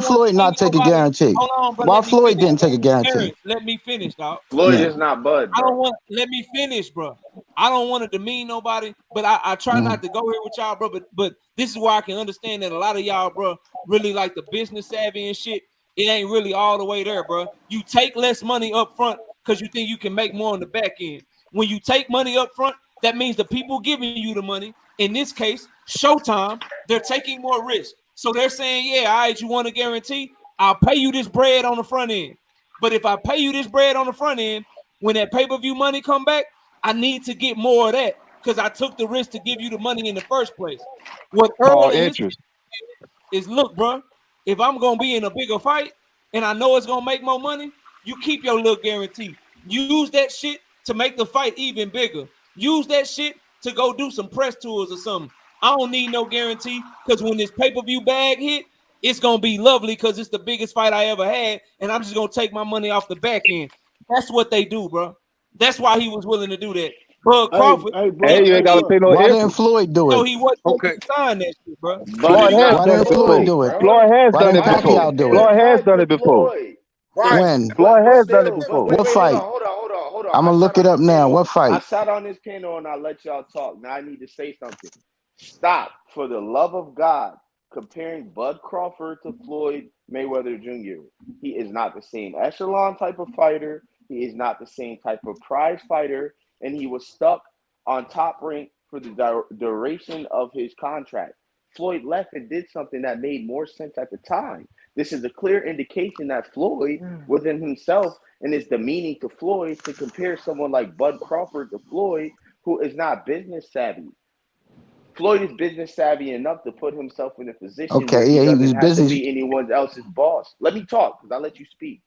Floyd not take a guarantee? Hold on, bro. Why Floyd didn't take a guarantee? Terrence, let me finish, dog. Floyd is not Bud, bro. I don't want. Let me finish, bro. I don't want to demean nobody, but I try not to go here with y'all, bro. But this is why I can understand that a lot of y'all, bro, really like the business savvy and shit. It ain't really all the way there, bro. You take less money up front because you think you can make more on the back end. When you take money up front, that means the people giving you the money, in this case, Showtime, they're taking more risk. So they're saying, yeah, all right, you want a guarantee? I'll pay you this bread on the front end. But if I pay you this bread on the front end, when that pay-per-view money come back, I need to get more of that because I took the risk to give you the money in the first place. What Earl is look, bro, if I'm going to be in a bigger fight and I know it's going to make more money, you keep your little guarantee. Use that shit to make the fight even bigger. Use that shit to go do some press tours or something. I don't need no guarantee because when this pay-per-view bag hit, it's going to be lovely because it's the biggest fight I ever had, and I'm just going to take my money off the back end. That's what they do, bro. That's why he was willing to do that. Bud Crawford. Hey, you ain't got to pay no Why interest. didn't Floyd do it? So he wasn't going to sign that shit, bro. Floyd has done it before. Floyd has done it before. Floyd has done it before. When? Floyd has done it before. What fight? Hold on. I'm gonna look it up now. What fight? I sat on this panel and I let y'all talk. Now I need to say something. Stop, for the love of God, comparing Bud Crawford to Floyd Mayweather Jr. He is not the same echelon type of fighter. He is not the same type of prize fighter. And he was stuck on top rank for the duration of his contract. Floyd left and did something that made more sense at the time. This is a clear indication that Floyd, within himself and his demeaning to Floyd, to compare someone like Bud Crawford to Floyd, who is not business savvy. Floyd is business savvy enough to put himself in a position where he doesn't have to be anyone else's boss. Let me talk, because I let you speak.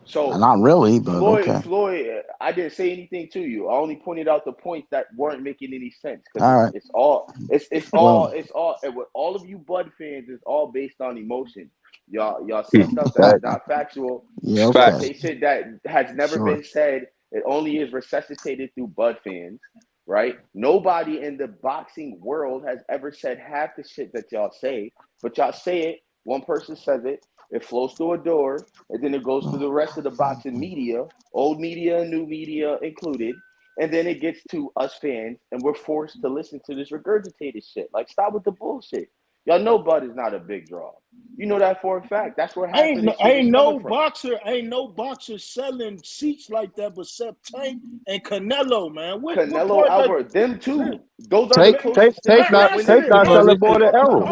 So not really, but Floyd, I didn't say anything to you. I only pointed out the points that weren't making any sense. All right. It's all with all of you Bud fans, it's all based on emotion. Y'all say stuff that's not factual. Yeah, okay. Y'all say shit that has never been said. It only is resuscitated through Bud fans, right? Nobody in the boxing world has ever said half the shit that y'all say, but y'all say it. One person says it. It flows through a door, and then it goes through the rest of the boxing media, old media, new media included, and then it gets to us fans, and we're forced to listen to this regurgitated shit. Like, stop with the bullshit. Y'all know Bud is not a big draw. You know that for a fact. That's where half of this shit is coming from. Ain't no boxer selling seats like that but Sep Tank and Canelo, man. Canelo Alvarez, them two. Those are Tank not selling more than Errol.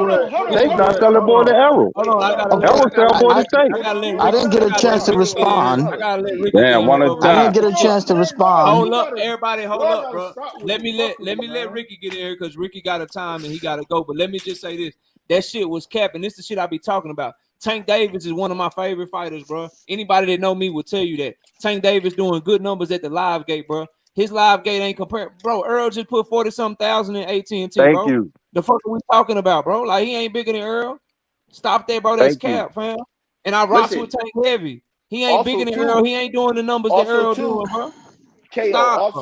Tank not selling more than Errol. Errol sell more than Tank. I didn't get a chance to respond. I gotta let Ricky Damn, one at a I time. didn't get a chance to respond. Hold up, everybody, hold up, bro. Let me let Ricky get in here because Ricky got a time and he gotta go. But let me just say this: that shit was capping. This is the shit I be talking about. Tank Davis is one of my favorite fighters, bro. Anybody that know me will tell you that. Tank Davis doing good numbers at the live gate, bro. His live gate ain't compared, bro. Earl just put 40-something thousand in AT&T, bro. Thank you. The fuck are we talking about, bro? Like, he ain't bigger than Earl. Stop that, bro. That's cap, fam. And I rock with Tank heavy. He ain't bigger than Earl. He ain't doing the numbers that Earl doing, bro. KO. Stop,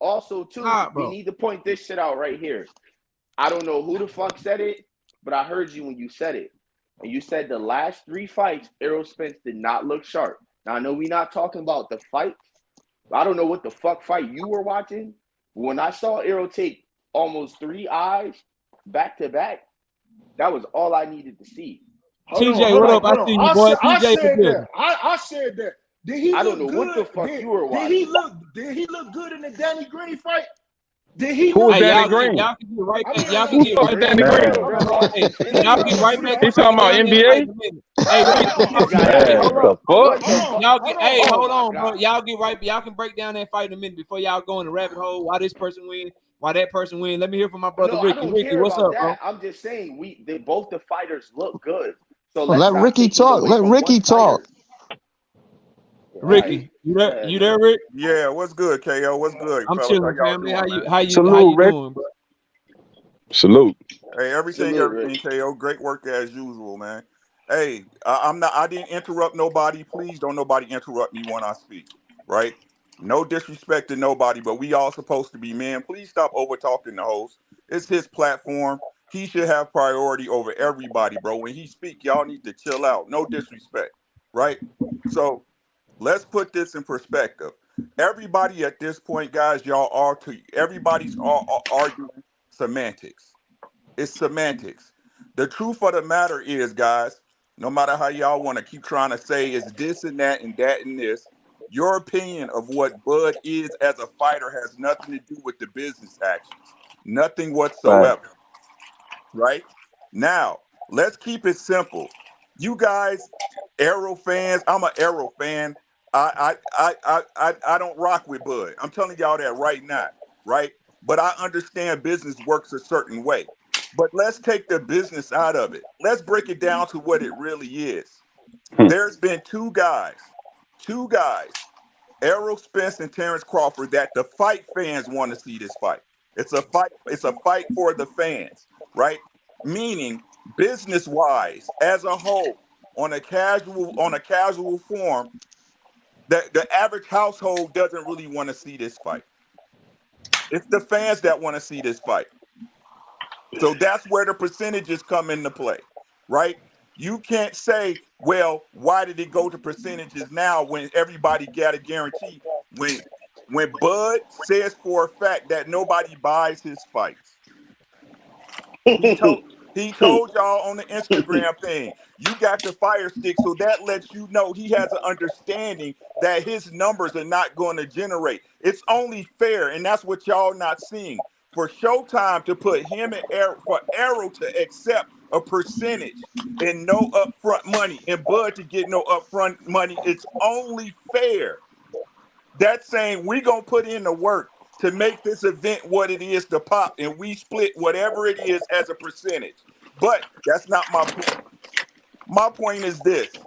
Also, we need to point this shit out right here. I don't know who the fuck said it, but I heard you when you said it. And you said the last 3 fights, Errol Spence did not look sharp. Now, I know we're not talking about the fights. I don't know what the fuck fight you were watching. When I saw Errol take almost 3 eyes back to back, That was all I needed to see. TJ, what up? I see you, boy. I TJ, said that. I said that. Did he I don't look know good? what the fuck you were Did he watching. look good in the Danny Green fight? Did he Who look was Hey, Danny y'all, Green? y'all can get right I back. mean, Y'all can Who get fuck right back. Danny Green? Hey, y'all get right back He to talking break about down that fight NBA? in a minute. Hey, Rick, You got hey, Man, hold what up. the fuck? What the fuck? Y'all get, hey, Oh hold my on, bro. God. Y'all get right. Y'all can break down that fight in a minute before y'all go in the rabbit hole. Why this person win? Why that person win? Let me hear from my brother No, I Ricky. don't Ricky, care what's about up, bro? that. I'm just saying both the fighters look good. So Well, let's let not Ricky take it talk. away Let from one Ricky talk. fighter. Ricky, you there? Yeah, You man. there, Rick? Yeah, what's good, KO? What's good, I'm fellas? How chilling, y'all family. doing, How man? you Salute, Rick. doing, bro? Salute. Hey, everything, Salute, Rick. KO. Great work as usual, man. Hey, I'm not. I didn't interrupt nobody. Please don't nobody interrupt me when I speak. Right? No disrespect to nobody, but we all supposed to be men. Please stop over talking the host. It's his platform. He should have priority over everybody, bro. When he speak, y'all need to chill out. No disrespect, right? So let's put this in perspective. Everybody at this point, guys, everybody's all arguing semantics. It's semantics. The truth of the matter is, guys, no matter how y'all want to keep trying to say it's this and that and that and this, your opinion of what Bud is as a fighter has nothing to do with the business actions. Nothing Right. whatsoever. Right? Now, let's keep it simple. You guys, Arrow fans, I'm an Arrow fan. I don't rock with Bud. I'm telling y'all that right now, right? But I understand business works a certain way. But let's take the business out of it. Let's break it down to what it really is. Hmm. There's been two guys, Errol Spence and Terence Crawford, that the fight fans want to see this fight. It's a fight for the fans, right? Meaning business wise, as a whole, on a casual form, the average household doesn't really want to see this fight. It's the fans that want to see this fight. So that's where the percentages come into play, right? You can't say, well, why did it go to percentages now when everybody got a guarantee? When Bud says for a fact that nobody buys his fights, he told he told y'all on the Instagram thing, you got the fire stick, so that lets you know he has an understanding that his numbers are not going to generate. It's only fair, and that's what y'all not seeing. For Showtime to put him and Arrow, for Arrow to accept a percentage and no upfront money, and Bud to get no upfront money, it's only fair. That's saying we gonna put in the work to make this event what it is to pop, and we split whatever it is as a percentage. But that's not my point. My point is this: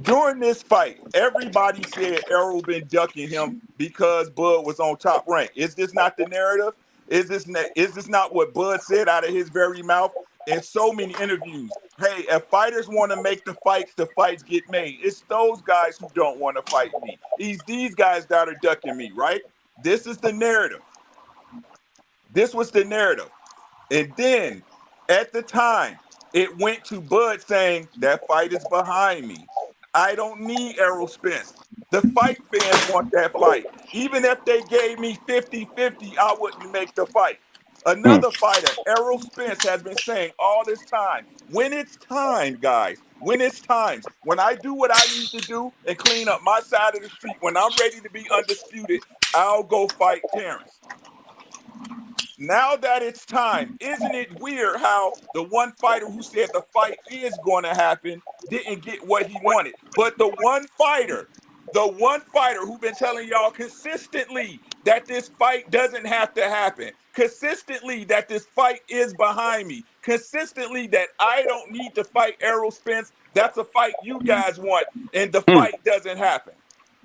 during this fight, everybody said Errol been ducking him because Bud was on Top Rank. Is this not the narrative? Is this not what Bud said out of his very mouth in so many interviews? Hey, if fighters want to make the fights get made. It's those guys who don't want to fight me. These guys that are ducking me, right? This is the narrative. This was the narrative. And then at the time, it went to Bud saying that fight is behind me. I don't need Errol Spence. The fight fans want that fight. Even if they gave me 50-50, I wouldn't make the fight. Hmm. Another fighter, Errol Spence, has been saying all this time, when it's time, guys, when it's times, when I do what I need to do and clean up my side of the street, when I'm ready to be undisputed, I'll go fight Terrence. Now that it's time, isn't it weird how the one fighter who said the fight is going to happen didn't get what he wanted? But the one fighter who been telling y'all consistently that this fight doesn't have to happen, consistently that this fight is behind me, consistently that I don't need to fight Errol Spence, that's a fight you guys want, and the Hmm. fight doesn't happen.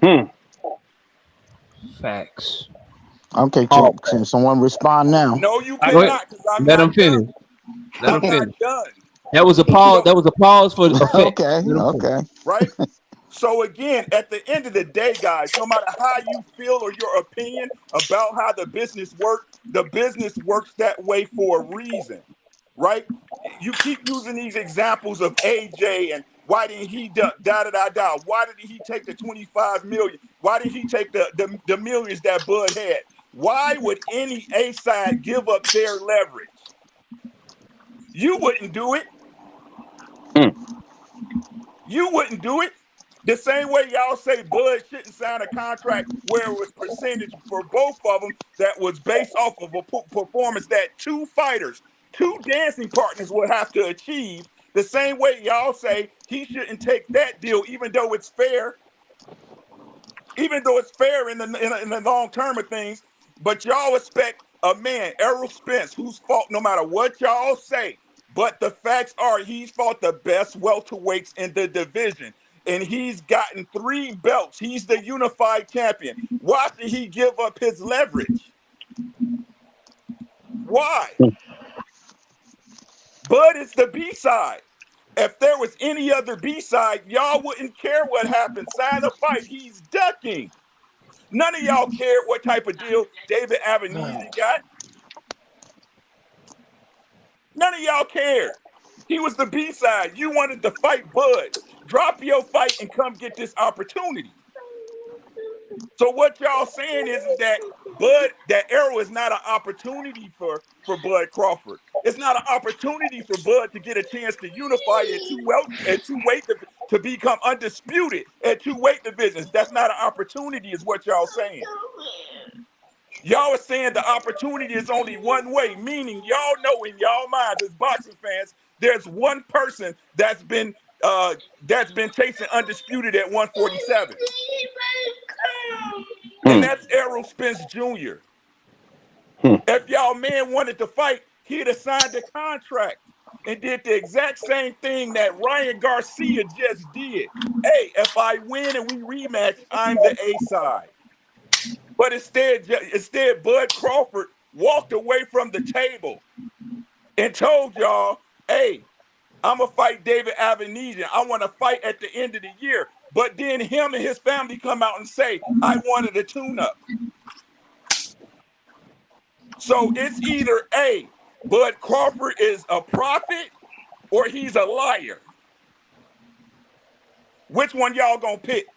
Hmm. Facts. Okay, All can someone respond now? No, you Go ahead. cannot, because I'm Let him not done. finish. Let him I'm not finish. done. That was a pause. So, That was a pause for effect. Okay, Let him finish. okay. right? So again, at the end of the day, guys, no matter how you feel or your opinion about how the business works that way for a reason, right? You keep using these examples of AJ and why didn't he da da da da da? Why did he take the 25 million? Why did he take the millions that Bud had? Why would any A side give up their leverage? You wouldn't do it. You wouldn't do it. The same way y'all say Bud shouldn't sign a contract where it was percentage for both of them that was based off of a performance that two fighters, two dancing partners would have to achieve. The same way y'all say he shouldn't take that deal, even though it's fair, in the long term of things. But y'all expect a man, Errol Spence, who's fought no matter what y'all say. But the facts are he's fought the best welterweights in the division. And he's gotten 3 belts. He's the unified champion. Why should he give up his leverage? Why? Bud is the B-side. If there was any other B-side, y'all wouldn't care what happened. Sign a fight. He's ducking. None of y'all cared what type of deal David Benavidez got. None of y'all cared. He was the B-side. You wanted to fight Bud. Drop your fight and come get this opportunity. So what y'all saying is that Arrow is not an opportunity for Bud Crawford. It's not an opportunity for Bud to get a chance to unify at two weight to become undisputed at 2 weight divisions. That's not an opportunity, is what y'all saying. Y'all are saying the opportunity is only one way, meaning y'all know in y'all minds as boxing fans, there's one person that's been chasing undisputed at 147. And that's Errol Spence Jr. If y'all man wanted to fight, he'd have signed a contract and did the exact same thing that Ryan Garcia just did. Hey, if I win and we rematch, I'm the A side. But instead, Bud Crawford walked away from the table and told y'all, hey, I'm going to fight David Benavidez. I want to fight at the end of the year. But then him and his family come out and say, I wanted a tune-up. So it's either A, Bud Crawford is a prophet or he's a liar. Which one y'all going to pick?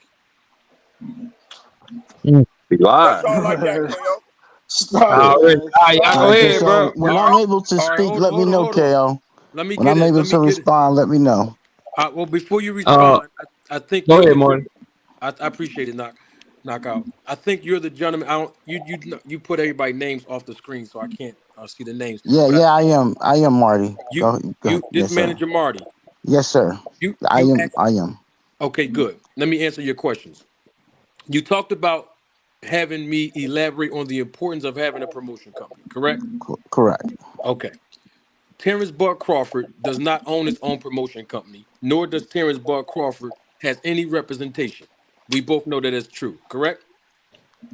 He lied. That's all I got, KO. Stop it, man. Go ahead, bro. When I'm able to speak, let me know, KO. When I'm able to respond, let me know. Well, before you respond, I think go ahead, Martin. I appreciate it, knockout. I think you're the gentleman. You put everybody's names off the screen, so I can't see the names. Yeah, I am Marty. This yes, manager Marty. Yes, sir. I am. Okay, good. Let me answer your questions. You talked about having me elaborate on the importance of having a promotion company, correct? Correct. Okay. Terence Bud Crawford does not own his own promotion company, nor does Terence Bud Crawford has any representation. We both know that is true, correct?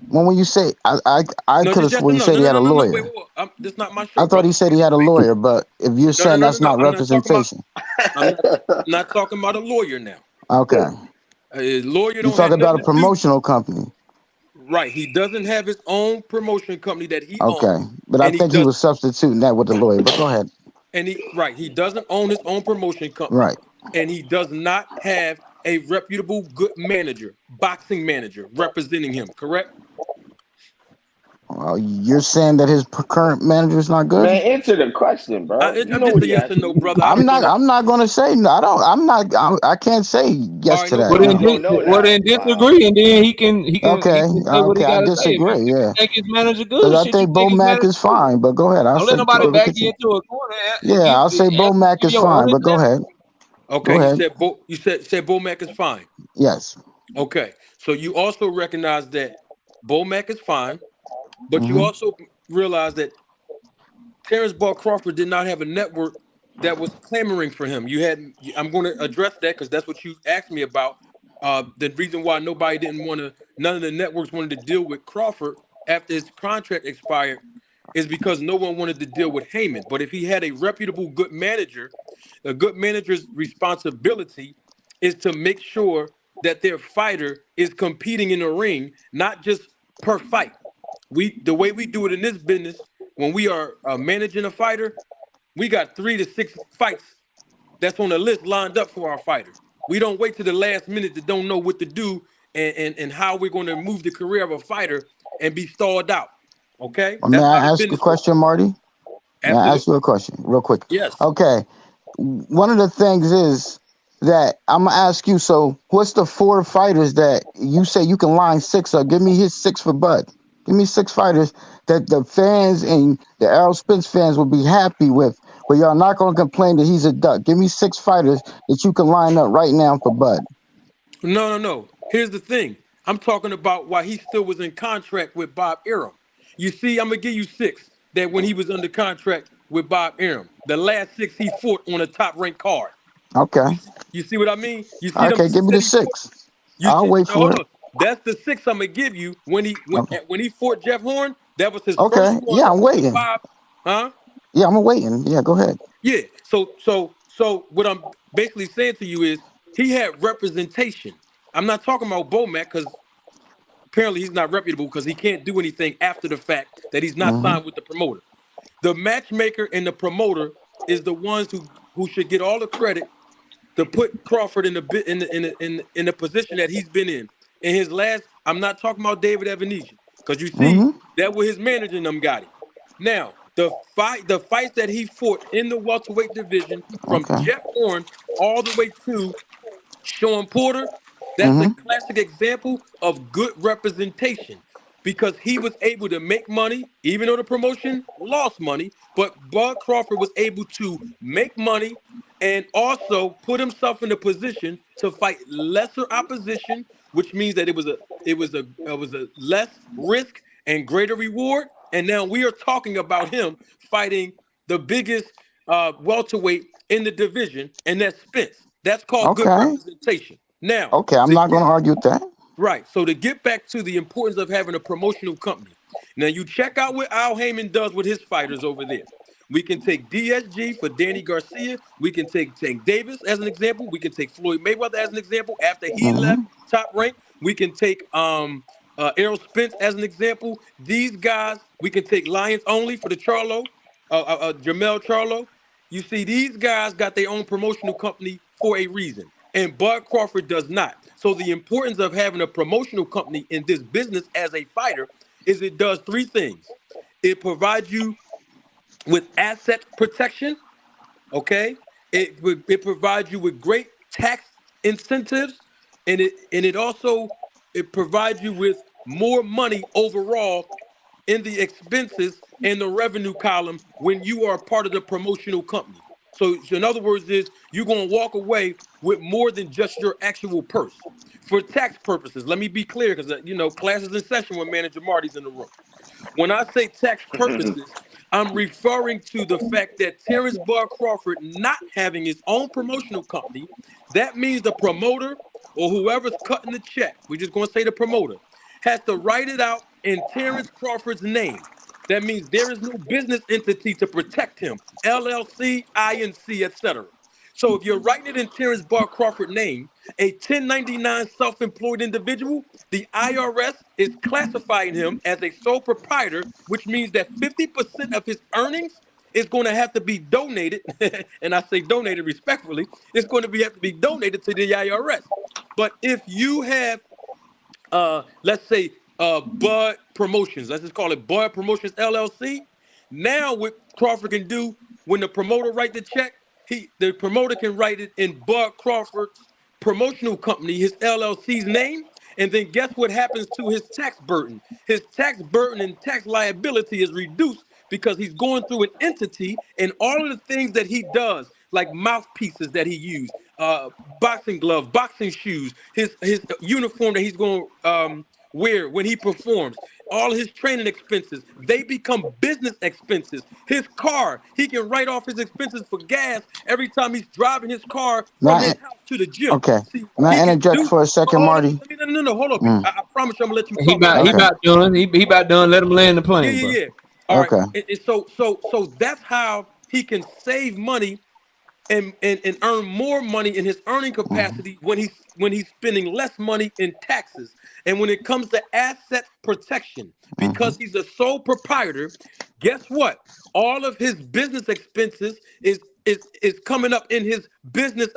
When you say, I could have sworn you said he had a lawyer. Wait. This is not my show. I thought he said he had a lawyer, but if you're saying that's not representation. I'm not talking about a lawyer now. Okay. A lawyer you talk about a promotional company. Right. He doesn't have his own promotion company that he owns. Okay. But I think he was substituting that with the lawyer. But go ahead. And he doesn't own his own promotion company. Right. And he does not have a reputable good boxing manager representing him, correct? You're saying that his current manager is not good? Man, answer the question, bro. I'm just a yes or no, brother. I'm not going to say no. I can't say yes to that. Well, then disagree, and then he can Okay. say what he got to say. Disagree. Yeah. Think his manager good? I think Bo Mack is fine, but go ahead. Don't let nobody back you into a corner. Yeah, I'll say Bo Mack is fine, but go ahead. Okay, go ahead. you said Bo Mack is fine. Yes. Okay, so you also recognize that Bo Mack is fine. But you also realize that Terence Bud Crawford did not have a network that was clamoring for him. I'm going to address that because that's what you asked me about. The reason why none of the networks wanted to deal with Crawford after his contract expired is because no one wanted to deal with Heyman. But if he had a reputable good manager, a good manager's responsibility is to make sure that their fighter is competing in the ring, not just per fight. The way we do it in this business, when we are managing a fighter, we got 3 to 6 fights that's on the list lined up for our fighter. We don't wait to the last minute to don't know what to do and how we're going to move the career of a fighter and be stalled out. Okay? May I ask a question, Marty? May I ask Absolutely. you a question real quick? Yes. Okay. One of the things is that I'm gonna ask you. So, what's the 4 fighters that you say you can line 6 up? Give me his 6 for Bud. Give me 6 fighters that the fans and the Errol Spence fans will be happy with, where y'all not gonna complain that he's a duck. Give me 6 fighters that you can line up right now for Bud. No. Here's the thing. I'm talking about why he still was in contract with Bob Arum. You see, I'm gonna give you 6 that when he was under contract with Bob Arum. The last 6 he fought on a top ranked card. Okay. You see what I mean? You see them Okay. 6 Give me that the he fought. 6. You I'll see, wait no, for hold it. on. That's the 6 I'm gonna give you Okay. when he fought Jeff Horn. That was his first Okay. one Yeah, I'm with waiting. Bob. Huh? Yeah, I'm waiting. Yeah, go ahead. Yeah. So what I'm basically saying to you is he had representation. I'm not talking about Bomac because apparently he's not reputable because he can't do anything after the fact that he's not Mm-hmm. signed with the promoter. The matchmaker and the promoter is the ones who should get all the credit to put Crawford in the in the position that he's been in. In his last, I'm not talking about David Evanesian, because you see Mm-hmm. that was his manager and them got him. Now, the fights that he fought in the welterweight division from Okay. Jeff Horn all the way to Sean Porter, that's a Mm-hmm. classic example of good representation because he was able to make money, even though the promotion lost money. But Bud Crawford was able to make money and also put himself in a position to fight lesser opposition, which means that it was a less risk and greater reward. And now we are talking about him fighting the biggest welterweight in the division, and that's Spence. That's called good Okay. representation. Now, Okay. I'm to not get gonna argue with that. right, so to get back to the importance of having a promotional company. Now you check out what Al Heyman does with his fighters over there. We can take DSG for Danny Garcia. We can take Tank Davis as an example. We can take Floyd Mayweather as an example after he left Mm-hmm. Top Rank. We can take Errol Spence as an example. These guys, we can take Lions Only for the Charlo, Jamel Charlo. You see, these guys got their own promotional company for a reason, and Bud Crawford does not. So the importance of having a promotional company in this business as a fighter is it does 3 things. It provides you with asset protection, okay? It provides you with great tax incentives, and it also it provides you with more money overall in the expenses and the revenue column when you are a part of the promotional company. So in other words, is you're going to walk away with more than just your actual purse. For tax purposes, let me be clear because class is in session when Manager Marty's in the room. When I say tax purposes, I'm referring to the fact that Terence Bud Crawford not having his own promotional company, that means the promoter or whoever's cutting the check, we're just going to say the promoter, has to write it out in Terence Crawford's name. That means there is no business entity to protect him, LLC, INC, etc. So if you're writing it in Terence Bud Crawford's name, a 1099 self-employed individual, the IRS is classifying him as a sole proprietor, which means that 50% of his earnings is going to have to be donated, and I say donated respectfully, it's going to have to be donated to the IRS. But if you have let's say Bud Promotions. Let's just call it Bud Promotions LLC. Now what Crawford can do when the promoter write the check, the promoter can write it in Bud Crawford's promotional company, his LLC's name, and then guess what happens to his tax burden? His tax burden and tax liability is reduced because he's going through an entity and all of the things that he does, like mouthpieces that he used, boxing gloves, boxing shoes, his uniform that he's going to wear when he performs, all his training expenses, they become business expenses. His car, he can write off his expenses for gas every time he's driving his car from Now, his house to the gym. okay. See, May he I can interject do. for a second, Hold on, Marty? let me no, hold up. Mm. I promise you, I'm gonna let you He talk. about Let he me Okay. about done. He about done. Let him land the yeah, plane, yeah, bro. yeah. All right. Okay. And so that's how he can save money and earn more money in his earning Mm-hmm. capacity when he's spending less money in taxes. And when it comes to asset protection, Mm-hmm. because he's a sole proprietor, guess what? All of his business expenses is coming up in his business,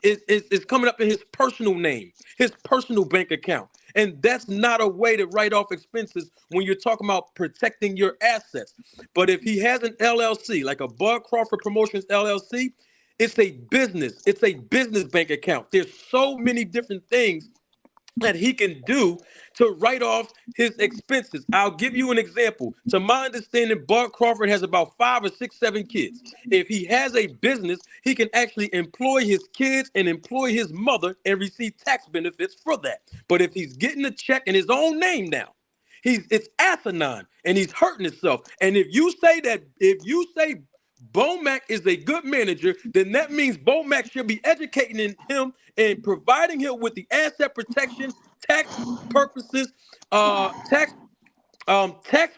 is coming up in his personal name, his personal bank account. And that's not a way to write off expenses when you're talking about protecting your assets. But if he has an LLC, like a Bud Crawford Promotions LLC, it's a business. It's a business bank account. There's so many different things that he can do to write off his expenses. I'll give you an example. To my understanding, Bud Crawford has about 5 or 6, 7 kids. If he has a business, he can actually employ his kids and employ his mother and receive tax benefits for that. But if he's getting a check in his own name now, it's asinine and he's hurting himself. And if you say Bomac is a good manager, then that means Bomac should be educating him and providing him with the asset protection, tax purposes, tax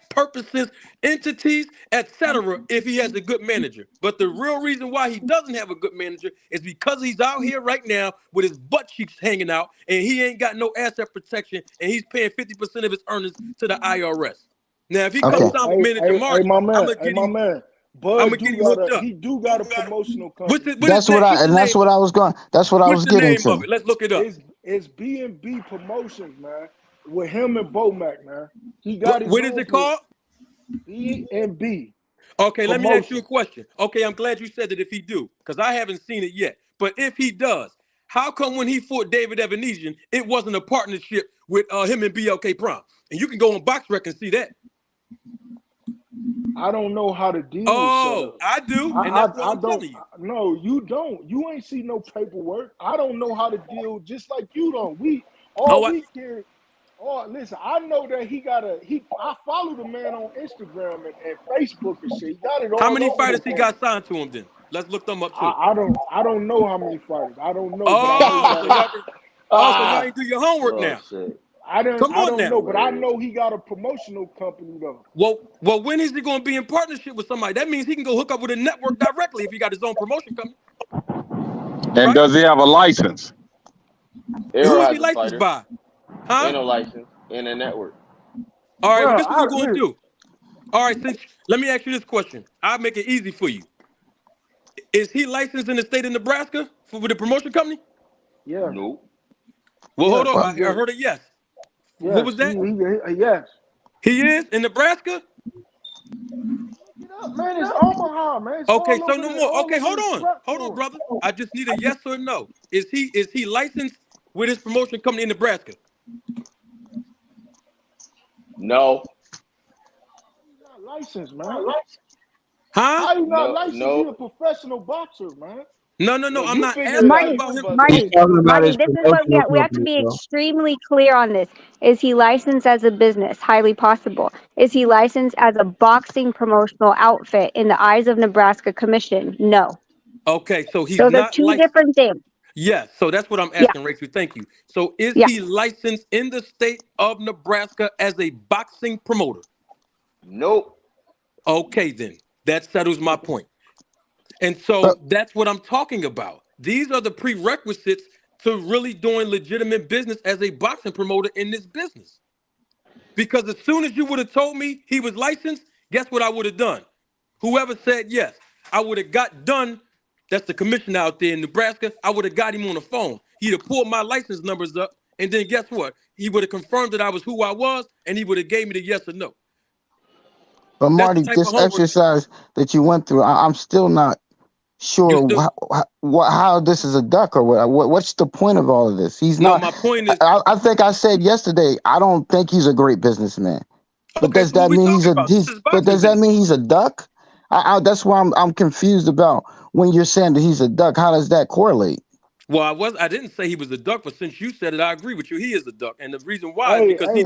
purposes, entities, etc. if he has a good manager. But the real reason why he doesn't have a good manager is because he's out here right now with his butt cheeks hanging out and he ain't got no asset protection and he's paying 50% of his earnings to the IRS. Now, if he comes down with manager Martin, I'm gonna get him. Bud he do got a promotional company. That's what I was going. That's what I was getting to. What's the name of it? Let's look it up. It's B&B Promotions, man. With him and Bomac, man. He got what is it called? B&B. Okay, let me ask you a question. Okay, I'm glad you said that if he do, because I haven't seen it yet. But if he does, how come when he fought David Evanesian, it wasn't a partnership with him and BLK Prom? And you can go on BoxRec and see that. I don't know how the deal is set up. I do, and that's what I'm telling you. No, you don't. You ain't see no paperwork. I don't know how to deal, just like you don't. Listen, I know that I follow the man on Instagram and Facebook and shit. He got it all. How many fighters he got signed to him then? Let's look them up too. I don't know how many fighters. I don't know. So y'all ain't do your homework now. Shit. I don't know, but I know he got a promotional company though. Well, when is he going to be in partnership with somebody? That means he can go hook up with a network directly if he got his own promotion company. And does he have a license? Who is he licensed by? Huh? Ain't no license in a network. All right, well, this is what we're going to do. All right, let me ask you this question. I'll make it easy for you. Is he licensed in the state of Nebraska with a promotion company? Yeah. No. Well, hold on. I heard a yes. Yes, what was that? Yes. He is in Nebraska? Man, it's Omaha, man. It's okay, so no more. Okay, hold on, brother. I just need a yes or a no. Is he licensed with his promotion company in Nebraska? No. He's not licensed, man. Huh? How you not licensed? He's a professional boxer, man. No. I'm not asking about him. Marty, this is what we have to be extremely clear on this. Is he licensed as a business? Highly possible. Is he licensed as a boxing promotional outfit in the eyes of Nebraska Commission? No. Okay, so he's those not are two different things. Yes, so that's what I'm asking, Rachel. Thank you. So is he licensed in the state of Nebraska as a boxing promoter? Nope. Okay, then. That settles my point. And so that's what I'm talking about. These are the prerequisites to really doing legitimate business as a boxing promoter in this business. Because as soon as you would have told me he was licensed, guess what I would have done? Whoever said yes, I would have got done. That's the commissioner out there in Nebraska. I would have got him on the phone. He'd have pulled my license numbers up. And then guess what? He would have confirmed that I was who I was. And he would have gave me the yes or no. But Marty, this exercise that you went through, I'm still not sure how this is a duck or what. What's the point of all of this? He's not. My point is, I think I said yesterday, I don't think he's a great businessman. But does that mean he's a duck? That's why I'm confused about when you're saying that he's a duck. How does that correlate? Well, I didn't say he was a duck, but since you said it, I agree with you. He is a duck, and the reason why is because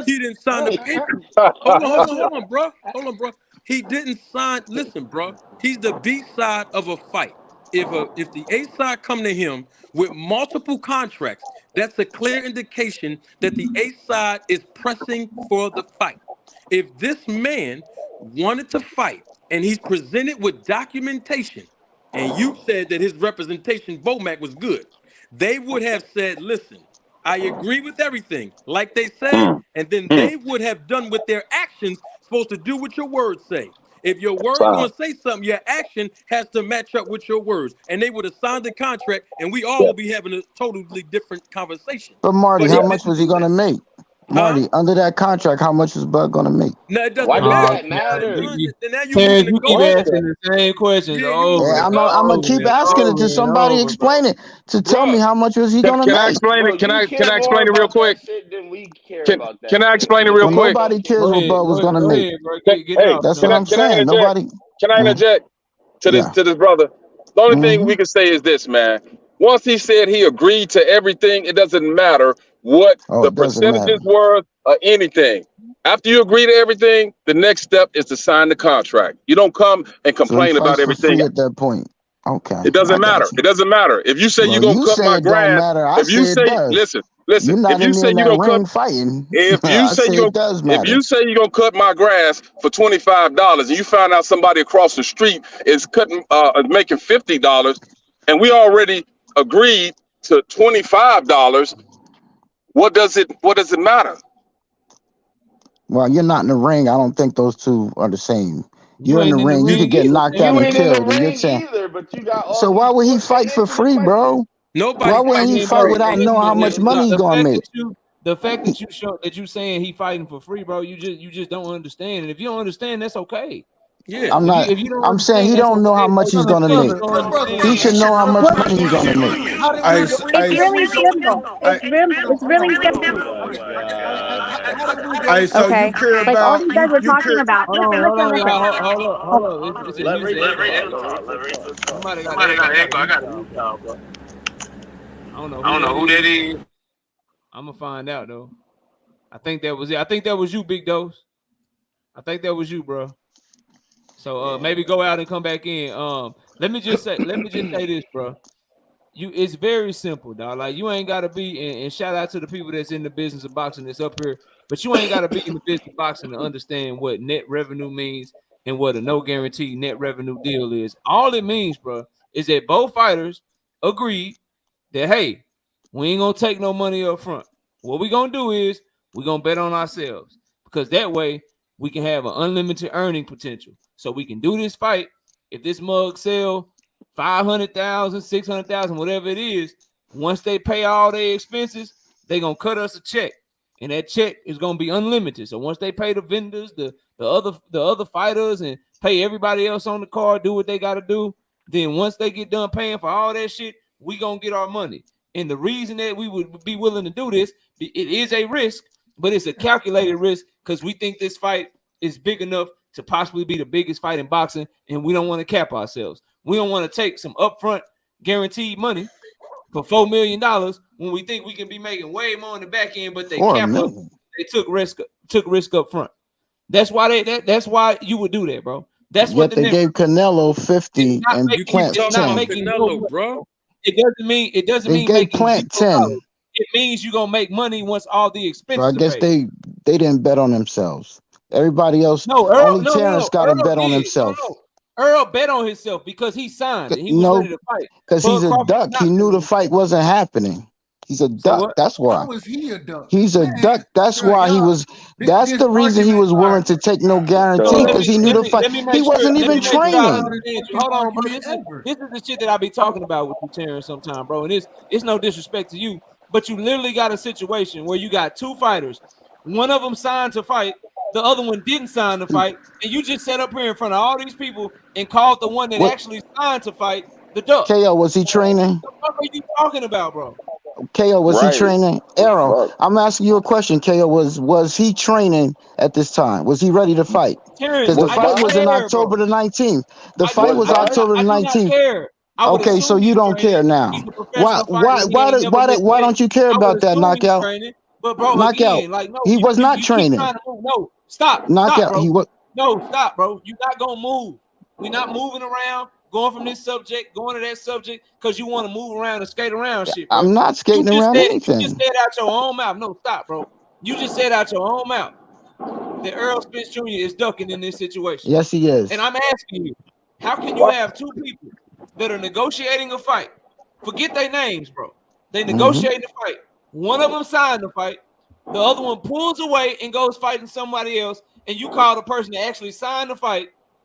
he didn't sign the paper. Hold on, bro. He didn't sign. Listen, bro. He's the B side of a fight. If the A side come to him with multiple contracts, that's a clear indication that the A side is pressing for the fight. If this man wanted to fight and he's presented with documentation, and you said that his representation, Bomac, was good, they would have said, listen, I agree with everything, like they say, and then they would have done with their actions supposed to do what your words say. If your words Fine. going to say something, your action has to match up with your words. And they would have signed the contract, and we all Yeah. will be having a totally different conversation. But Marty, But how he much didn't was he do gonna that. make? Huh? Marty, under that contract, how much was Bud gonna make? No, it Why doesn't does matter. that matter? Now you're Terrence, moving the you keep What? goalpost. asking the same questions Yeah, you over moving Yeah, the and I'm gonna over goalpost keep and now, asking bro. it over to and somebody over, bro. explain it to tell me Bruh. how much was he Can, gonna can I make. explain Bro, it? Can you I care more explain it real about quick? that shit than we care Can about that can I shit. explain it Nigga, real Well, we quick? nobody don't care. cares Go what ahead, Bud was go ahead, gonna go make. ahead, bro. Get it Hey, out, That's what can I I'm Terrence. can I saying. interject? Nobody. Can I Mhm. interject Yeah. to this brother? The only thing Hmm. we can say is this, man. Once he said he agreed to everything, it doesn't matter what Oh, the it doesn't matter. percentages were or anything. After you agree to everything, the next step is to sign the contract. You don't come and So he complain about fights for everything. free at that point. Okay, It I doesn't got matter. you. It doesn't matter. If you say you're Well, gonna you cut say my it don't grass, matter. I if you say it say, does. listen, You're if not you in there say in you're that gonna cut ring fighting. if you I say say it does matter. you're gonna cut my grass for $25 and you find out somebody across the street is making $50 and we already agreed to $25, what does it matter? Well, you're not in the ring. I don't think those two are the same. You You're in the ain't in the ring. You ring could get either, knocked out You and Terrence. ain't in the killed, and you're ring saying. either, but you got all So these why would he questions. fight for Answer the free, question. bro? Why Nobody wouldn't fights he for Man, fight bro, free. without Ain't knowing how no much way. money he's the gonna fact make? that you saying he fighting for free, bro, you just don't understand. And if you don't understand, that's okay. Yeah. I'm not. If you don't I'm saying understand, he that's don't know how okay, bro. much You he's just gonna you make. just don't What brother understand, He was should bro. know how that? much money he's gonna make. How did we I, agree It's I, to really everything? simple. I, It's Hold really on, hold on. simple. Oh my How did we god. agree? so you Okay. care Like all about these guys were you talking care. about. Hold Listen, on, hold listen, on, listen. y'all. Hold Hold on. up. It's a Let user Rachel echo. talk. Let Rachel talk. Somebody got an echo. I got to mute y'all, bro. I don't know who that is. I'm gonna find out though. I think that was it. I think that was you, Big Dose. I think that was you, bro. So Damn, maybe bro. go out and come back in. Let me just say this, bro. It's very simple, dog. Like you ain't gotta be and shout out to the people that's in the business of boxing that's up here, but you ain't gotta be in the business of boxing to understand what net revenue means and what a no guarantee net revenue deal is. All it means, bro, is that both fighters agreed that hey, we ain't gonna take no money up front. What we gonna do is we gonna bet on ourselves because that way we can have an unlimited earning potential. So we can do this fight. If this mug sell 500,000, 600,000, whatever it is, once they pay all their expenses, they gonna cut us a check, and that check is gonna be unlimited. So once they pay the vendors, the other fighters, and pay everybody else on the card, do what they gotta do, then once they get done paying for all that shit, we gonna get our money. And the reason that we would be willing to do this, it is a risk, but it's a calculated risk because we think this fight is big enough to possibly be the biggest fight in boxing, and we don't want to cap ourselves. We don't want to take some upfront guaranteed money for $4 million when we think we can be making way more in the back end, but they cap us. $4 million. They took risk up front. That's why that's why you would do that, bro. That's what Yet the they net gave Canelo it's 50 not and You making keep Plant it's talking not about 10. making no Canelo, money, bro. bro. It doesn't They mean gave making Plant $0. 10. It means you're gonna make money once all the So I expenses are guess paid. they didn't bet on themselves. Everybody else, No, only Terrence got to Earl bet on did. himself. Earl bet on himself because he signed and he was No, ready to fight. because he's Bud a Crawford duck. did not He bet knew on the himself. fight wasn't happening. He's a Say duck. what? That's why. How is he a duck? He's a duck. Man, That's bro, why he y'all, was. That's this the reason he argument. was All right, willing to take no So guarantee because he knew the fight. let me He make sure wasn't even I training. understand you. fucking Hold on, bro. argument ever. This is the shit that I be talking about with you, Terrence, sometime, bro. And it's no disrespect to you, but you literally got a situation where you got two fighters. One of them signed to fight, the other one didn't sign to fight, and you just sat up here in front of all these people and called the one that What actually signed to fight the duck. KO was he training? What the fuck are you talking about, bro? KO was he Right. training? The Arrow. fuck? I'm asking you a question. KO was he training at this time? Was he ready to fight? Because Terrence, the Was I fight don't Bud? was in care, October bro. the 19th. The I do fight Was was I do Bud? not October I the do not 19th. care. I would Okay, so assume you he's don't care training. now. He's a professional fighter. He ain't never missed weight. Why don't you care I would about that assume he's knockout? training. But bro, Knockout. again, like no, He was not you keep training. trying to move. No, stop, Knockout. bro. He was. No, stop, bro. You're not gonna move. We're not moving around, going from this subject, going to that subject, because you want to move around and skate around shit, bro. I'm not skating around You just anything. said out your own mouth. No, stop, bro. You just said out your own mouth that Earl Spence Jr. is ducking in this situation. Yes, he is. And I'm asking you, how can you have two people that are negotiating a fight? Forget their names, bro. They negotiating a fight. One of them signed the fight. The other one pulls away and goes fighting somebody else. And you call the person that actually signed the fight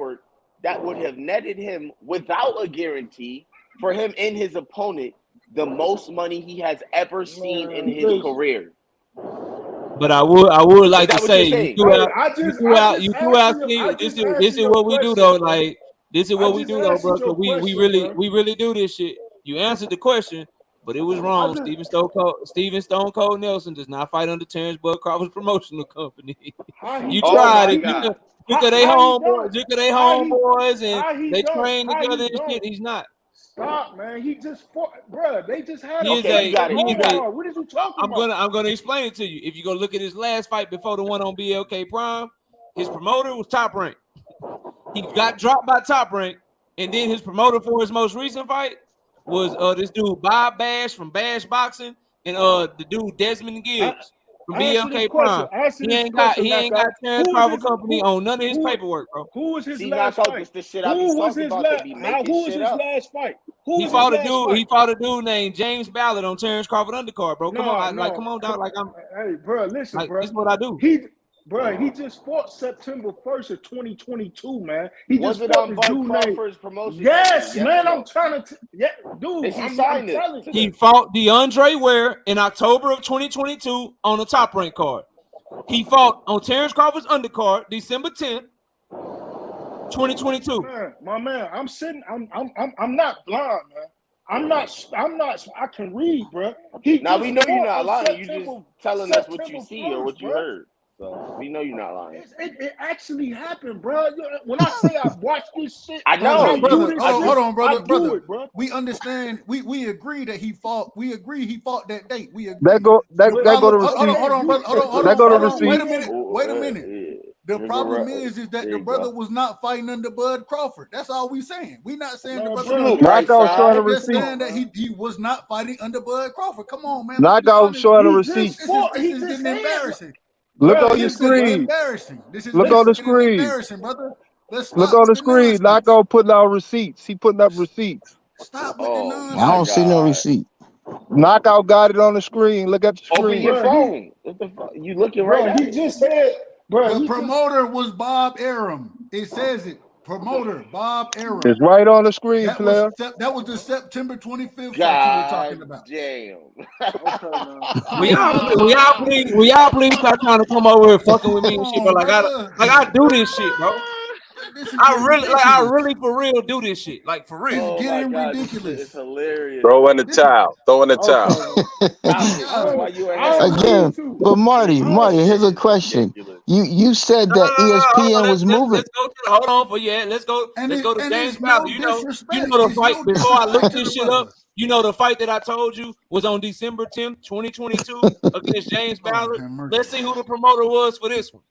network that would have netted him without a guarantee for him and his opponent the most money he has ever seen in his career. But I would like to Is that what say you're you saying? threw out I you threw out Steve. This is what we do though. Like this is what we do though, bro. Cause we really do this shit. You answered the question, but it was wrong. Stephen Stone Cold Nelson does not fight under Terrence Bud Crawford's promotional company. You tried it. Because they homeboys and they train together and shit. He's not. Stop, man. He just fought, bro. They just had You got it. What are you talking about? I'm gonna explain it to you. If you go look at his last fight before the one on BLK Prime, his promoter was Top Rank. He got dropped by Top Rank, and then his promoter for his most recent fight was this dude Bob Bash from Bash Boxing and the dude Desmond Gibbs from BLK Prime. He ain't got Terrence Crawford company on none of his paperwork, bro. Who was his last fight? Who was his last fight? He fought a dude named James Ballard on Terrence Crawford undercard, bro. Come on, come on, dog. Like hey, bro, listen, bro. This is what I do. He just fought September 1st of 2022, man. He was just it fought on this dude named Crawford's promotion? Yes, man. I'm trying to dude. Is he signed it? He fought DeAndre Ware in October of 2022 on the Top Rank card. He fought on Terrence Crawford's undercard December 10th, 2022. Man, my man, I'm not blind, man. I'm not. I can read, bro. Now we know you're not lying. You just telling us what you see or what you heard. So we know you're not lying. It actually happened, bro. When I say I watched this shit, I know. Hold on, brother. We understand. We agree that he fought. We agree he fought that date. We agree. That go to receipt. Hold on, brother. That go to receipt. Wait a minute. The problem is that the brother was not fighting under Bud Crawford. That's all we saying. We not saying the brother. Knockout showing a receipt. Saying that he was not fighting under Bud Crawford. Come on, man. Knockout showing a receipt. This is getting embarrassing. Look on your screen. Look on the screen. Embarrassing, brother. Look on the screen. Knockout putting out receipts. He putting up receipts. Stop with the nonsense. I don't see no receipt. Knockout got it on the screen. Look at the screen. Open your phone. What the fuck? You looking right at He just said, bro. The promoter was Bob Arum. It says it. Promoter Bob Arum. It's right on the screen, player. That was the September 25th fight you were talking about. Damn. We all please start trying to come over here fucking with me and shit, bro. I do this shit, bro. I really for real do this shit. Like for real. It's getting ridiculous. It's hilarious. Throw in the towel. Again, but Marty, here's a question. You said that ESPN was moving. Hold on for let's go to James Ballard. You know the fight before I looked this shit up. You know the fight that I told you was on December 10th, 2022 against James Ballard. Let's see who the promoter was for this one.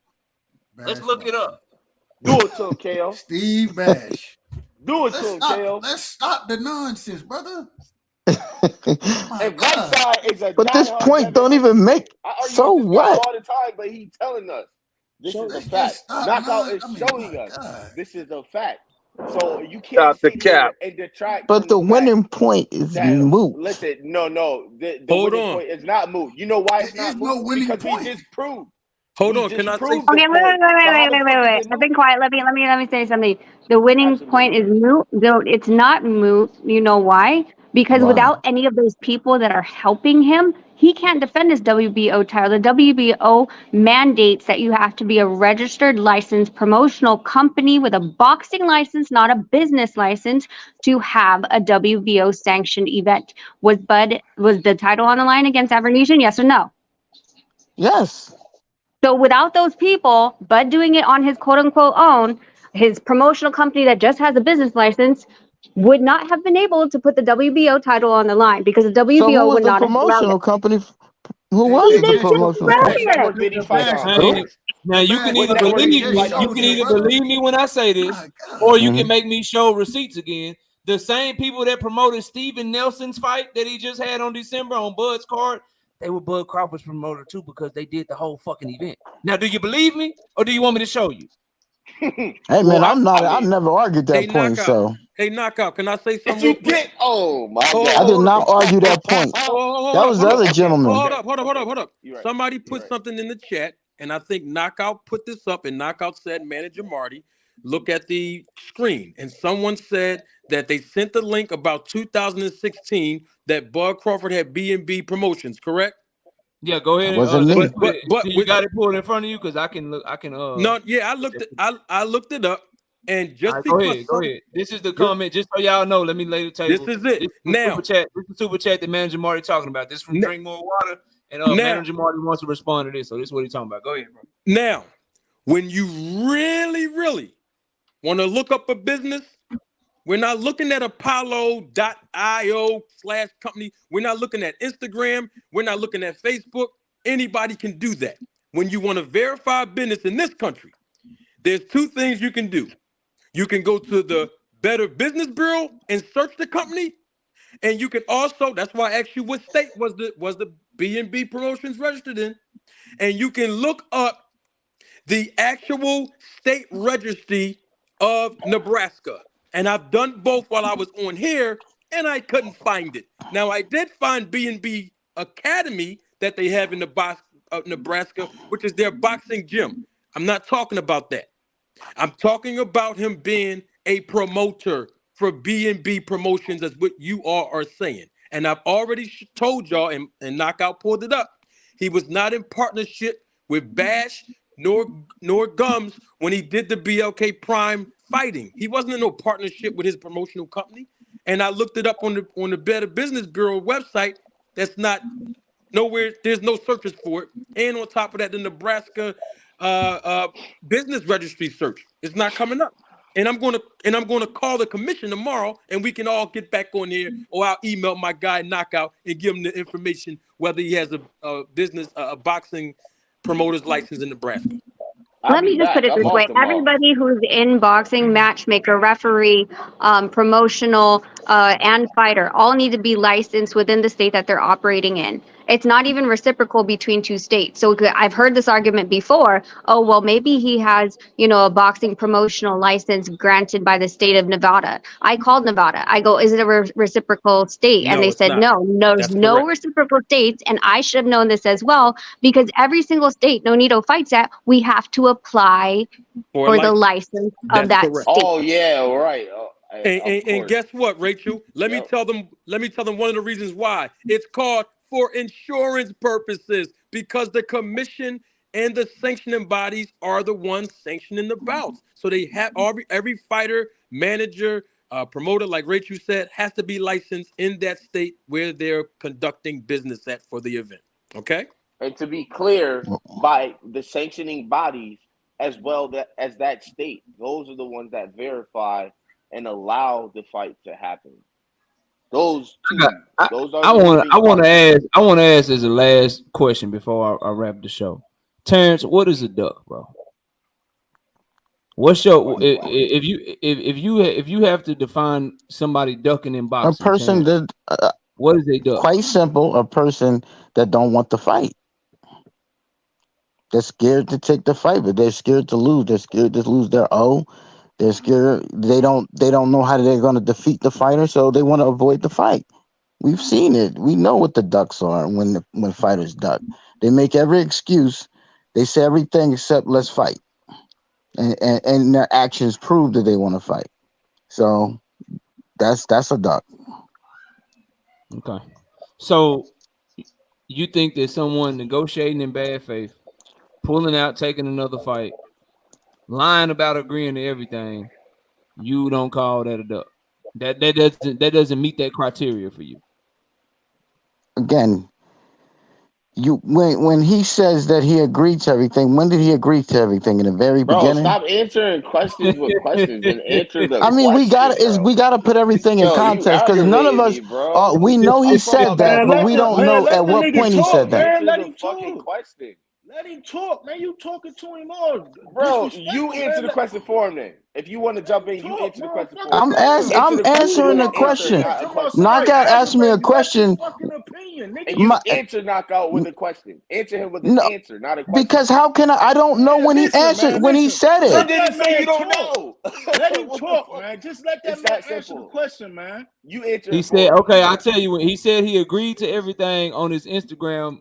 Let's look it up. Do it to him, KO. Steve Bash. Do it to him, KO. Let's stop the nonsense, brother. And right side is a. But this point don't even make. So what? All the time, but he's telling us this is a fact. Knockout is showing us this is a fact. So you can't sit here and detract. But the winning point is moot. Listen, no. The winning point is not moot. You know why it's not moot? Because he just proved. Hold on, can I say? Okay, wait. I've been quiet. Let me say something. The winning point is moot. Though it's not moot. You know why? Because without any of those people that are helping him, he can't defend his WBO title. The WBO mandates that you have to be a registered licensed promotional company with a boxing license, not a business license, to have a WBO sanctioned event. Was the title on the line against Avernesian? Yes or no? Yes. So without those people, Bud doing it on his quote-unquote own, his promotional company that just has a business license would not have been able to put the WBO title on the line because the WBO would not have allowed it. Promotional company. Who was the promotional company? Now you can either believe me when I say this, or you can make me show receipts again. The same people that promoted Steven Nelson's fight that he just had on December on Bud's card, they were Bud Crawford's promoter too because they did the whole fucking event. Now, do you believe me or do you want me to show you? Hey man, I never argued that point. Knockout. So hey, Knockout, can I say something? Oh my God! I did not argue that point. That was the other gentleman. Hold up. Somebody put something in the chat, and I think Knockout put this up, and Knockout said, "Manager Marty, look at the screen, and someone said that they sent the link about 2016 that Bud Crawford had B&B Promotions, correct? Yeah, go ahead. Wasn't Let me me. put it. But You got it pulled in front of you because I can look. I can. no, yeah, I looked it up, and All just right, go because ahead. Go ahead. This is the just, comment. Just so y'all know, let me lay the this table. is it. This is the Now, super chat. This is the super chat that Manager Marty talking about. This from Drink More Water, and now, Manager Marty wants to respond to this. So this is what he's talking about. Go ahead, bro. now, when you really, really want to look up a business, we're not looking at Apollo.io/company. We're not looking at Instagram. We're not looking at Facebook. Anybody can do that. When you want to verify business in this country, there's two things you can do. You can go to the Better Business Bureau and search the company, and you can also, that's why I asked you what state was the B&B Promotions registered in, and you can look up the actual state registry of Nebraska. And I've done both while I was on here, and I couldn't find it. Now, I did find B&B Academy that they have in the box of Nebraska, which is their boxing gym. I'm not talking about that. I'm talking about him being a promoter for B&B Promotions, as what you all are saying. And I've already told y'all, and Knockout pulled it up. He was not in partnership with Bash nor Gums when he did the BLK Prime fighting. He wasn't in no partnership with his promotional company. And I looked it up on the Better Business Bureau website. That's not nowhere. There's no searches for it. And on top of that, the Nebraska business registry search, it's not coming up. And I'm gonna call the commission tomorrow, and we can all get back on here, or I'll email my guy Knockout and give him the information whether he has a business a boxing promoter's license in Nebraska. Let me just put it this way. Everybody who's in boxing, matchmaker, referee, promotional, and fighter all need to be licensed within the state that they're operating in. It's not even reciprocal between two states. So I've heard this argument before. Oh, well, maybe he has, a boxing promotional license granted by the state of Nevada. I called Nevada. I go, is it a reciprocal state? And No, they it's said, not. no, there's That's no correct. reciprocal states. And I should have known this as well, because every single state Nonito fights at, we have to apply for the license of That's that correct. state. Oh yeah, right. And guess what, Rachel? Let me tell them one of the reasons why. It's called for insurance purposes, because the commission and the sanctioning bodies are the ones sanctioning the bouts. So they have every fighter, manager, promoter, like Rachel said, has to be licensed in that state where they're conducting business at for the event. Okay? And to be clear, by the sanctioning bodies as well as that state, those are the ones that verify and allow the fight to happen. Those two. I want to ask as a last question before I wrap the show. Terrence, what is a duck, bro? What's your if you have to define somebody ducking in boxing? A person Terrence, that what is a duck? quite simple. A person that don't want to fight. They're scared to take the fight, but they're scared to lose. They're scared to lose their O. They're scared. They don't know how they're going to defeat the fighter, so they want to avoid the fight. We've seen it. We know what the ducks are when fighters duck. They make every excuse. They say everything except let's fight. And their actions prove that they want to fight. So that's a duck. Okay. So you think that someone negotiating in bad faith, pulling out, taking another fight, lying about agreeing to everything, you don't call that a duck? That doesn't meet that criteria for you. Again, when he says that he agreed to everything, when did he agree to everything? In the very beginning? Stop answering questions with questions and answer the we gotta put everything in context, because none of us we know he said that, but we don't know at what point he said that. Let him talk. Question. Let him talk, man. You talking to him all, bro? You answer the question for him then. If you want to jump in, you answer the question for him. I'm answering the question. Knockout asked me a question. And you answer Knockout with a question. Answer him with an answer, not a question. Because how can I don't know when he answered, when he said it. You didn't say you don't know. Let him talk, man. Just let that man answer the question, man. You answer. He said, okay, I'll tell you when he said he agreed to everything on his Instagram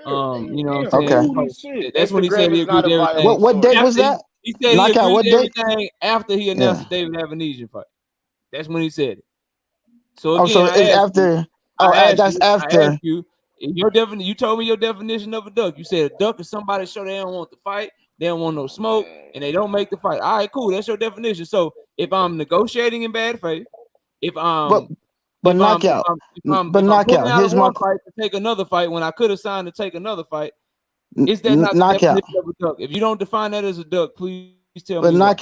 You know what I'm Okay. saying? That's when he said Instagram he is not agreed a to everything. viable What date source. was that? He said he Knockout. agreed What to date? everything after he announced Yeah. the David Avanesian fight. That's when he said it. So Oh, again, so it's after. Oh, that's I after. asked you, your definition. You told me your definition of a duck. You said a duck is somebody show they don't want the fight, they don't want no smoke, and they don't make the fight. All right, cool. That's your definition. So if I'm negotiating in bad faith, if But I'm knockout. But pulling knockout. out of Here's my one fight to take another fight when I could have signed to take another fight, is that not the knockout. definition of a duck? If you don't define that as a duck, please tell But me why.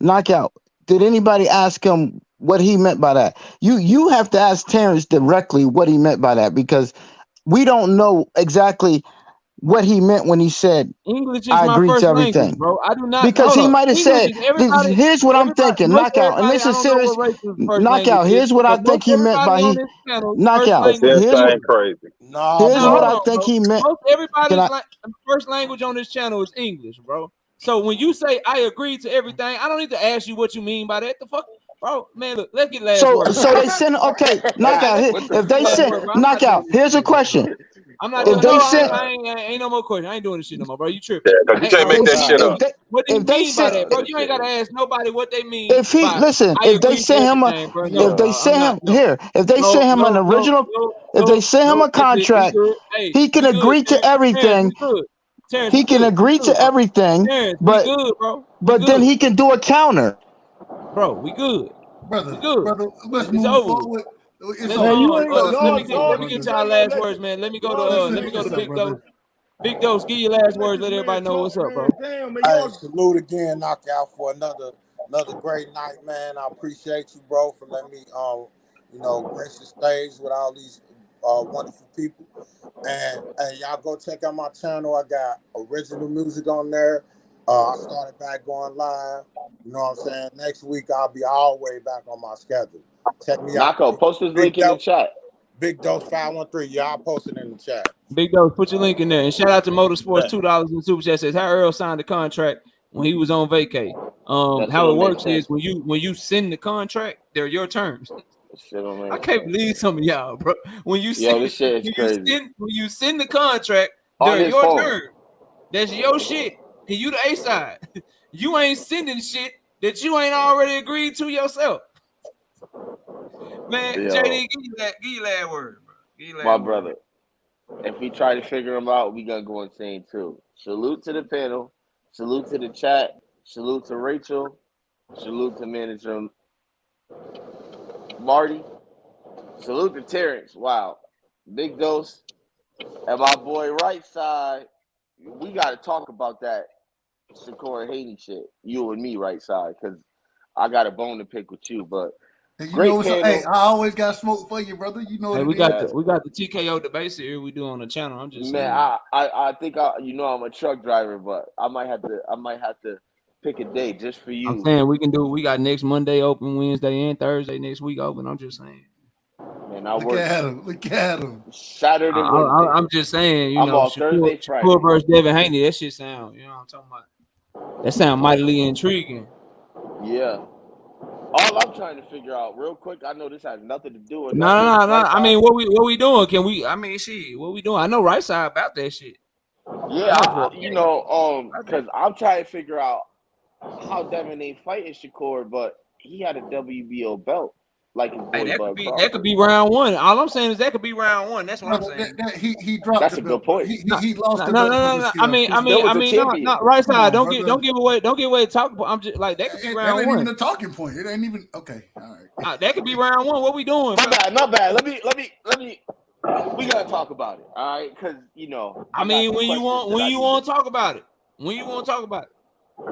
knockout. Did anybody ask him what he meant by that? You have to ask Terence directly what he meant by that, because we don't know exactly what he meant when he said English is I my agree to first language, everything. bro. I do not Because hold he up. might have English said, is everybody. here's what I'm thinking, Most knockout. And everybody. this I is don't know serious. what race first language Knockout. is, Here's what I but most think he meant by everybody on this channel first knockout. But language this is thing English. crazy. Nah, Here's No, what hold I bro. on, think bro. he meant. Most Can everybody's I? first language on this channel is English, bro. So when you say I agree to everything, I don't need to ask you what you mean by that. The fuck, bro, man. Look, let's get last So word. they send okay, knockout. What the If they fuck? send Bro. I'm not doing knockout, this here's a shit no more, bro. question. I'm not If doing. they No, send ain't no more question. I ain't doing this shit no more, bro. You tripping? Yeah, because you can't if make they that shit up. What do you if they mean by send that, bro? You ain't gotta ask nobody what they mean if he by listen, I if they agree to send him everything, bro. No, if they dog. I'm send not. him here, if they send him an original, if they send him a That's it. We contract, good. Hey, he can we good, agree to Terrence, we everything. good. Terrence, He we can good. We agree good, to bro. everything, Terrence, we but good, bro. We then good, he can do a counter. bro. We good. We good. Brother, let's It's move over with. forward. It's Let's all Man, you ain't let's let y'all me move get forward, y'all let me need to get brother. y'all say your last let words, man. Let me go Let's to finish this up, Big Dose. brother. Big Dose, give your last words. let Let this man everybody know talk, what's up, man. bro. Damn, man, Hey, y'all. salute again, knockout for another great night, man. I appreciate you, bro, for letting me grace the stage with all these wonderful people. And hey, y'all go check out my channel. I got original music on there. I started back going live. You know what I'm saying? Next week I'll be all the way back on my schedule. Check me out. Knockout, post this link in the chat. Big Dose 513. Yeah, I'll post it in the chat. Big Dose, put your link in there. And shout out to Motorsports, $2 in super chat. Says how Earl signed the contract when he was on vacay. That shit How it don't make works sense. is when you send the contract, they're your terms. That shit don't I make can't sense. believe some of y'all, bro. When you Yo, this shit is crazy. when you send the contract, On they're his your phone. terms. That's your shit. And you the A side. You ain't sending shit that you ain't already agreed to yourself. Man, Yo, JD, give you that word, bro. Give you my that word. brother. If we try to figure him out, we gonna go insane too. Salute to the panel. Salute to the chat. Salute to Rachel. Salute to manager Marty. Salute to Terrence. Wow. Big Dose. And my boy right side. We gotta talk about that Shakur Haney shit. You and me right side. Because I got a bone to pick with you. But And you know great what's panel. hey, I always got smoke for you, brother. You know what Hey, it we is. got the TKO debate here we do on the channel. I'm just Man, saying. I think I'm a truck driver, but I might have to pick a day just for I'm you. saying we got next Monday open, Wednesday and Thursday next week open. I'm just saying. Man, I Look work at him. Look at him. Saturday, Wednesday. I'm just saying, you I'm know, off Thursday, Friday. Shakur versus Devin Haney, that shit sound, you know what I'm talking about? That sound mightily intriguing. Yeah. All I'm trying to figure out real quick, I know this has nothing to do with No. nothing. Right I mean, what we doing? Can we? I mean, shit, what we doing? I know right side about that shit. Yeah, I know for a fact. because I'm trying to figure out how Devin ain't fighting Shakur, but he had a WBO belt like his Hey, boy Bud that could Crawford. be round one. All I'm saying is that could be round one. That's what I'm Brother, saying. he dropped That's the a good belt, bro. point. He lost the belt to the No. I scale. mean, He still was a champion. not right Come side. on, Don't brother. give away to talk about. I'm just like that could be That round ain't one. even a talking point. It ain't even okay. All right. That could be round one. What we doing? My bad. Let me. We gotta talk about it, all right? Because I I got mean, some when you questions that I need want to. to talk about it. When you want to talk about it.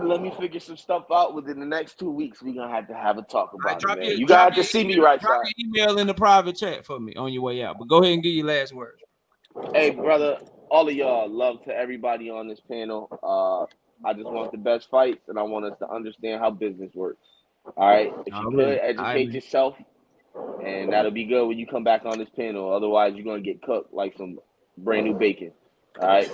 Let me figure some stuff out within the next 2 weeks. We're gonna have a talk about it, man. You Drop gotta have to your see me email, right side. email in the private chat for me on your way out. But go ahead and give your last words. Hey, brother, all of y'all, love to everybody on this panel. I just want the best fights, and I want us to understand how business works. All right, if you could educate yourself, and that'll be good when you come back on this panel. Otherwise, you're gonna get cooked like some brand new bacon. All right.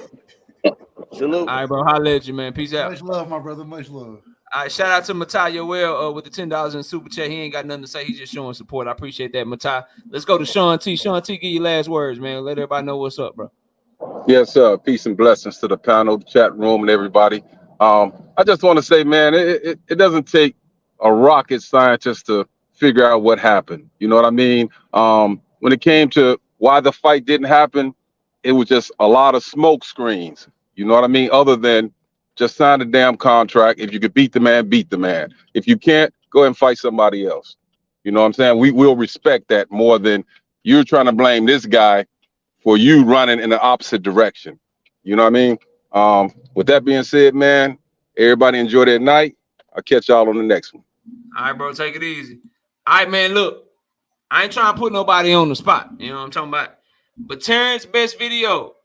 Salute. All right, bro. Holla at you, man. Peace out. Much love, my brother. Much love. All right, shout out to Matai Yoel with the $10 in super chat. He ain't got nothing to say. He's just showing support. I appreciate that, Matai. Let's go to Sean T. Sean T, give your last words, man. Let everybody know what's up, bro. Yes, sir. Peace and blessings to the panel, the chat room, and everybody. I just want to say, man, it doesn't take a rocket scientist to figure out what happened. You know what I mean? When it came to why the fight didn't happen, it was just a lot of smoke screens. You know what I mean? Other than just sign the damn contract. If you could beat the man, beat the man. If you can't, go ahead and fight somebody else. You know what I'm saying? We will respect that more than you're trying to blame this guy for you running in the opposite direction. You know what I mean? With that being said, man, everybody enjoy their night. I'll catch y'all on the next one. All right, bro, take it easy. All right, man, look, I ain't trying to put nobody on the spot. You know what I'm talking about? But Terrence, best video.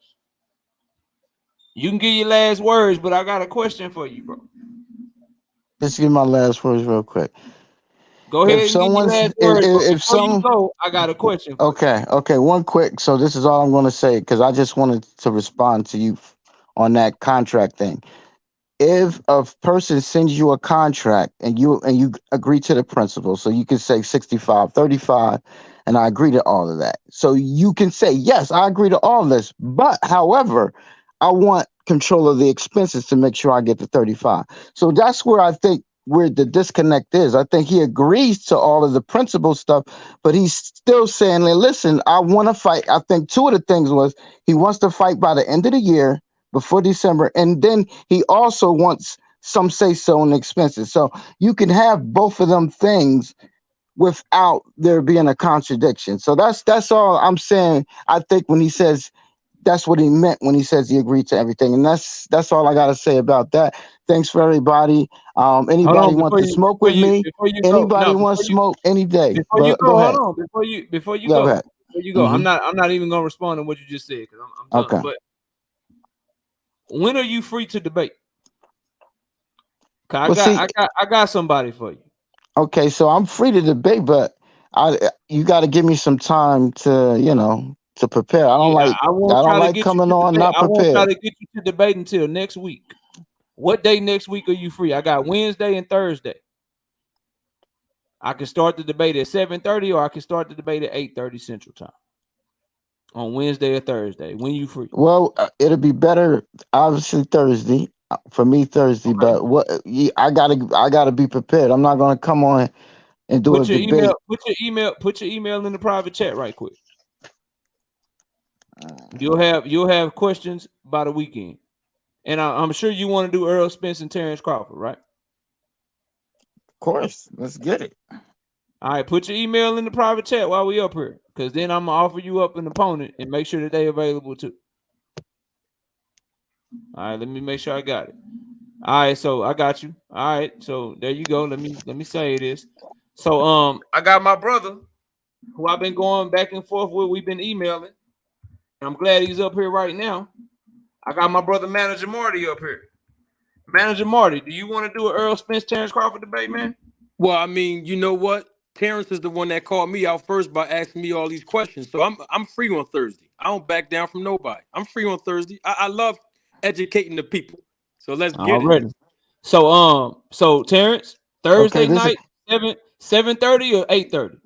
You can give your last words, but I got a question for you, bro. Let's give my last words real quick. Go ahead and give your last words. But if before you some go, I got a question for you. Okay, one quick. So this is all I'm going to say because I just wanted to respond to you on that contract thing. If a person sends you a contract and you agree to the principle, so you can say 65-35, and I agree to all of that. So you can say, yes, I agree to all this, but however, I want control of the expenses to make sure I get the 35. So that's where I think where the disconnect is. I think he agrees to all of the principle stuff, but he's still saying, listen, I want to fight. I think two of the things was he wants to fight by the end of the year, before December, and then he also wants some say so on the expenses. So you can have both of them things without there being a contradiction. So that's all I'm saying. I think when he says that's what he meant when he says he agreed to everything, and that's all I got to say about that. Thanks for everybody. Anybody want to smoke with me? Anybody want to smoke any day? Before you go, Go ahead. hold on. Before you Go go, ahead. before you go, I'm not even gonna respond to what you just said because I'm done. Okay. But when are you free to debate? Cause I got somebody for you. Okay, so I'm free to debate, but you got to give me some time to prepare. I don't like coming on not I won't try prepared. to get you to debate until next week. What day next week are you free? I got Wednesday and Thursday. I can start the debate at 7:30, or I can start the debate at 8:30 Central Time on Wednesday or Thursday. When you free? Well, it'll be better, obviously Thursday for me Thursday. Okay. But I gotta be prepared. I'm not gonna come on and do a debate. Put your email in the private chat right quick. You'll have questions by the weekend, and I'm sure you want to do Earl Spence and Terence Crawford, right? Of course, let's get it. All right, put your email in the private chat while we up here, because then I'm gonna offer you up an opponent and make sure that they available too. All right, let me make sure I got it. All right, so I got you. All right, so there you go. Let me say this. So I got my brother who I've been going back and forth with. We've been emailing. I'm glad he's up here right now. I got my brother Manager Marty up here. Manager Marty, do you want to do an Earl Spence Terence Crawford debate, man? Well, I mean, you know what? Terrence is the one that called me out first by asking me all these questions. So I'm free on Thursday. I don't back down from nobody. I'm free on Thursday. I love educating the people. So let's get it. So Terrence, Thursday night, 7:30 or 8:30?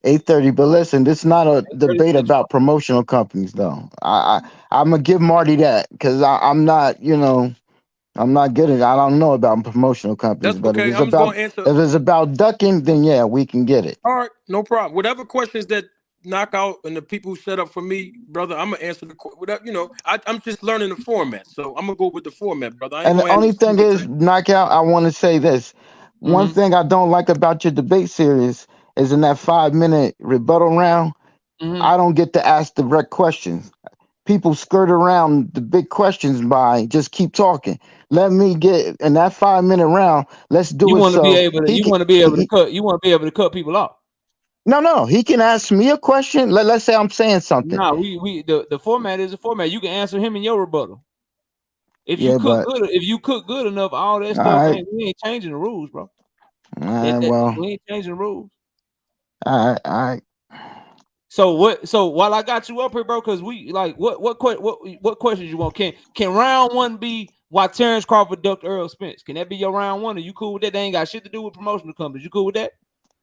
8:30. But listen, this is not a debate about promotional companies, though. I'm gonna give Marty that because I'm not, I'm not good at it. I don't know about promotional companies. That's but okay. if it's about ducking, then yeah, we can get it. All right, no problem. Whatever questions that knock out and the people set up for me, brother, I'm gonna answer the whatever. I'm just learning the format, so I'm gonna go with the format, brother. And the only thing is, knockout. I want to say this. One thing I don't like about your debate series is in that 5-minute rebuttal round, I don't get to ask direct questions. People skirt around the big questions by just keep talking. Let me get in that 5-minute round. Let's do you it. Want to so be able to. You want to be able to cut. You want to be able to cut people off. No. He can ask me a question. Let's say I'm saying something. No, the format is a format. You can answer him in your rebuttal. If you cook good enough, all that stuff we ain't changing the rules, bro. We ain't changing the rules. All right. So while I got you up here, bro, because we like what questions you want? Can round one be why Terence Crawford ducked Earl Spence? Can that be your round one? Are you cool with that? They ain't got shit to do with promotional companies. You cool with that?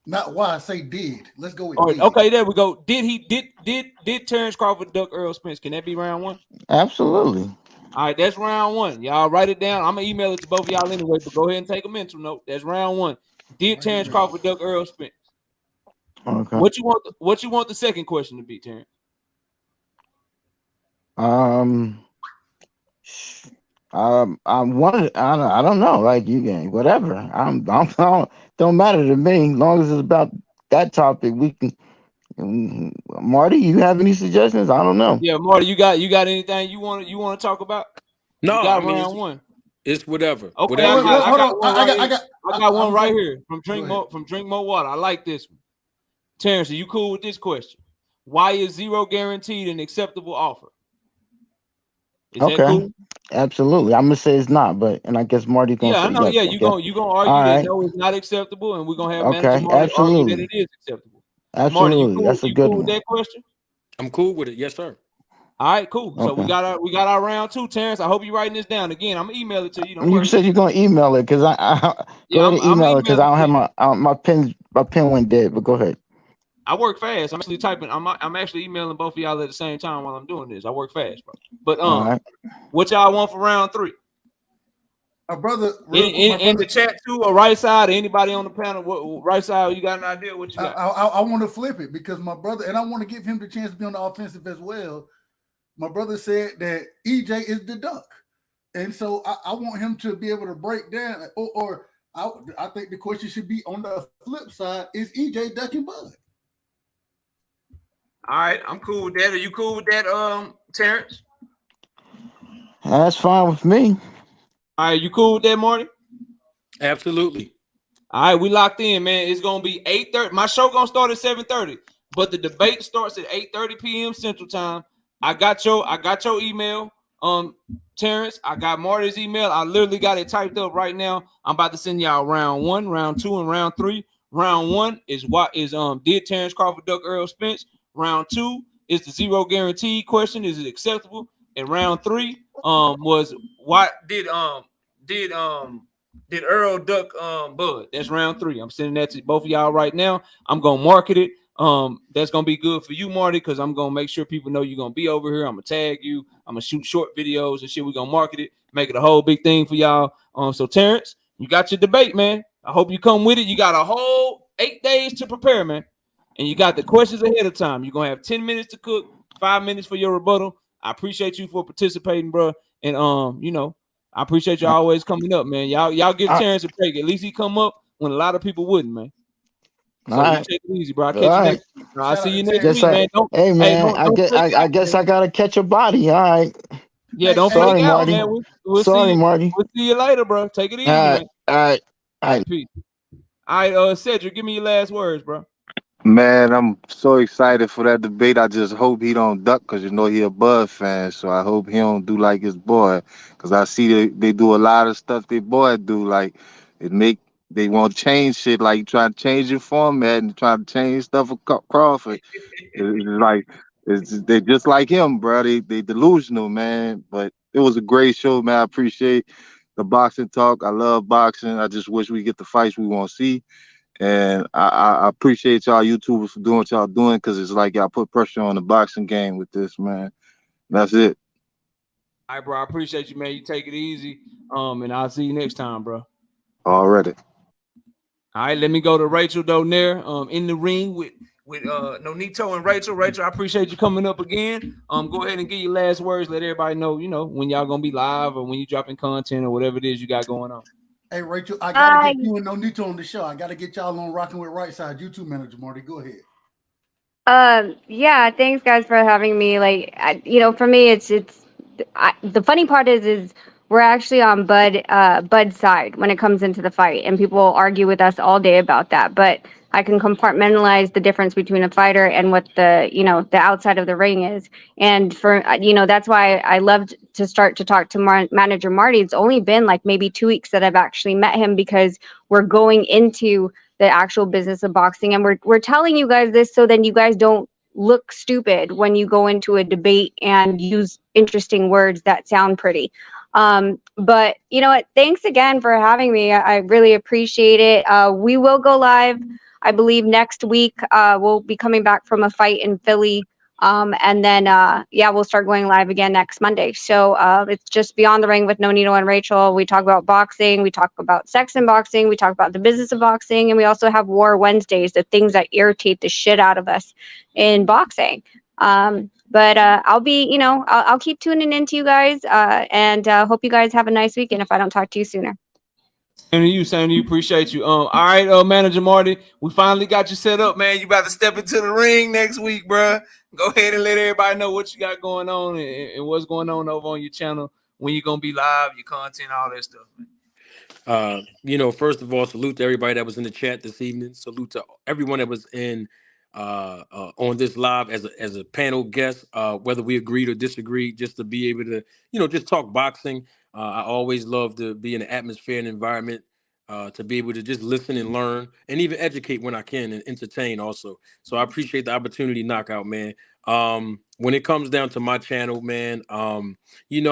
Not why, say did. Let's go with All right, did. okay, there we go. Did Terence Crawford duck Earl Spence? Can that be round one? Absolutely. All right, that's round one. Y'all write it down. I'm gonna email it to both of y'all anyway, but go ahead and take a mental note. That's round one. Did Terence Crawford duck Earl Spence? Okay. What you want the second question to be, Terence? I don't know. Like you can whatever. Don't matter to me. As long as it's about that topic, we can. Marty, you have any suggestions? I don't know. Yeah, Marty, you got anything you want to talk about? No, You I got mean round one. it's whatever. Okay, Whatever I you got want. one right here. I got one right here from Drink More Water. I like this one. Terrence, are you cool with this question? Why is zero guaranteed an acceptable offer? Is that cool? Absolutely. I'm gonna say it's not, and I guess Marty's gonna Yeah, I say know. yes. Yeah, Okay. you gonna argue that no, it's not acceptable, and we're gonna have manager Okay. Marty argue that Absolutely. it is acceptable. Marty, you Absolutely. cool? That's a You good cool with one. that question? I'm cool with it. Yes, sir. All right, cool. So we Okay. got our round two, Terrence. I hope you're writing this down. Again, I'm gonna email it to you. Don't You worry. said you're gonna email it because I Yeah, go ahead and I'm email it because I emailing don't to have you. my pen went dead. But go ahead. I work fast. I'm actually typing. I'm actually emailing both of y'all at the same time while I'm doing this. I work fast, bro. But All right. what y'all want for round three? My brother, real quick, my In brother, the chat too, or right side, or anybody on the panel, right side, you got an idea what you got? I want to flip it because my brother, and I want to give him the chance to be on the offensive as well. My brother said that EJ is the duck, and so I want him to be able to break down. Or I think the question should be on the flip side: is EJ ducking Bud? All right, I'm cool with that. Are you cool with that, Terrence? That's fine with me. All right, you cool with that, Marty? Absolutely. All right, we locked in, man. It's gonna be 8:30. My show gonna start at 7:30, but the debate starts at 8:30 p.m. Central Time. I got your email, Terrence. I got Marty's email. I literally got it typed up right now. I'm about to send y'all round one, round two, and round three. Round one is did Terence Crawford duck Earl Spence? Round two is the zero guarantee question. Is it acceptable? And round three was what did Earl duck Bud? That's round three. I'm sending that to both of y'all right now. I'm gonna market it. That's gonna be good for you, Marty, because I'm gonna make sure people know you're gonna be over here. I'm gonna tag you. I'm gonna shoot short videos and shit. We're gonna market it, make it a whole big thing for y'all. So Terrence, you got your debate, man. I hope you come with it. You got a whole 8 days to prepare, man. And you got the questions ahead of time. You're gonna have 10 minutes to cook, 5 minutes for your rebuttal. I appreciate you for participating, bro. And I appreciate you always coming up, man. Y'all give Terrence a break. At least he come up when a lot of people wouldn't, man. So you take it easy, bro. I'll catch you next week. I'll see you next week, man. Hey, man, don't I guess I gotta catch a body. All right. Yeah, don't Sorry, flake out, Marty. man. We'll Sorry, see you. Marty. We'll see you later, bro. Take it easy, man. All right. Peace. All right, Cedric, give me your last words, bro. Man, I'm so excited for that debate. I just hope he don't duck because he a Bud fan. So I hope he don't do like his boy. Because I see they do a lot of stuff their boy do. Like they want to change shit. Like try to change your format and try to change stuff for Crawford. They just like him, bro. They delusional, man. But it was a great show, man. I appreciate the boxing talk. I love boxing. I just wish we get the fights we want to see. And I appreciate y'all YouTubers for doing what y'all doing because it's like y'all put pressure on the boxing game with this, man. That's it. All right, bro. I appreciate you, man. You take it easy. And I'll see you next time, bro. Already. All right, let me go to Rachel Donaire, in the ring with Nonito and Rachel. Rachel, I appreciate you coming up again. Go ahead and get your last words. Let everybody know, when y'all gonna be live or when you dropping content or whatever it is you got going on. Hey, Rachel, I gotta get you and Nonito on the show. I gotta get y'all on Rocking with Right Side YouTube manager, Marty. Go ahead. Yeah, thanks guys for having me. Like, for me, the funny part is we're actually on Bud's side when it comes into the fight, and people argue with us all day about that. But I can compartmentalize the difference between a fighter and what the outside of the ring is. And for that's why I loved to start to talk to manager Marty. It's only been like maybe 2 weeks that I've actually met him because we're going into the actual business of boxing, and we're telling you guys this so then you guys don't look stupid when you go into a debate and use interesting words that sound pretty. But you know what, thanks again for having me. I really appreciate it. We will go live I believe next week we'll be coming back from a fight in Philly. And then, we'll start going live again next Monday. So it's just Beyond the Ring with Nonito and Rachel. We talk about boxing. We talk about sex and boxing. We talk about the business of boxing. And we also have War Wednesdays, the things that irritate the shit out of us in boxing. But I'll be, I'll keep tuning into you guys and hope you guys have a nice weekend if I don't talk to you sooner. Same to you. Appreciate you. All right, Manager Marty, we finally got you set up, man. You about to step into the ring next week, bro. Go ahead and let everybody know what you got going on and what's going on over on your channel, when you're gonna be live, your content, all that stuff, man. First of all, salute to everybody that was in the chat this evening. Salute to everyone that was in on this live as a panel guest, whether we agreed or disagreed, just to be able to, just talk boxing. I always love to be in an atmosphere and environment to be able to just listen and learn and even educate when I can and entertain also. So I appreciate the opportunity, Knockout, man. When it comes down to my channel, man, I'm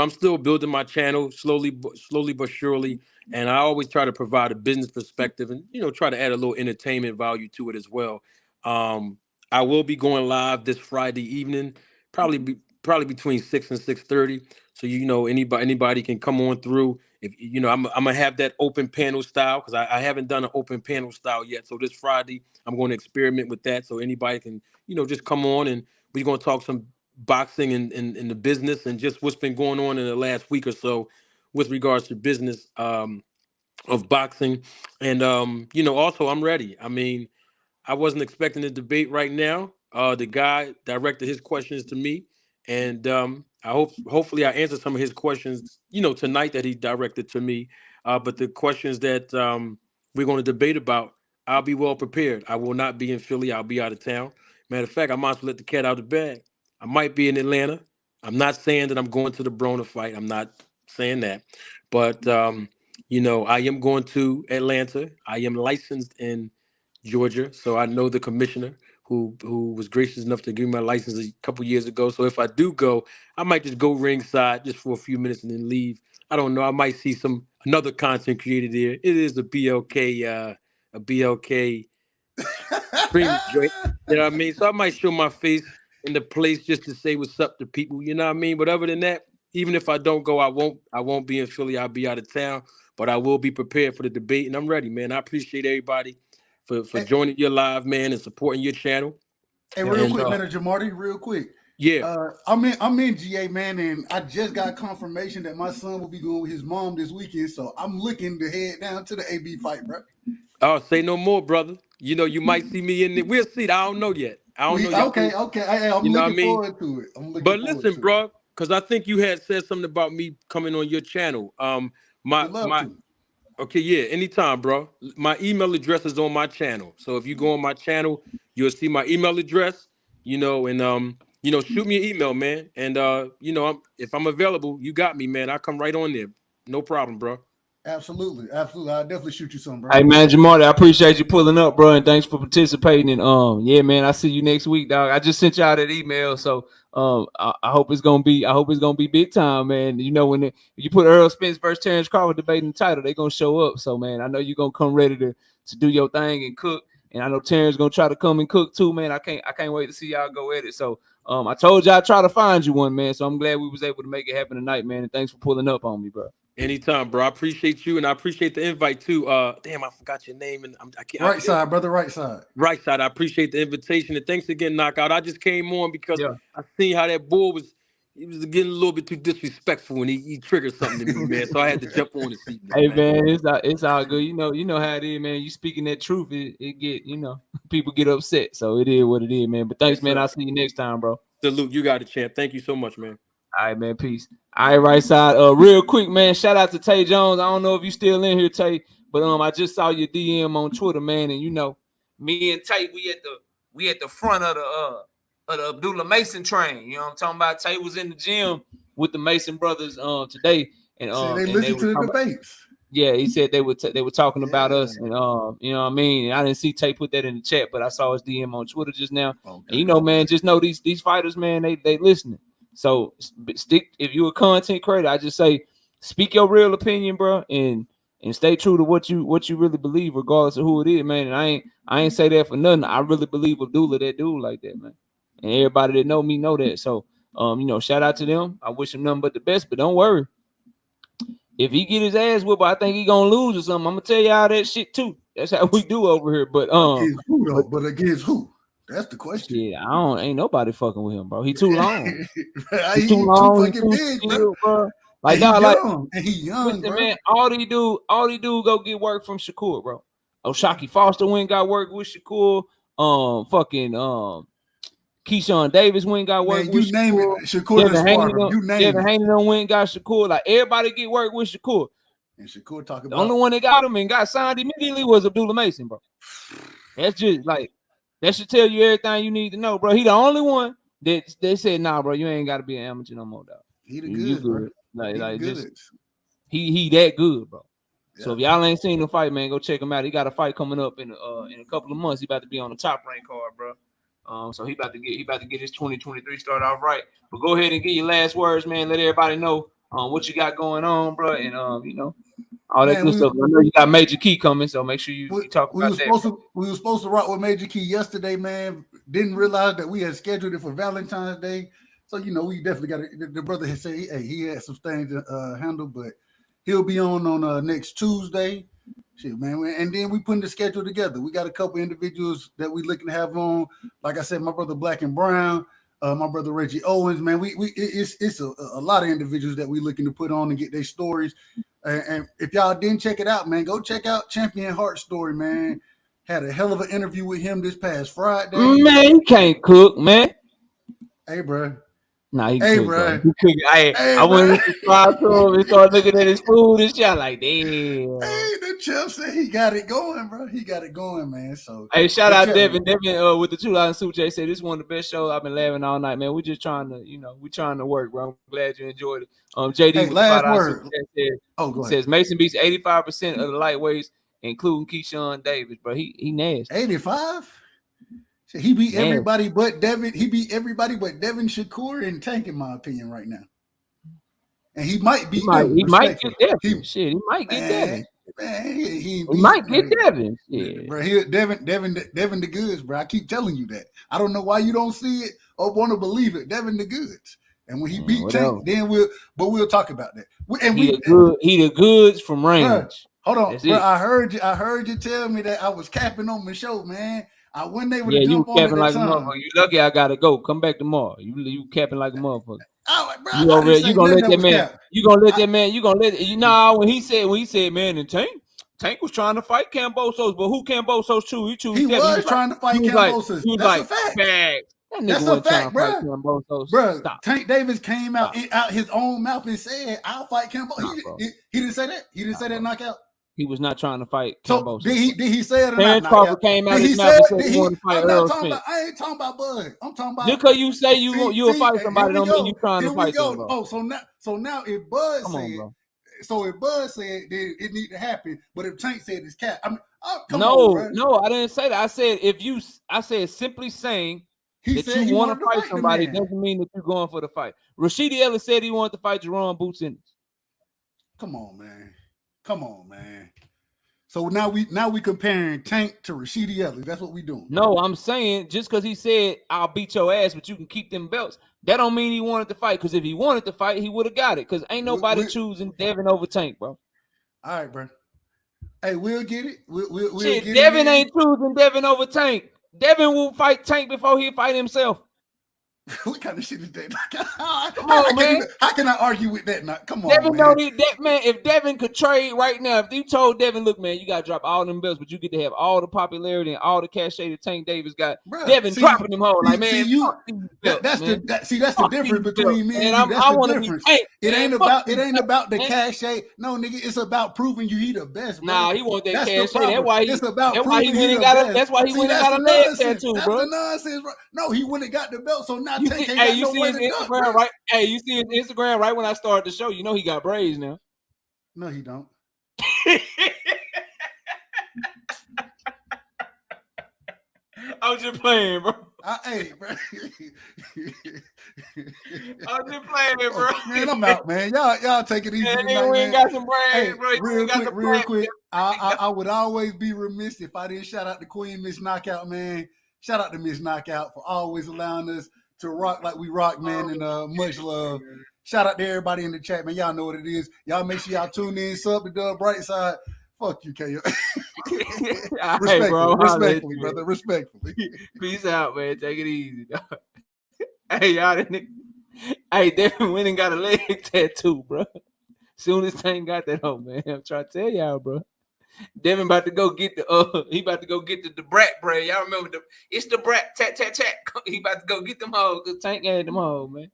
still building my channel slowly but surely. And I always try to provide a business perspective and, try to add a little entertainment value to it as well. I will be going live this Friday evening, probably between 6 and 6:30. So anybody can come on through. If I'm gonna have that open panel style because I haven't done an open panel style yet. So this Friday I'm going to experiment with that. So anybody can just come on and we're gonna talk some boxing and the business and just what's been going on in the last week or so with regards to business of boxing. And also I'm ready. I mean, I wasn't expecting a debate right now. The guy directed his questions to me, and hopefully I answered some of his questions, tonight that he directed to me. But the questions that we're going to debate about, I'll be well prepared. I will not be in Philly. I'll be out of town. Matter of fact, I might as well let the cat out of the bag. I might be in Atlanta. I'm not saying that I'm going to the Broner fight. I'm not saying that, but I am going to Atlanta. I am licensed in Georgia, so I know the commissioner who was gracious enough to give me my license a couple years ago. So if I do go, I might just go ringside just for a few minutes and then leave. I don't know. I might see another content creator there. It is a BLK stream joint. You know what I mean? So I might show my face in the place just to say what's up to people. You know what I mean? But other than that, even if I don't go, I won't be in Philly. I'll be out of town, but I will be prepared for the debate, and I'm ready, man. I appreciate everybody for joining your live, man, and supporting your channel. Hey, real quick, Manager Marty, real quick. Yeah. I'm in GA, man, and I just got confirmation that my son will be going with his mom this weekend, so I'm looking to head down to the AB fight, bro. Oh, say no more, brother. You might see me in there. We'll see. I don't know yet. I don't know yet. Okay. I'm looking forward to it. But listen, bro, because I think you had said something about me coming on your channel. Okay, yeah, anytime, bro. My email address is on my channel. So if you go on my channel, you'll see my email address, and shoot me an email, man. And if I'm available, you got me, man. I come right on there. No problem, bro. Absolutely. I'll definitely shoot you some, bro. Hey, Manager Marty, I appreciate you pulling up, bro, and thanks for participating. And yeah, man, I see you next week, dog. I just sent y'all that email, so I hope it's gonna be big time, man. When you put Earl Spence versus Terence Crawford debating the title, they're gonna show up. So, man, I know you're gonna come ready to do your thing and cook. And I know Terence gonna try to come and cook too, man. I can't wait to see y'all go at it. So I told y'all I try to find you one, man. So I'm glad we was able to make it happen tonight, man. And thanks for pulling up on me, bro. Anytime, bro. I appreciate you, and I appreciate the invite too. Damn, I forgot your name, and I can't. Right side, brother. Right side. Right side. I appreciate the invitation, and thanks again, Knockout. I just came on because I seen how that bull was. He was getting a little bit too disrespectful, and he triggered something to me, man. So I had to jump on the seat. Hey, man, it's all good. You know how it is, man. You speaking that truth, it get people get upset. So it is what it is, man. But thanks, man. I'll see you next time, bro. Salute. You got it, champ. Thank you so much, man. All right, man. Peace. All right, right side. Real quick, man. Shout out to Tay Jones. I don't know if you still in here, Tay, but I just saw your DM on Twitter, man. And me and Tay, we at the front of the Abdullah Mason train. You know what I'm talking about? Tay was in the gym with the Mason brothers today, and they listened to the debates. Yeah, he said they were talking about us, and you know what I mean. And I didn't see Tay put that in the chat, but I saw his DM on Twitter just now. Okay. And man, just know these fighters, man, they listening. So stick if you're a content creator, I just say speak your real opinion, bro, and and stay true to what you really believe, regardless of who it is, man. And I ain't say that for nothing. I really believe Abdullah that dude like that, man. And everybody that know me know that. So, shout out to them. I wish him nothing but the best. But don't worry, if he get his ass whipped, I think he gonna lose or something. I'm gonna tell y'all that shit too. That's how we do over here. But against who though? But against who? That's the question. Yeah, ain't nobody fucking with him, bro. He too long. He's too long. He's too big, skilled, bro. Like and dog, he young, listen, bro. man. All he do go get work from Shakur, bro. Shocky Foster went and got work with Shakur. Keyshawn Davis went and got work with you name Shakur. it. Shakur Devin Haney, you name Devin Haney went and got Shakur. Like everybody get work with Shakur. And Shakur talk about the only one that got him and got signed immediately was Abdullah Mason, bro. That's just like that should tell you everything you need to know, bro. He the only one that they said, nah, bro, you ain't got to be an amateur no more, dog. He the good, bro. Like just he that good, bro. Yeah. So if y'all ain't seen the fight, man, go check him out. He got a fight coming up in a couple of months. He about to be on the top rank card, bro. So he about to get his 2023 start off right. But go ahead and get your last words, man. Let everybody know what you got going on, bro, and all that good stuff. I know you got Major Key coming, so make sure you talk about that. We were supposed to rock with Major Key yesterday, man. Didn't realize that we had scheduled it for Valentine's Day. So, we definitely got it. The brother had said, hey, he had some things to handle, but he'll be on next Tuesday. Shit, man. And then we putting the schedule together. We got a couple individuals that we looking to have on. Like I said, my brother Black and Brown, my brother Reggie Owens, man. It's a lot of individuals that we looking to put on and get their stories. And if y'all didn't check it out, man, go check out Champion Heart's story, man. Had a hell of an interview with him this past Friday. Man, he can't cook, man. Hey, bro. Nah, he hey, cook, bro. He cook. I went to subscribe to him and started looking at his food and shit. Like, damn. Hey, the champ said he got it going, bro. He got it going, man. So, hey, shout out Devin. Devin with the $2 suit. Jay said this is one of the best shows. I've been laughing all night, man. We just trying to, we trying to work, bro. I'm glad you enjoyed it. JD with the $5 suit says Mason beats 85% of the lightweights, including Keyshawn Davis, bro. He nasty. 85. He beat everybody but Devin. He beat everybody but Devin Shakur and Tank, in my opinion, right now. And he might beat them. He might get Devin. He might get Devin. Man, he might get Devin. Yeah. Bro, Devin the goods, bro. I keep telling you that. I don't know why you don't see it or want to believe it. Devin the goods. And when he beat Tank, then we'll talk about that. He the goods from range. Bro, hold on, bro. I heard you tell me that I was capping on my show, man. I wasn't able to jump on it like time. A motherfucker. You lucky I gotta go. Come back tomorrow. You capping like a motherfucker. Bro, you gonna let that man. You gonna let that man. You gonna let when he said, man, and Tank was trying to fight Cambosos, but who Cambosos choose? He was trying to fight Cambosos. That's a fact. That That's a fact, bro. Bro, Tank Davis came out his own mouth and said, "I'll fight Cambosos." He didn't say that. He didn't say that knockout. He was not trying to fight Cambosos. Did he say it or Terence Crawford came out his mouth and said he wanted to fight Earl Spence. I ain't talking about Bud. I'm talking about. Just because you say you'll fight somebody don't mean you trying to fight them, bro. Oh, so now if Bud if Bud said that it need to happen, but if Tank said it's cap, I mean, no, I didn't say that. I said I said simply saying that you want to fight somebody doesn't mean that you're going for the fight. Rashidi Ellis said he wanted to fight Jerome Boots Ennis. Come on, man. So now we comparing Tank to Rashidi Ellis. That's what we doing. No, I'm saying just because he said I'll beat your ass, but you can keep them belts. That don't mean he wanted to fight. Because if he wanted to fight, he would have got it. Because ain't nobody choosing Devin over Tank, bro. All right, bro. Hey, we'll get it. We'll shit, get Devin it ain't choosing Devin over Tank. Devin will fight Tank before he fight himself. What kind of shit is that? Come on, man. How can I argue with that? Come on, Devin man. Don't need that, man. If Devin could trade right now, if you told Devin, look, man, you got to drop all them belts, but you get to have all the popularity and all the cachet that Tank Davis got. Bruh, Devin dropping them whole. Like, man, that's the difference between me and you. That's the difference. It ain't about the cachet. No, nigga, it's about proving he the best, bro. Nah, he want that cachet. That's why he went and got a leg tattoo, bro. That's the nonsense, bro. No, he went and got the belt, so now you see his Instagram, right? Hey, you see his Instagram right when I started the show. You know he got braids now. No, he don't. I was just playing, bro. Hey, bro. I'm just playing it, bro. Man, I'm out, man. Y'all take it easy Man, tonight, we man. ain't got some brains, Hey, bro. You real ain't got quick. the I would always be remiss if I didn't shout out the Queen Miss Knockout, man. Shout out to Miss Knockout for always allowing us to rock like we rock, man, and much love. Shout out to everybody in the chat, man. Y'all know what it is. Y'all make sure y'all tune in, sub to the bright side. Fuck you, KO. Hey, bro, respectfully, brother. Respectfully. Peace out, man. Take it easy, dog. Hey, y'all didn't. Hey, Devin went and got a leg tattoo, bro. Soon as Tank got that home, man. I'm trying to tell y'all, bro. Devin about to go get he about to go get the brat braid. Y'all remember it's the brat tat. He about to go get them hoes because Tank had them hoes, man.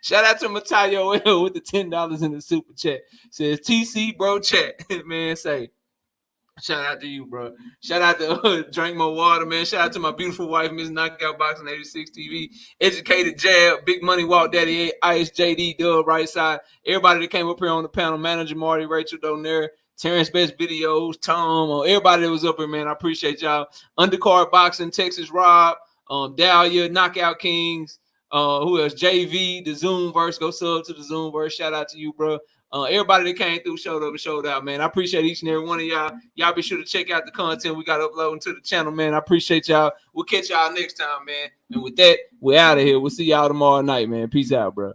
Shout out to Matayo L with the $10 in the super chat. Says TC bro chat. Man, say shout out to you, bro. Shout out to Drink More Water, man. Shout out to my beautiful wife, Miss Knockout Boxing 86 TV. Educated Jab, Big Money Walk Daddy, ISJD, Dub, right side. Everybody that came up here on the panel, Manager Marty, Rachel Donaire, Terrence Best Videos, Tom, everybody that was up here, man. I appreciate y'all. Undercard Boxing, Texas Rob, Dahlia, Knockout Kings, who else? JV, the Zoomverse. Go sub to the Zoomverse. Shout out to you, bro. Everybody that came through, showed up and showed out, man. I appreciate each and every one of y'all. Y'all be sure to check out the content we got uploading to the channel, man. I appreciate y'all. We'll catch y'all next time, man. And with that, we're out of here. We'll see y'all tomorrow night, man. Peace out, bro.